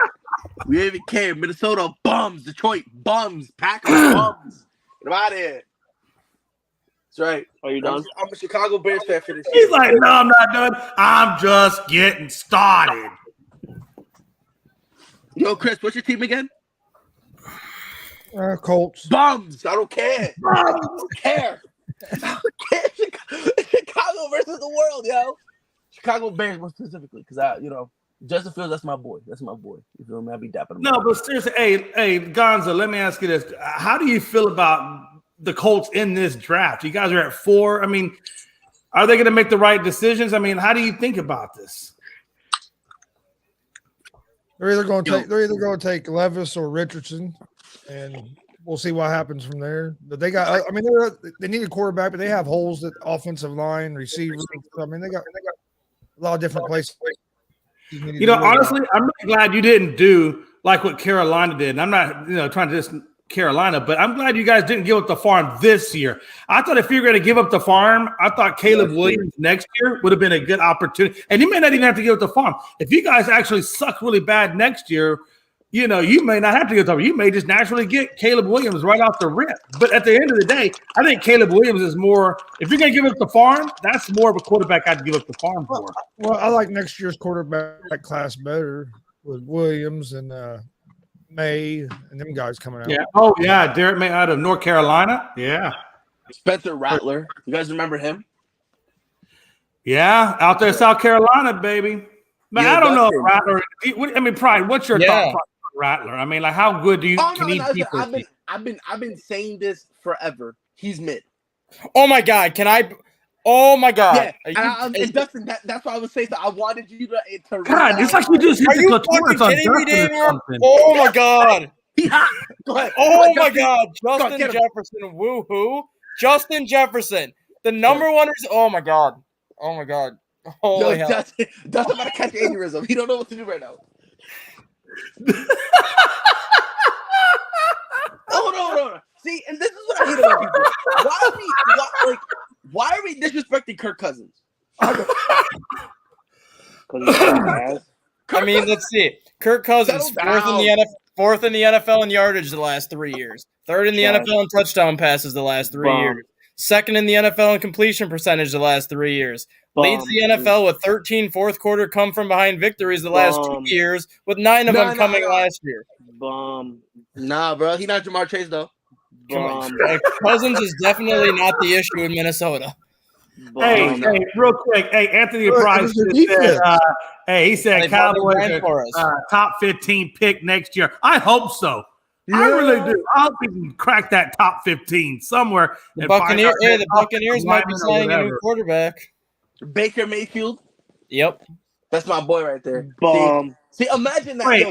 [SPEAKER 6] We don't even care. Minnesota bums. Detroit bums. Packers bums. Get out of here. That's right.
[SPEAKER 7] Are you done?
[SPEAKER 6] I'm a Chicago Bears fan for this
[SPEAKER 1] year. He's like, no, I'm not done. I'm just getting started.
[SPEAKER 6] Yo, Chris, what's your team again?
[SPEAKER 3] Colts.
[SPEAKER 6] Bums. I don't care. I don't care. I don't care. Chicago versus the world, yo. Chicago Bears more specifically, because Justin Fields, that's my boy. That's my boy. You feel me? I'll be dapping him.
[SPEAKER 1] No, but seriously, hey, Gonzo, let me ask you this. How do you feel about the Colts in this draft? You guys are at 4. I mean, are they going to make the right decisions? I mean, how do you think about this?
[SPEAKER 3] They're either going to take Levis or Richardson, and we'll see what happens from there. But they got, I mean, they need a quarterback, but they have holes at offensive line, receivers. I mean, they got a lot of different places.
[SPEAKER 1] You know, honestly, I'm really glad you didn't do like what Carolina did. And I'm not, trying to just Carolina, but I'm glad you guys didn't give up the farm this year. I thought if you were going to give up the farm, I thought Caleb Williams next year would have been a good opportunity. And you may not even have to give up the farm. If you guys actually suck really bad next year, you may not have to give the farm. You may just naturally get Caleb Williams right off the rip. But at the end of the day, I think Caleb Williams is more – if you're going to give up the farm, that's more of a quarterback I'd give up the farm for.
[SPEAKER 3] Well, I like next year's quarterback class better with Williams and May and them guys coming out.
[SPEAKER 1] Yeah. Oh, yeah. Derek May out of North Carolina. Yeah.
[SPEAKER 6] Spencer Rattler. You guys remember him?
[SPEAKER 1] Yeah. Out there in South Carolina, baby. But I don't know, Rattler. I mean, Pride, what's your thought on Rattler? I mean, like, how good do you
[SPEAKER 6] I've been saying this forever. He's mid.
[SPEAKER 5] Oh, my God. Oh, my God.
[SPEAKER 6] Yeah. And Dustin, that's why I was saying that I wanted you to
[SPEAKER 1] God, it's like you just hit the clitoris on
[SPEAKER 5] kidding me,
[SPEAKER 1] Dustin or
[SPEAKER 5] Daniel?
[SPEAKER 1] something.
[SPEAKER 5] Oh, my God.
[SPEAKER 6] Go ahead.
[SPEAKER 5] Oh, my God. Justin Jefferson. Woo-hoo. Justin Jefferson. The number one is – oh, my God. Oh, my God. Holy hell.
[SPEAKER 6] Dustin about to catch an aneurysm. He don't know what to do right now. Hold on. See, and this is what I hate about people. Why are we disrespecting Kirk Cousins?
[SPEAKER 5] I mean, let's see. Kirk Cousins, fourth in the NFL in yardage the last 3 years. Third in the NFL in touchdown passes the last 3 years. Second in the NFL in completion percentage the last 3 years. Leads the NFL with 13 fourth-quarter come-from-behind victories the last 2 years, with 9 of them coming last year.
[SPEAKER 6] Nah, bro. He's not Jamar Chase, though.
[SPEAKER 5] Cousins is definitely not the issue in Minnesota.
[SPEAKER 1] Hey, real quick. Hey, Anthony Price said, he said Cowboys top 15 pick next year. I hope so. Yeah. I really do. I hope we can crack that top 15 somewhere.
[SPEAKER 5] The Buccaneers might be signing a new quarterback.
[SPEAKER 6] Baker Mayfield.
[SPEAKER 5] Yep.
[SPEAKER 6] That's my boy right there. See, imagine that.
[SPEAKER 1] Wait.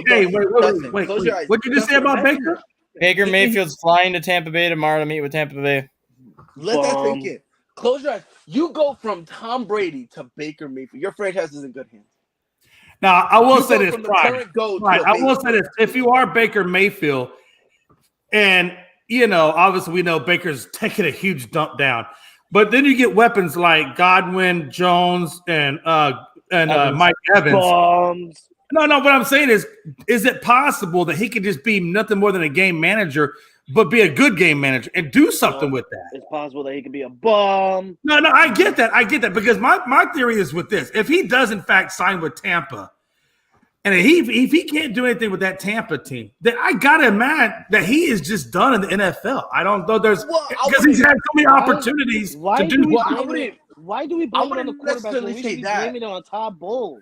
[SPEAKER 1] What did you just say about Baker?
[SPEAKER 5] Baker Mayfield's flying to Tampa Bay tomorrow to meet with Tampa Bay.
[SPEAKER 6] Let that sink in. Close your eyes. You go from Tom Brady to Baker Mayfield. Your franchise is in good hands.
[SPEAKER 1] Now, I will say this, Pride. I will say this. If you are Baker Mayfield, and, obviously we know Baker's taking a huge dump down, but then you get weapons like Godwin, Jones, and Mike Evans. No, what I'm saying is it possible that he could just be nothing more than a game manager, but be a good game manager and do something with that?
[SPEAKER 7] It's possible that he could be a bum.
[SPEAKER 1] No, I get that because my theory is with this. If he does, in fact, sign with Tampa, and if he can't do anything with that Tampa team, then I got to imagine that he is just done in the NFL. I don't know. Because he's had so many opportunities to do
[SPEAKER 7] Why do we blame it on the quarterback? We should be blaming it on Todd Bowles.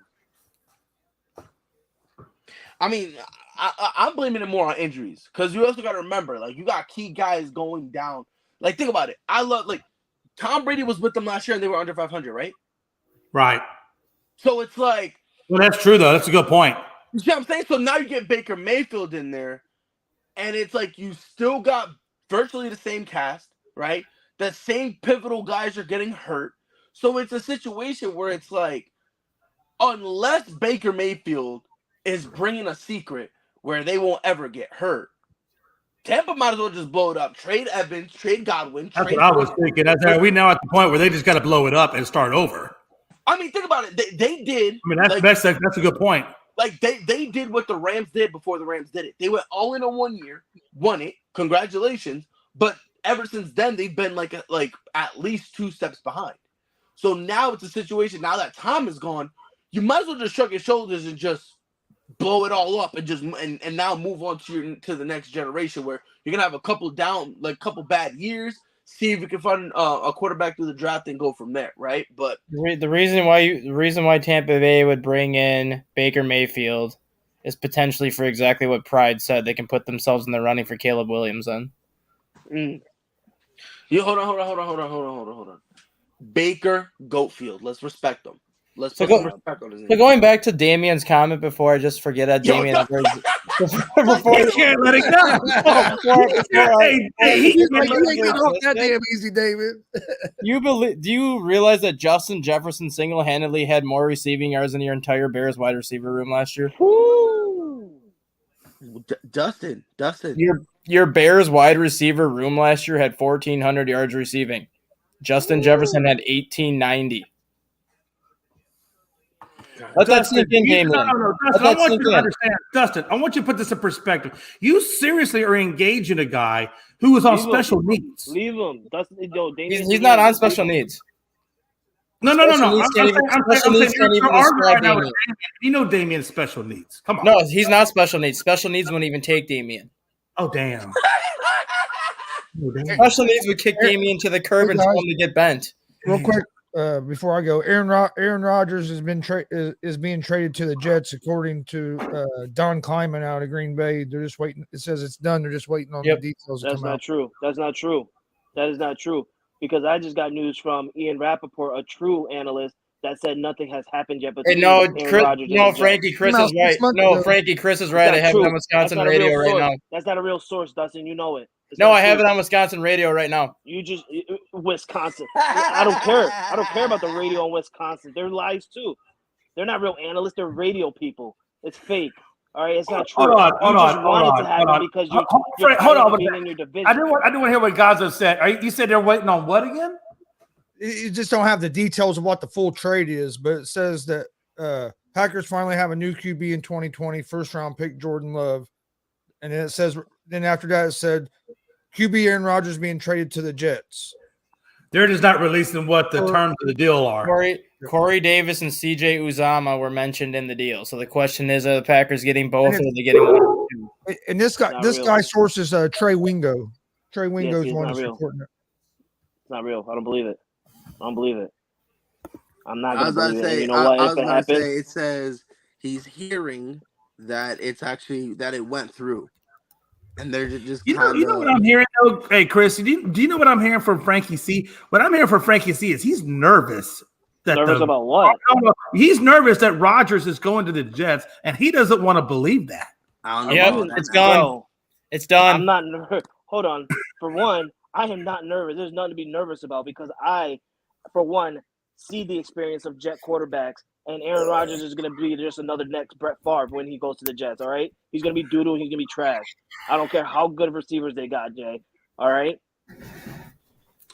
[SPEAKER 6] I mean, I'm blaming it more on injuries because you also got to remember, you got key guys going down. Think about it. I love Tom Brady was with them last year and they were under 500, right?
[SPEAKER 1] Right.
[SPEAKER 6] So it's like.
[SPEAKER 1] Well, that's true though. That's a good point.
[SPEAKER 6] You see what I'm saying? So now you get Baker Mayfield in there, and it's like you still got virtually the same cast, right? The same pivotal guys are getting hurt. So it's a situation where it's like, unless Baker Mayfield is bringing a secret where they won't ever get hurt, Tampa might as well just blow it up. Trade Evans, trade Godwin.
[SPEAKER 1] That's what I was thinking. Are we now at the point where they just got to blow it up and start over?
[SPEAKER 6] I mean, think about it. They did.
[SPEAKER 1] I mean, that's a good point.
[SPEAKER 6] They did what the Rams did before the Rams did it. They went all in on 1 year, won it. Congratulations. But ever since then, they've been like at least 2 steps behind. So now it's a situation. Now that Tom is gone, you might as well just shrug your shoulders and just blow it all up and just and now move on to the next generation where you're gonna have a couple bad years. See if we can find a quarterback through the draft and go from there, right? But
[SPEAKER 5] the reason why Tampa Bay would bring in Baker Mayfield is potentially for exactly what Pride said. They can put themselves in the running for Caleb Williams then.
[SPEAKER 6] Hold on. Baker Goatfield. Let's respect him. Let's
[SPEAKER 5] So
[SPEAKER 6] put
[SPEAKER 5] go-
[SPEAKER 6] some respect on his name.
[SPEAKER 5] So going back to Damien's comment before I just forget that
[SPEAKER 6] Yo,
[SPEAKER 5] Damien.
[SPEAKER 1] He can't let it go.
[SPEAKER 3] He's like, you ain't getting off that damn easy, David.
[SPEAKER 5] Do you realize that Justin Jefferson single-handedly had more receiving yards than your entire Bears wide receiver room last year?
[SPEAKER 6] Woo! Dustin.
[SPEAKER 5] Your Bears wide receiver room last year had 1,400 yards receiving. Justin Jefferson had 1,890. Let that sink in, Damien.
[SPEAKER 1] No. Dustin, I want you to understand. Dustin, I want you to put this in perspective. You seriously are engaging a guy who was on special needs.
[SPEAKER 7] Leave him. Dustin,
[SPEAKER 5] He's not on special needs.
[SPEAKER 1] No.
[SPEAKER 5] Special needs can't even describe Damien.
[SPEAKER 1] You know Damien's special needs. Come on.
[SPEAKER 5] No, he's not special needs. Special needs wouldn't even take Damien.
[SPEAKER 1] Oh, damn.
[SPEAKER 5] Special needs would kick Damien to the curb and tell him to get bent.
[SPEAKER 3] Real quick, before I go, Aaron Rodgers is being traded to the Jets, according to Don Kleiman out of Green Bay. They're just waiting. It says it's done. They're just waiting on the details to
[SPEAKER 7] That's
[SPEAKER 3] come
[SPEAKER 7] not
[SPEAKER 3] out.
[SPEAKER 7] true. That's not true. That is not true. Because I just got news from Ian Rappaport, a true analyst, that said nothing has happened yet. But
[SPEAKER 5] Frankie, Chris is right. No, Frankie, Chris is right. I have it on Wisconsin radio right now.
[SPEAKER 7] That's not a real source, Dustin. You know it.
[SPEAKER 5] No, I have it on Wisconsin radio right now.
[SPEAKER 7] Wisconsin. I don't care. I don't care about the radio in Wisconsin. They're lies too. They're not real analysts. They're radio people. It's fake. All right, it's not true. Hold on. Because you're in your division.
[SPEAKER 1] I didn't want to hear what Gaza said. You said they're waiting on what again?
[SPEAKER 3] You just don't have the details of what the full trade is, but it says that Packers finally have a new QB in 2020, first-round pick Jordan Love. And then it says, after that, it said QB Aaron Rodgers being traded to the Jets.
[SPEAKER 1] They're just not releasing what the terms of the deal are.
[SPEAKER 5] Corey Davis and CJ Uzama were mentioned in the deal. So the question is, are the Packers getting both or are they getting one?
[SPEAKER 3] And this guy sources Trey Wingo. Trey Wingo's one that's reporting it.
[SPEAKER 7] It's not real. I don't believe it. I'm not going to believe it.
[SPEAKER 6] You know what? I was going to say, it says he's hearing that it's actually that it went through. And they're just
[SPEAKER 1] you know what I'm hearing though? Hey Chris, do you know what I'm hearing from Frankie C? What I'm hearing from Frankie C is he's nervous.
[SPEAKER 7] Nervous about what?
[SPEAKER 1] He's nervous that Rodgers is going to the Jets, and he doesn't want to believe that.
[SPEAKER 6] I don't know.
[SPEAKER 5] It's gone. It's done.
[SPEAKER 7] I'm not nervous. Hold on. For one, I am not nervous. There's nothing to be nervous about because I, for one, see the experience of Jet quarterbacks. And Aaron Rodgers is going to be just another next Brett Favre when he goes to the Jets, all right? He's going to be doo-doo. He's going to be trash. I don't care how good of receivers they got, Jay, all right?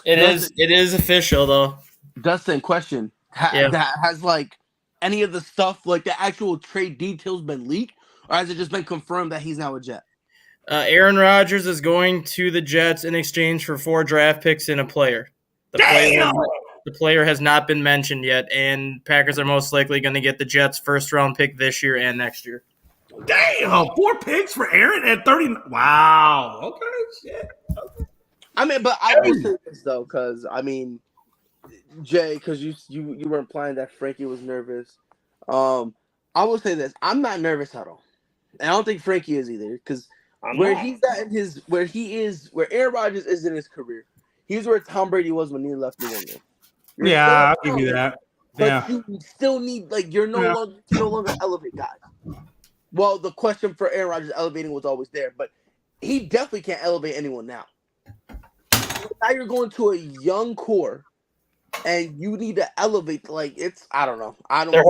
[SPEAKER 5] It is official, though.
[SPEAKER 6] Dustin, question. That has, like, any of the stuff, like the actual trade details been leaked? Or has it just been confirmed that he's now a Jet?
[SPEAKER 5] Aaron Rodgers is going to the Jets in exchange for 4 draft picks and a player. The player has not been mentioned yet, and Packers are most likely going to get the Jets' first-round pick this year and next year.
[SPEAKER 1] Damn, 4 picks for Aaron at 30. Wow. Okay, shit. Okay.
[SPEAKER 6] I mean, but I will say this, though, because, I mean, Jay, because you were implying that Frankie was nervous. I will say this. I'm not nervous at all. And I don't think Frankie is either, because where Aaron Rodgers is in his career, he's where Tom Brady was when he left New England.
[SPEAKER 1] I'll give you that.
[SPEAKER 6] But you still need, like, you're no longer elevate guys. Well, the question for Aaron Rodgers elevating was always there, but he definitely can't elevate anyone now. Now you're going to a young core, and you need to elevate. Like, it's, I don't know.
[SPEAKER 5] They're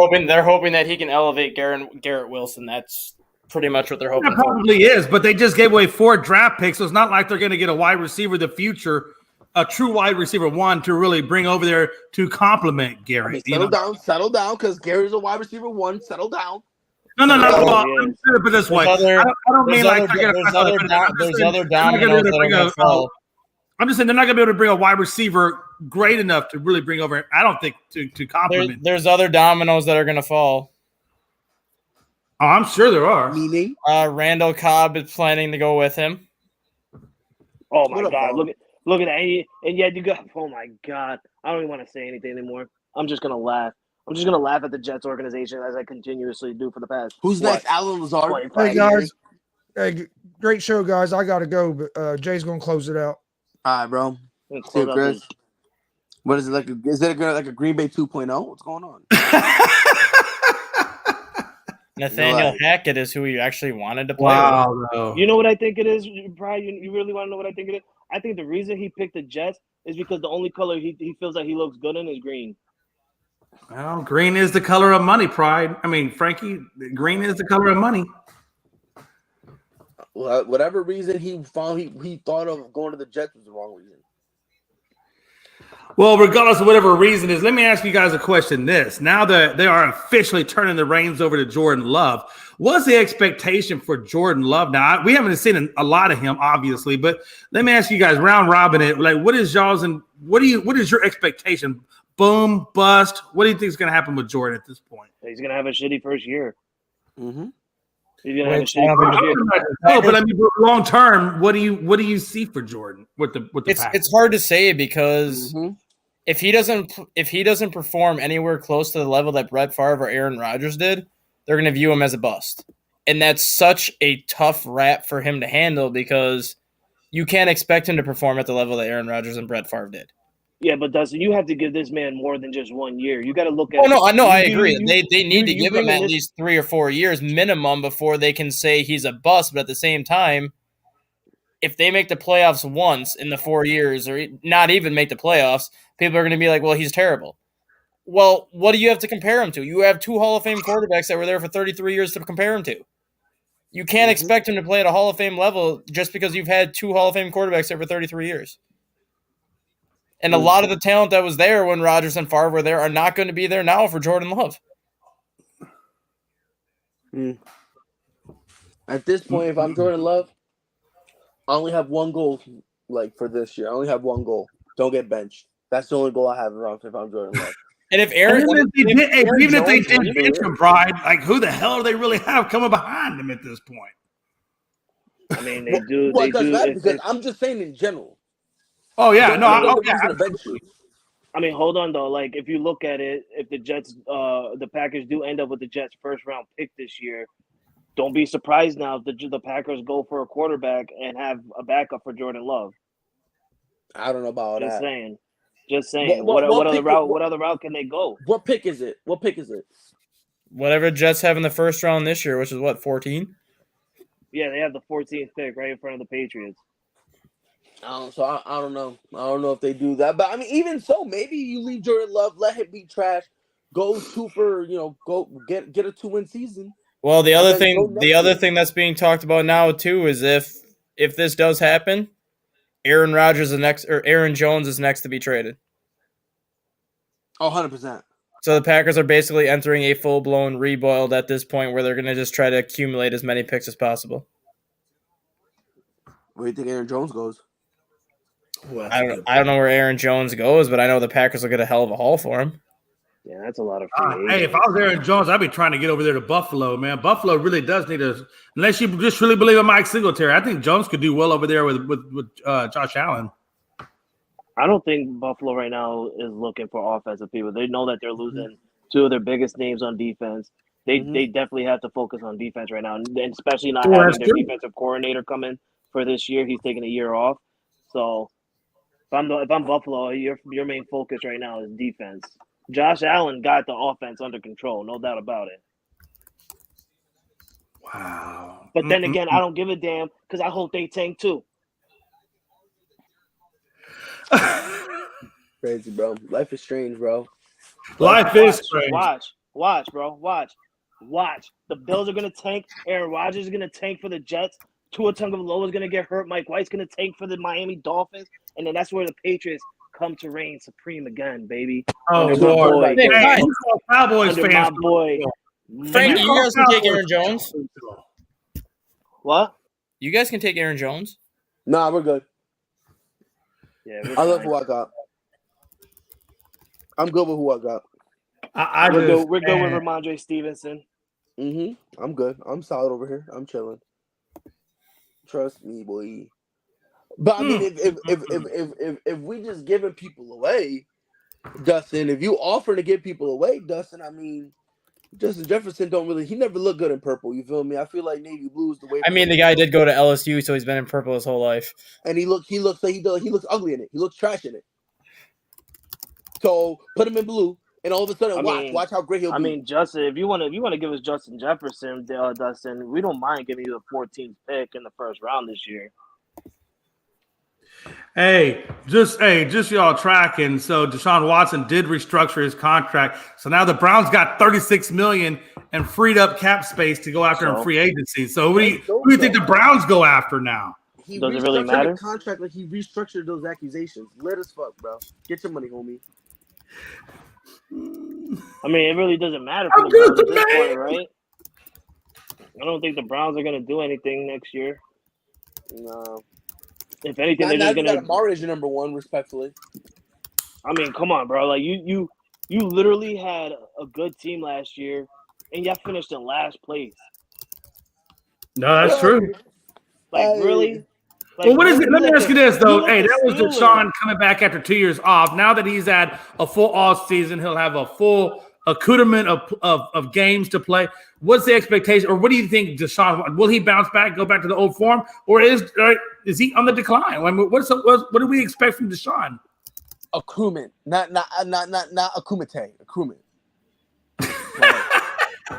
[SPEAKER 5] hoping that he can elevate Garrett Wilson. That's pretty much what they're hoping.
[SPEAKER 1] That probably is, but they just gave away 4 draft picks, so it's not like they're going to get a wide receiver of the future. A true wide receiver one to really bring over there to complement Gary.
[SPEAKER 6] I mean, settle down, because Gary's a wide receiver one. Settle down.
[SPEAKER 1] No. But this way, I don't mean like there's
[SPEAKER 5] other dominoes that are going to fall.
[SPEAKER 1] I'm just saying they're not going to be able to bring a wide receiver great enough to really bring over. I don't think to complement.
[SPEAKER 5] There's other dominoes that are going to fall.
[SPEAKER 1] Oh, I'm sure there are.
[SPEAKER 6] Meaning,
[SPEAKER 5] Randall Cobb is planning to go with him.
[SPEAKER 7] Oh my God! Look at that. And yeah, you got. Oh my God! I don't even want to say anything anymore. I'm just gonna laugh. I'm just gonna laugh at the Jets organization as I continuously do for the past.
[SPEAKER 6] Who's next? Alan Lazard.
[SPEAKER 3] Hey guys, hey, great show, guys. I gotta go, but Jay's gonna close it out.
[SPEAKER 6] All right, bro. See you, Chris. What is it like? Is it like a Green Bay 2.0? What's going on?
[SPEAKER 5] Nathaniel Hackett is who he actually wanted to play.
[SPEAKER 1] Wow, no.
[SPEAKER 7] You know what I think it is, Brian? You really want to know what I think it is? I think the reason he picked the Jets is because the only color he feels like he looks good in is green.
[SPEAKER 1] Well, green is the color of money, Pride. I mean, Frankie, green is the color of money.
[SPEAKER 6] Well, whatever reason he found, he thought of going to the Jets was the wrong reason.
[SPEAKER 1] Well, regardless of whatever reason is, let me ask you guys a question. Now that they are officially turning the reins over to Jordan Love, what's the expectation for Jordan Love? Now, we haven't seen a lot of him, obviously, but let me ask you guys, round robin it, like, what is y'all's and what is your expectation? Boom, bust. What do you think is going to happen with Jordan at this point?
[SPEAKER 7] He's gonna have a shitty first year.
[SPEAKER 6] Mm-hmm.
[SPEAKER 7] He's gonna have a shitty first year.
[SPEAKER 1] No, but I mean, long term, what do you see for Jordan with the Packers?
[SPEAKER 5] It's hard to say because
[SPEAKER 6] Mm-hmm.
[SPEAKER 5] if he doesn't perform anywhere close to the level that Brett Favre or Aaron Rodgers did, they're going to view him as a bust. And that's such a tough rap for him to handle because you can't expect him to perform at the level that Aaron Rodgers and Brett Favre did.
[SPEAKER 7] Yeah, but Dustin, you have to give this man more than just 1 year. You got to look at.
[SPEAKER 5] Oh no, I know, I
[SPEAKER 7] you-
[SPEAKER 5] agree.
[SPEAKER 7] you-
[SPEAKER 5] They need to give him at
[SPEAKER 7] reminisce-
[SPEAKER 5] least 3 or 4 years minimum before they can say he's a bust. But at the same time, if they make the playoffs once in the 4 years, or not even make the playoffs, people are going to be like, "Well, he's terrible." Well, what do you have to compare him to? You have 2 Hall of Fame quarterbacks that were there for 33 years to compare him to. You can't expect him to play at a Hall of Fame level just because you've had 2 Hall of Fame quarterbacks there for 33 years. And a lot of the talent that was there when Rodgers and Favre were there are not going to be there now for Jordan Love.
[SPEAKER 6] At this point, if I'm Jordan Love, I only have one goal. Like for this year, I only have one goal: don't get benched. That's the only goal I have around if I'm Jordan Love.
[SPEAKER 5] And if Aaron,
[SPEAKER 1] Even if they
[SPEAKER 5] Jones
[SPEAKER 1] did bench him, Pride, like who the hell do they really have coming behind him at this point?
[SPEAKER 7] I mean, they do.
[SPEAKER 6] Well,
[SPEAKER 7] They
[SPEAKER 6] it doesn't
[SPEAKER 7] do.
[SPEAKER 6] matter
[SPEAKER 7] It's-
[SPEAKER 6] because I'm just saying in general.
[SPEAKER 1] Oh yeah, no,
[SPEAKER 6] There's no
[SPEAKER 1] okay.
[SPEAKER 6] reason to bench you.
[SPEAKER 7] I mean, hold on though. Like, if you look at it, if the Jets, the Packers do end up with the Jets' first round pick this year, don't be surprised now if the Packers go for a quarterback and have a backup for Jordan Love.
[SPEAKER 6] I don't know about
[SPEAKER 7] Just
[SPEAKER 6] that.
[SPEAKER 7] saying. Just saying.
[SPEAKER 6] What
[SPEAKER 7] What other
[SPEAKER 6] pick-
[SPEAKER 7] route?
[SPEAKER 6] what-
[SPEAKER 7] What other route can they go?
[SPEAKER 6] What pick is it? What pick is it?
[SPEAKER 5] whatever Jets have in the first round this year, which is what, 14?
[SPEAKER 7] Yeah, they have the 14th pick right in front of the Patriots.
[SPEAKER 6] I don't know. I don't know if they do that. But I mean, even so, maybe you leave Jordan Love, let him be trash, go go get a 2-win season.
[SPEAKER 5] Well, the
[SPEAKER 6] And
[SPEAKER 5] other
[SPEAKER 6] then go
[SPEAKER 5] thing,
[SPEAKER 6] next
[SPEAKER 5] the other
[SPEAKER 6] year.
[SPEAKER 5] thing that's being talked about now too is if this does happen, Aaron Rodgers is next, or Aaron Jones is next to be traded.
[SPEAKER 6] Oh, 100%.
[SPEAKER 5] So the Packers are basically entering a full-blown rebuild at this point, where they're going to just try to accumulate as many picks as possible.
[SPEAKER 6] Where do you think Aaron Jones goes?
[SPEAKER 5] I don't know where Aaron Jones goes, but I know the Packers will get a hell of a haul for him.
[SPEAKER 7] Yeah, that's a lot of free
[SPEAKER 1] Hey, if
[SPEAKER 7] agents.
[SPEAKER 1] I was Aaron Jones, I'd be trying to get over there to Buffalo, man. Buffalo really does need a – unless you just really believe in Mike Singletary. I think Jones could do well over there with Josh Allen.
[SPEAKER 7] I don't think Buffalo right now is looking for offensive people. They know that they're losing two of their biggest names on defense. They definitely have to focus on defense right now, and especially not
[SPEAKER 1] Well,
[SPEAKER 7] having
[SPEAKER 1] that's
[SPEAKER 7] their
[SPEAKER 1] true.
[SPEAKER 7] defensive coordinator come in for this year. He's taking a year off. So if I'm Buffalo, your main focus right now is defense. Josh Allen got the offense under control, no doubt about it.
[SPEAKER 1] Wow.
[SPEAKER 7] But then again, I don't give a damn because I hope they tank too.
[SPEAKER 6] Crazy, bro. Life is strange, bro.
[SPEAKER 1] Life is strange.
[SPEAKER 7] Watch, bro. Watch. The Bills are gonna tank. Aaron Rodgers is gonna tank for the Jets. Tua Tagovailoa is gonna get hurt. Mike White's gonna tank for the Miami Dolphins, and then that's where the Patriots come to reign supreme again, baby.
[SPEAKER 1] Oh,
[SPEAKER 7] Under my
[SPEAKER 1] Lord.
[SPEAKER 7] boy.
[SPEAKER 1] Hey, you Cowboys
[SPEAKER 7] Under
[SPEAKER 1] fans.
[SPEAKER 7] my boy.
[SPEAKER 5] Frankie, you guys can take Aaron Jones.
[SPEAKER 7] What?
[SPEAKER 5] You guys can take Aaron Jones.
[SPEAKER 6] Nah, we're good.
[SPEAKER 7] Yeah,
[SPEAKER 6] I love who I got. I'm good with who I got.
[SPEAKER 7] We're good with Ramondre Stevenson.
[SPEAKER 6] I'm good. I'm solid over here. I'm chilling. Trust me, boy. But I mean, if we just giving people away, Dustin, if you offer to give people away, Dustin, I mean, Justin Jefferson he never looked good in purple. You feel me? I feel like Navy Blues the way.
[SPEAKER 5] I mean, the guy did go to LSU, so he's been in purple his whole life.
[SPEAKER 6] And he looks ugly in it. He looks trash in it. So put him in blue, and all of a sudden,
[SPEAKER 7] I
[SPEAKER 6] watch how great he'll be.
[SPEAKER 7] I mean, Justin, if you want to give us Justin Jefferson, Dustin, we don't mind giving you the 14th pick in the first round this year.
[SPEAKER 1] Hey, just y'all tracking. So Deshaun Watson did restructure his contract. So now the Browns got $36 million and freed up cap space to go after in free agency. So who do you think the Browns go after now?
[SPEAKER 6] He
[SPEAKER 7] Does it really matter?
[SPEAKER 6] The contract like he restructured those accusations. Lit as fuck, bro. Get your money, homie.
[SPEAKER 7] I mean, it really doesn't matter for the Browns at this point, right? I don't think the Browns are going to do anything next year. No. If anything, they're just going to.
[SPEAKER 6] Amari as your number one, respectfully.
[SPEAKER 7] I mean, come on, bro. Like you literally had a good team last year, and you finished in last place.
[SPEAKER 1] No, that's true.
[SPEAKER 7] Like really. Like,
[SPEAKER 1] well, what is it? Let me ask you this though. Hey, that was Deshaun coming back after 2 years off. Now that he's had a full off season, he'll have a full accoutrement of games to play. What's the expectation, or what do you think, Deshaun? Will he bounce back, go back to the old form, or is he on the decline? I mean, what do we expect from Deshaun?
[SPEAKER 6] Accruement, not accumate. Accruement.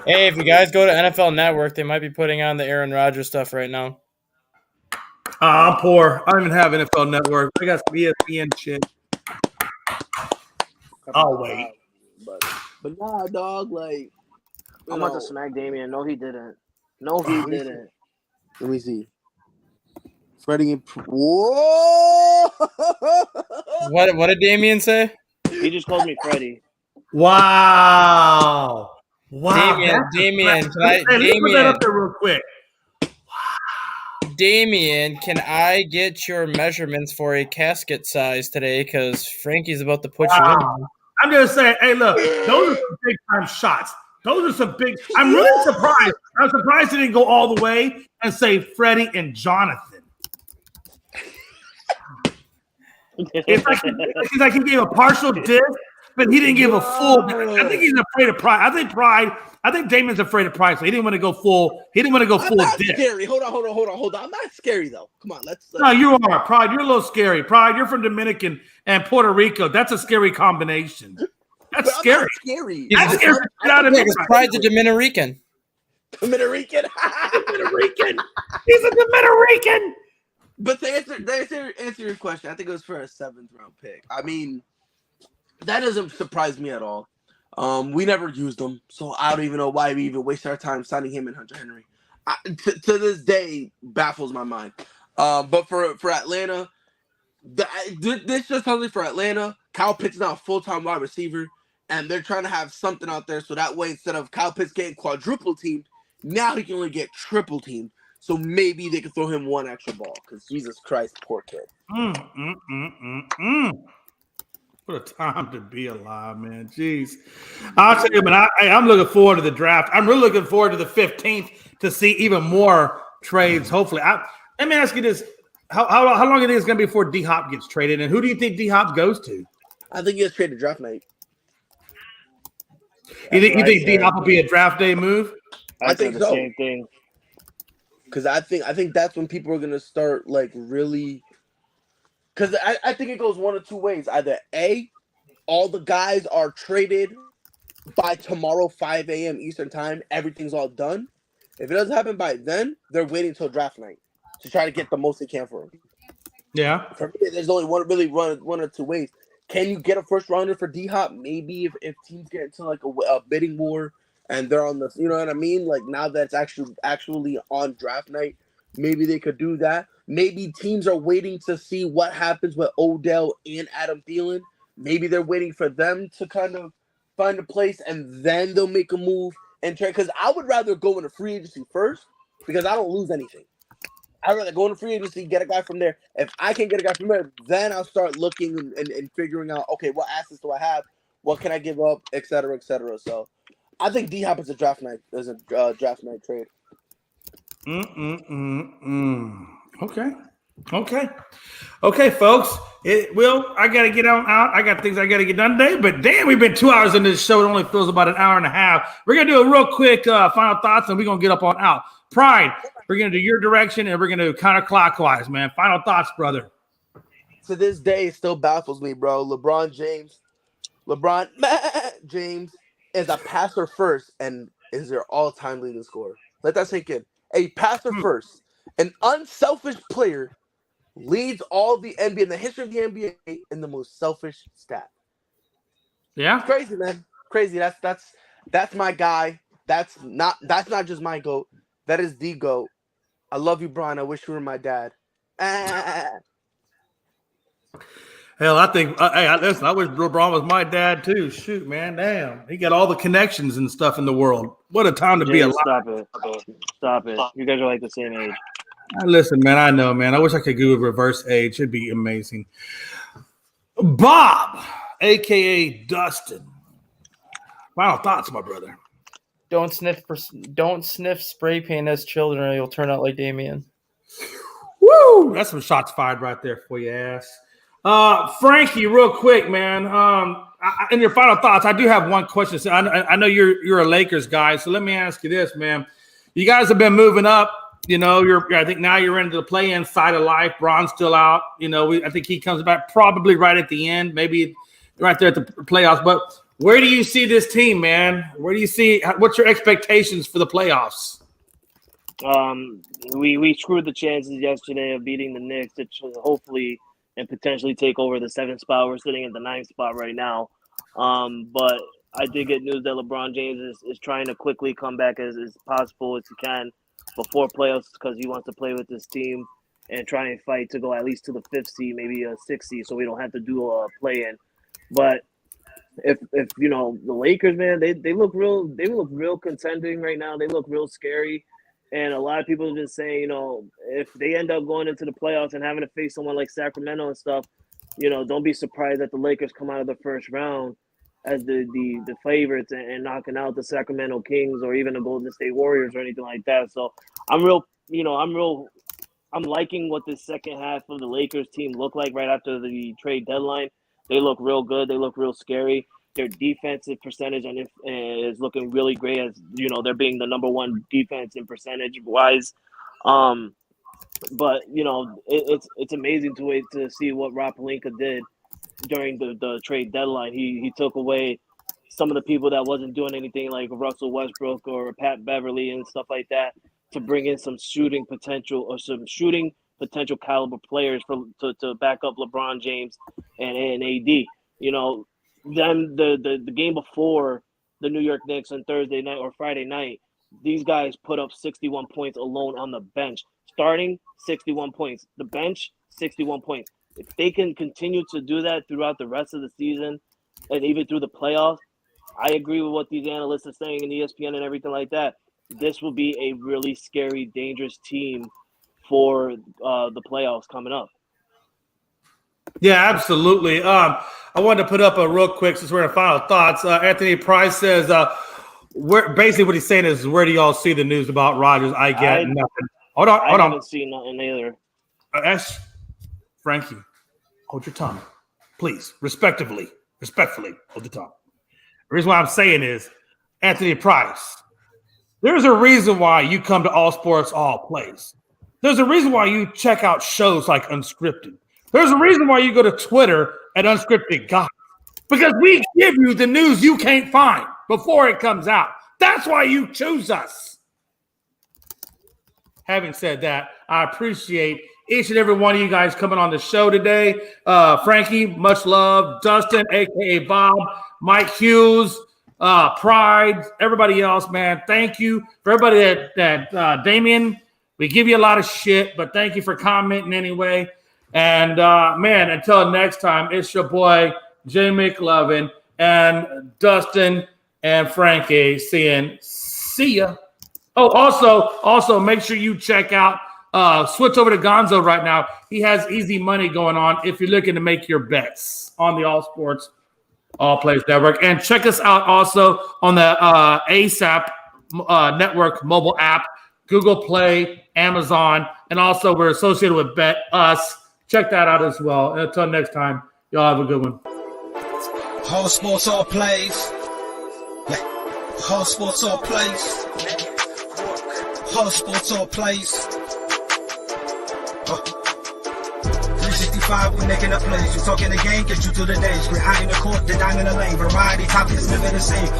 [SPEAKER 5] Hey, if you guys go to NFL Network, they might be putting on the Aaron Rodgers stuff right now.
[SPEAKER 1] I'm poor. I don't even have NFL Network. I got some ESPN shit. I'll wait.
[SPEAKER 6] But nah, dog. Like,
[SPEAKER 7] I'm about to smack Damian. No, he didn't. No, he didn't.
[SPEAKER 6] Let me see. Freddie and whoa!
[SPEAKER 5] What did Damian say?
[SPEAKER 7] He just called me Freddie.
[SPEAKER 1] Wow.
[SPEAKER 5] Damian,
[SPEAKER 1] Hey, let's put that up there real quick.
[SPEAKER 5] Damian, can I get your measurements for a casket size today? Because Frankie's about to put you in.
[SPEAKER 1] I'm just saying, hey, look, those are some big time shots. Those are some big. I'm really surprised. I'm surprised he didn't go all the way and say Freddie and Jonathan. It's like he gave a partial diss, but he didn't give a full. I think he's afraid of pride. I think Damian's afraid of pride, so he didn't want to go full. He didn't want to go full diss.
[SPEAKER 6] Scary. Hold on. I'm not scary though. Come on, let's.
[SPEAKER 1] No, you are Pride. You're a little scary. Pride. You're from Dominican and Puerto Rico. That's a scary combination. That's scary.
[SPEAKER 6] Scary.
[SPEAKER 1] That's scary.
[SPEAKER 5] Pride's a Dominican.
[SPEAKER 6] Dominican.
[SPEAKER 1] Dominican. He's a Dominican.
[SPEAKER 6] But to answer your question, I think it was for a 7th round pick. I mean, that doesn't surprise me at all. We never used him, so I don't even know why we even waste our time signing him and Hunter Henry. To this day, baffles my mind. But for Atlanta, this just tells me for Atlanta, Kyle Pitts is now a full-time wide receiver, and they're trying to have something out there so that way instead of Kyle Pitts getting quadruple teamed, now he can only get triple teamed. So maybe they could throw him one extra ball because Jesus Christ, poor kid.
[SPEAKER 1] What a time to be alive, man. Jeez. I'll tell you, man, I'm looking forward to the draft. I'm really looking forward to the 15th to see even more trades, hopefully. Let me ask you this. How long do you think it's going to be before D-Hop gets traded? And who do you think D-Hop goes to?
[SPEAKER 6] I think he gets traded draft night.
[SPEAKER 1] You think D-Hop will be a draft day move?
[SPEAKER 6] I think so.
[SPEAKER 7] Same thing.
[SPEAKER 6] Because I think that's when people are going to start, like, really – because I think it goes one of two ways. Either A, all the guys are traded by tomorrow, 5 a.m. Eastern time. Everything's all done. If it doesn't happen by then, they're waiting until draft night to try to get the most they can for him.
[SPEAKER 1] Yeah.
[SPEAKER 6] For me, there's only one or two ways. Can you get a first rounder for D-Hop? Maybe if teams get into, like, a bidding war and they're on the – you know what I mean? Like, now that's actually on draft night, maybe they could do that. Maybe teams are waiting to see what happens with Odell and Adam Thielen. Maybe they're waiting for them to kind of find a place, and then they'll make a move and trade. Because I would rather go into free agency first because I don't lose anything. I'd rather go into free agency, get a guy from there. If I can get a guy from there, then I'll start looking and figuring out, okay, what assets do I have? What can I give up, et cetera, et cetera. So I think D-Hop is a draft night trade.
[SPEAKER 1] Okay, folks. I got to get on out. I got things I got to get done today. But damn, we've been 2 hours in this show. It only feels about an hour and a half. We're going to do a real quick final thoughts, and we're going to get up on out. Pride, we're going to do your direction, and we're going to do counterclockwise, man. Final thoughts, brother.
[SPEAKER 6] To this day, it still baffles me, bro. LeBron James LeBron James is a passer first and is their all-time leading scorer. Let that sink in. A passer first, an unselfish player leads all the NBA in the history of the NBA in the most selfish stat.
[SPEAKER 1] Yeah.
[SPEAKER 6] It's crazy, man. Crazy. That's my guy. That's not just my GOAT. That is the GOAT. I love you, Brian. I wish you were my dad.
[SPEAKER 1] Hell, I think. Listen, I wish LeBron was my dad too. Shoot, man, damn, he got all the connections and stuff in the world. What a time to be alive.
[SPEAKER 7] Stop it. You guys are like the same age.
[SPEAKER 1] Listen, man, I know, man. I wish I could do a reverse age. It'd be amazing. Bob, aka Dustin. Final thoughts, my brother.
[SPEAKER 5] Don't sniff spray paint as children, or you'll turn out like Damien.
[SPEAKER 1] Woo! That's some shots fired right there for your ass. Frankie, real quick, man. In your final thoughts, I do have one question. So I know you're a Lakers guy, so let me ask you this, man. You guys have been moving up. You know, I think now you're into the play-in side of life. Bron's still out. You know, I think he comes back probably right at the end, maybe right there at the playoffs. But where do you see this team, man? Where do you see? What's your expectations for the playoffs?
[SPEAKER 7] We screwed the chances yesterday of beating the Knicks to hopefully and potentially take over the 7th spot. We're sitting at the 9th spot right now. But I did get news that LeBron James is trying to quickly come back as possible as he can before playoffs because he wants to play with this team and try and fight to go at least to the 5th seed, maybe a 6th seed, so we don't have to do a play-in. But if you know the Lakers, man, they look real contending right now. They look real scary. And a lot of people have been saying, you know, if they end up going into the playoffs and having to face someone like Sacramento and stuff, you know, don't be surprised that the Lakers come out of the first round as the favorites and knocking out the Sacramento Kings or even the Golden State Warriors or anything like that. So I'm liking what the second half of the Lakers team look like right after the trade deadline. They look real good. They look real scary. Their defensive percentage is looking really great, as you know they're being the number 1 defense in percentage wise. But you know it's amazing to see what Rob Pelinka did during the trade deadline. He took away some of the people that wasn't doing anything like Russell Westbrook or Pat Beverly and stuff like that to bring in some shooting potential caliber players to back up LeBron James and AD. You know. Then the game before the New York Knicks on Thursday night or Friday night, these guys put up 61 points alone on the bench. Starting 61 points. The bench, 61 points. If they can continue to do that throughout the rest of the season and even through the playoffs, I agree with what these analysts are saying in ESPN and everything like that. This will be a really scary, dangerous team for the playoffs coming up.
[SPEAKER 1] Yeah, absolutely. I wanted to put up a real quick since we're in final thoughts. Anthony Price says, basically what he's saying is, where do y'all see the news about Rodgers? I get nothing. Hold on.
[SPEAKER 7] I haven't seen nothing either.
[SPEAKER 1] Frankie, hold your tongue, please. Respectfully, hold the tongue. The reason why I'm saying is, Anthony Price, there's a reason why you come to All Sports, All Plays. There's a reason why you check out shows like Unscripted. There's a reason why you go to Twitter at Unscripted Guy, because we give you the news you can't find before it comes out. That's why you choose us. Having said that, I appreciate each and every one of you guys coming on the show today. Frankie, much love. Dustin, a.k.a. Bob. Mike Hughes, Pride, everybody else, man. Thank you. For everybody that Damien, we give you a lot of shit, but thank you for commenting anyway. And, man, until next time, it's your boy, Jay McLovin, and Dustin and Frankie saying, see ya. Oh, also, make sure you check out, switch over to Gonzo right now. He has easy money going on if you're looking to make your bets on the All Sports, All Plays Network. And check us out also on the ASAP Network mobile app, Google Play, Amazon, and also we're associated with Bet Us. Check that out as well. And until next time, y'all have a good one.
[SPEAKER 8] All Sports, All Plays. Yeah. All Sports, All Plays. All Sports, All Plays. 365 5, we making a plays. You talking the game, get you to the days. We're high in the court, the dime in the lane. Variety topics, living the same.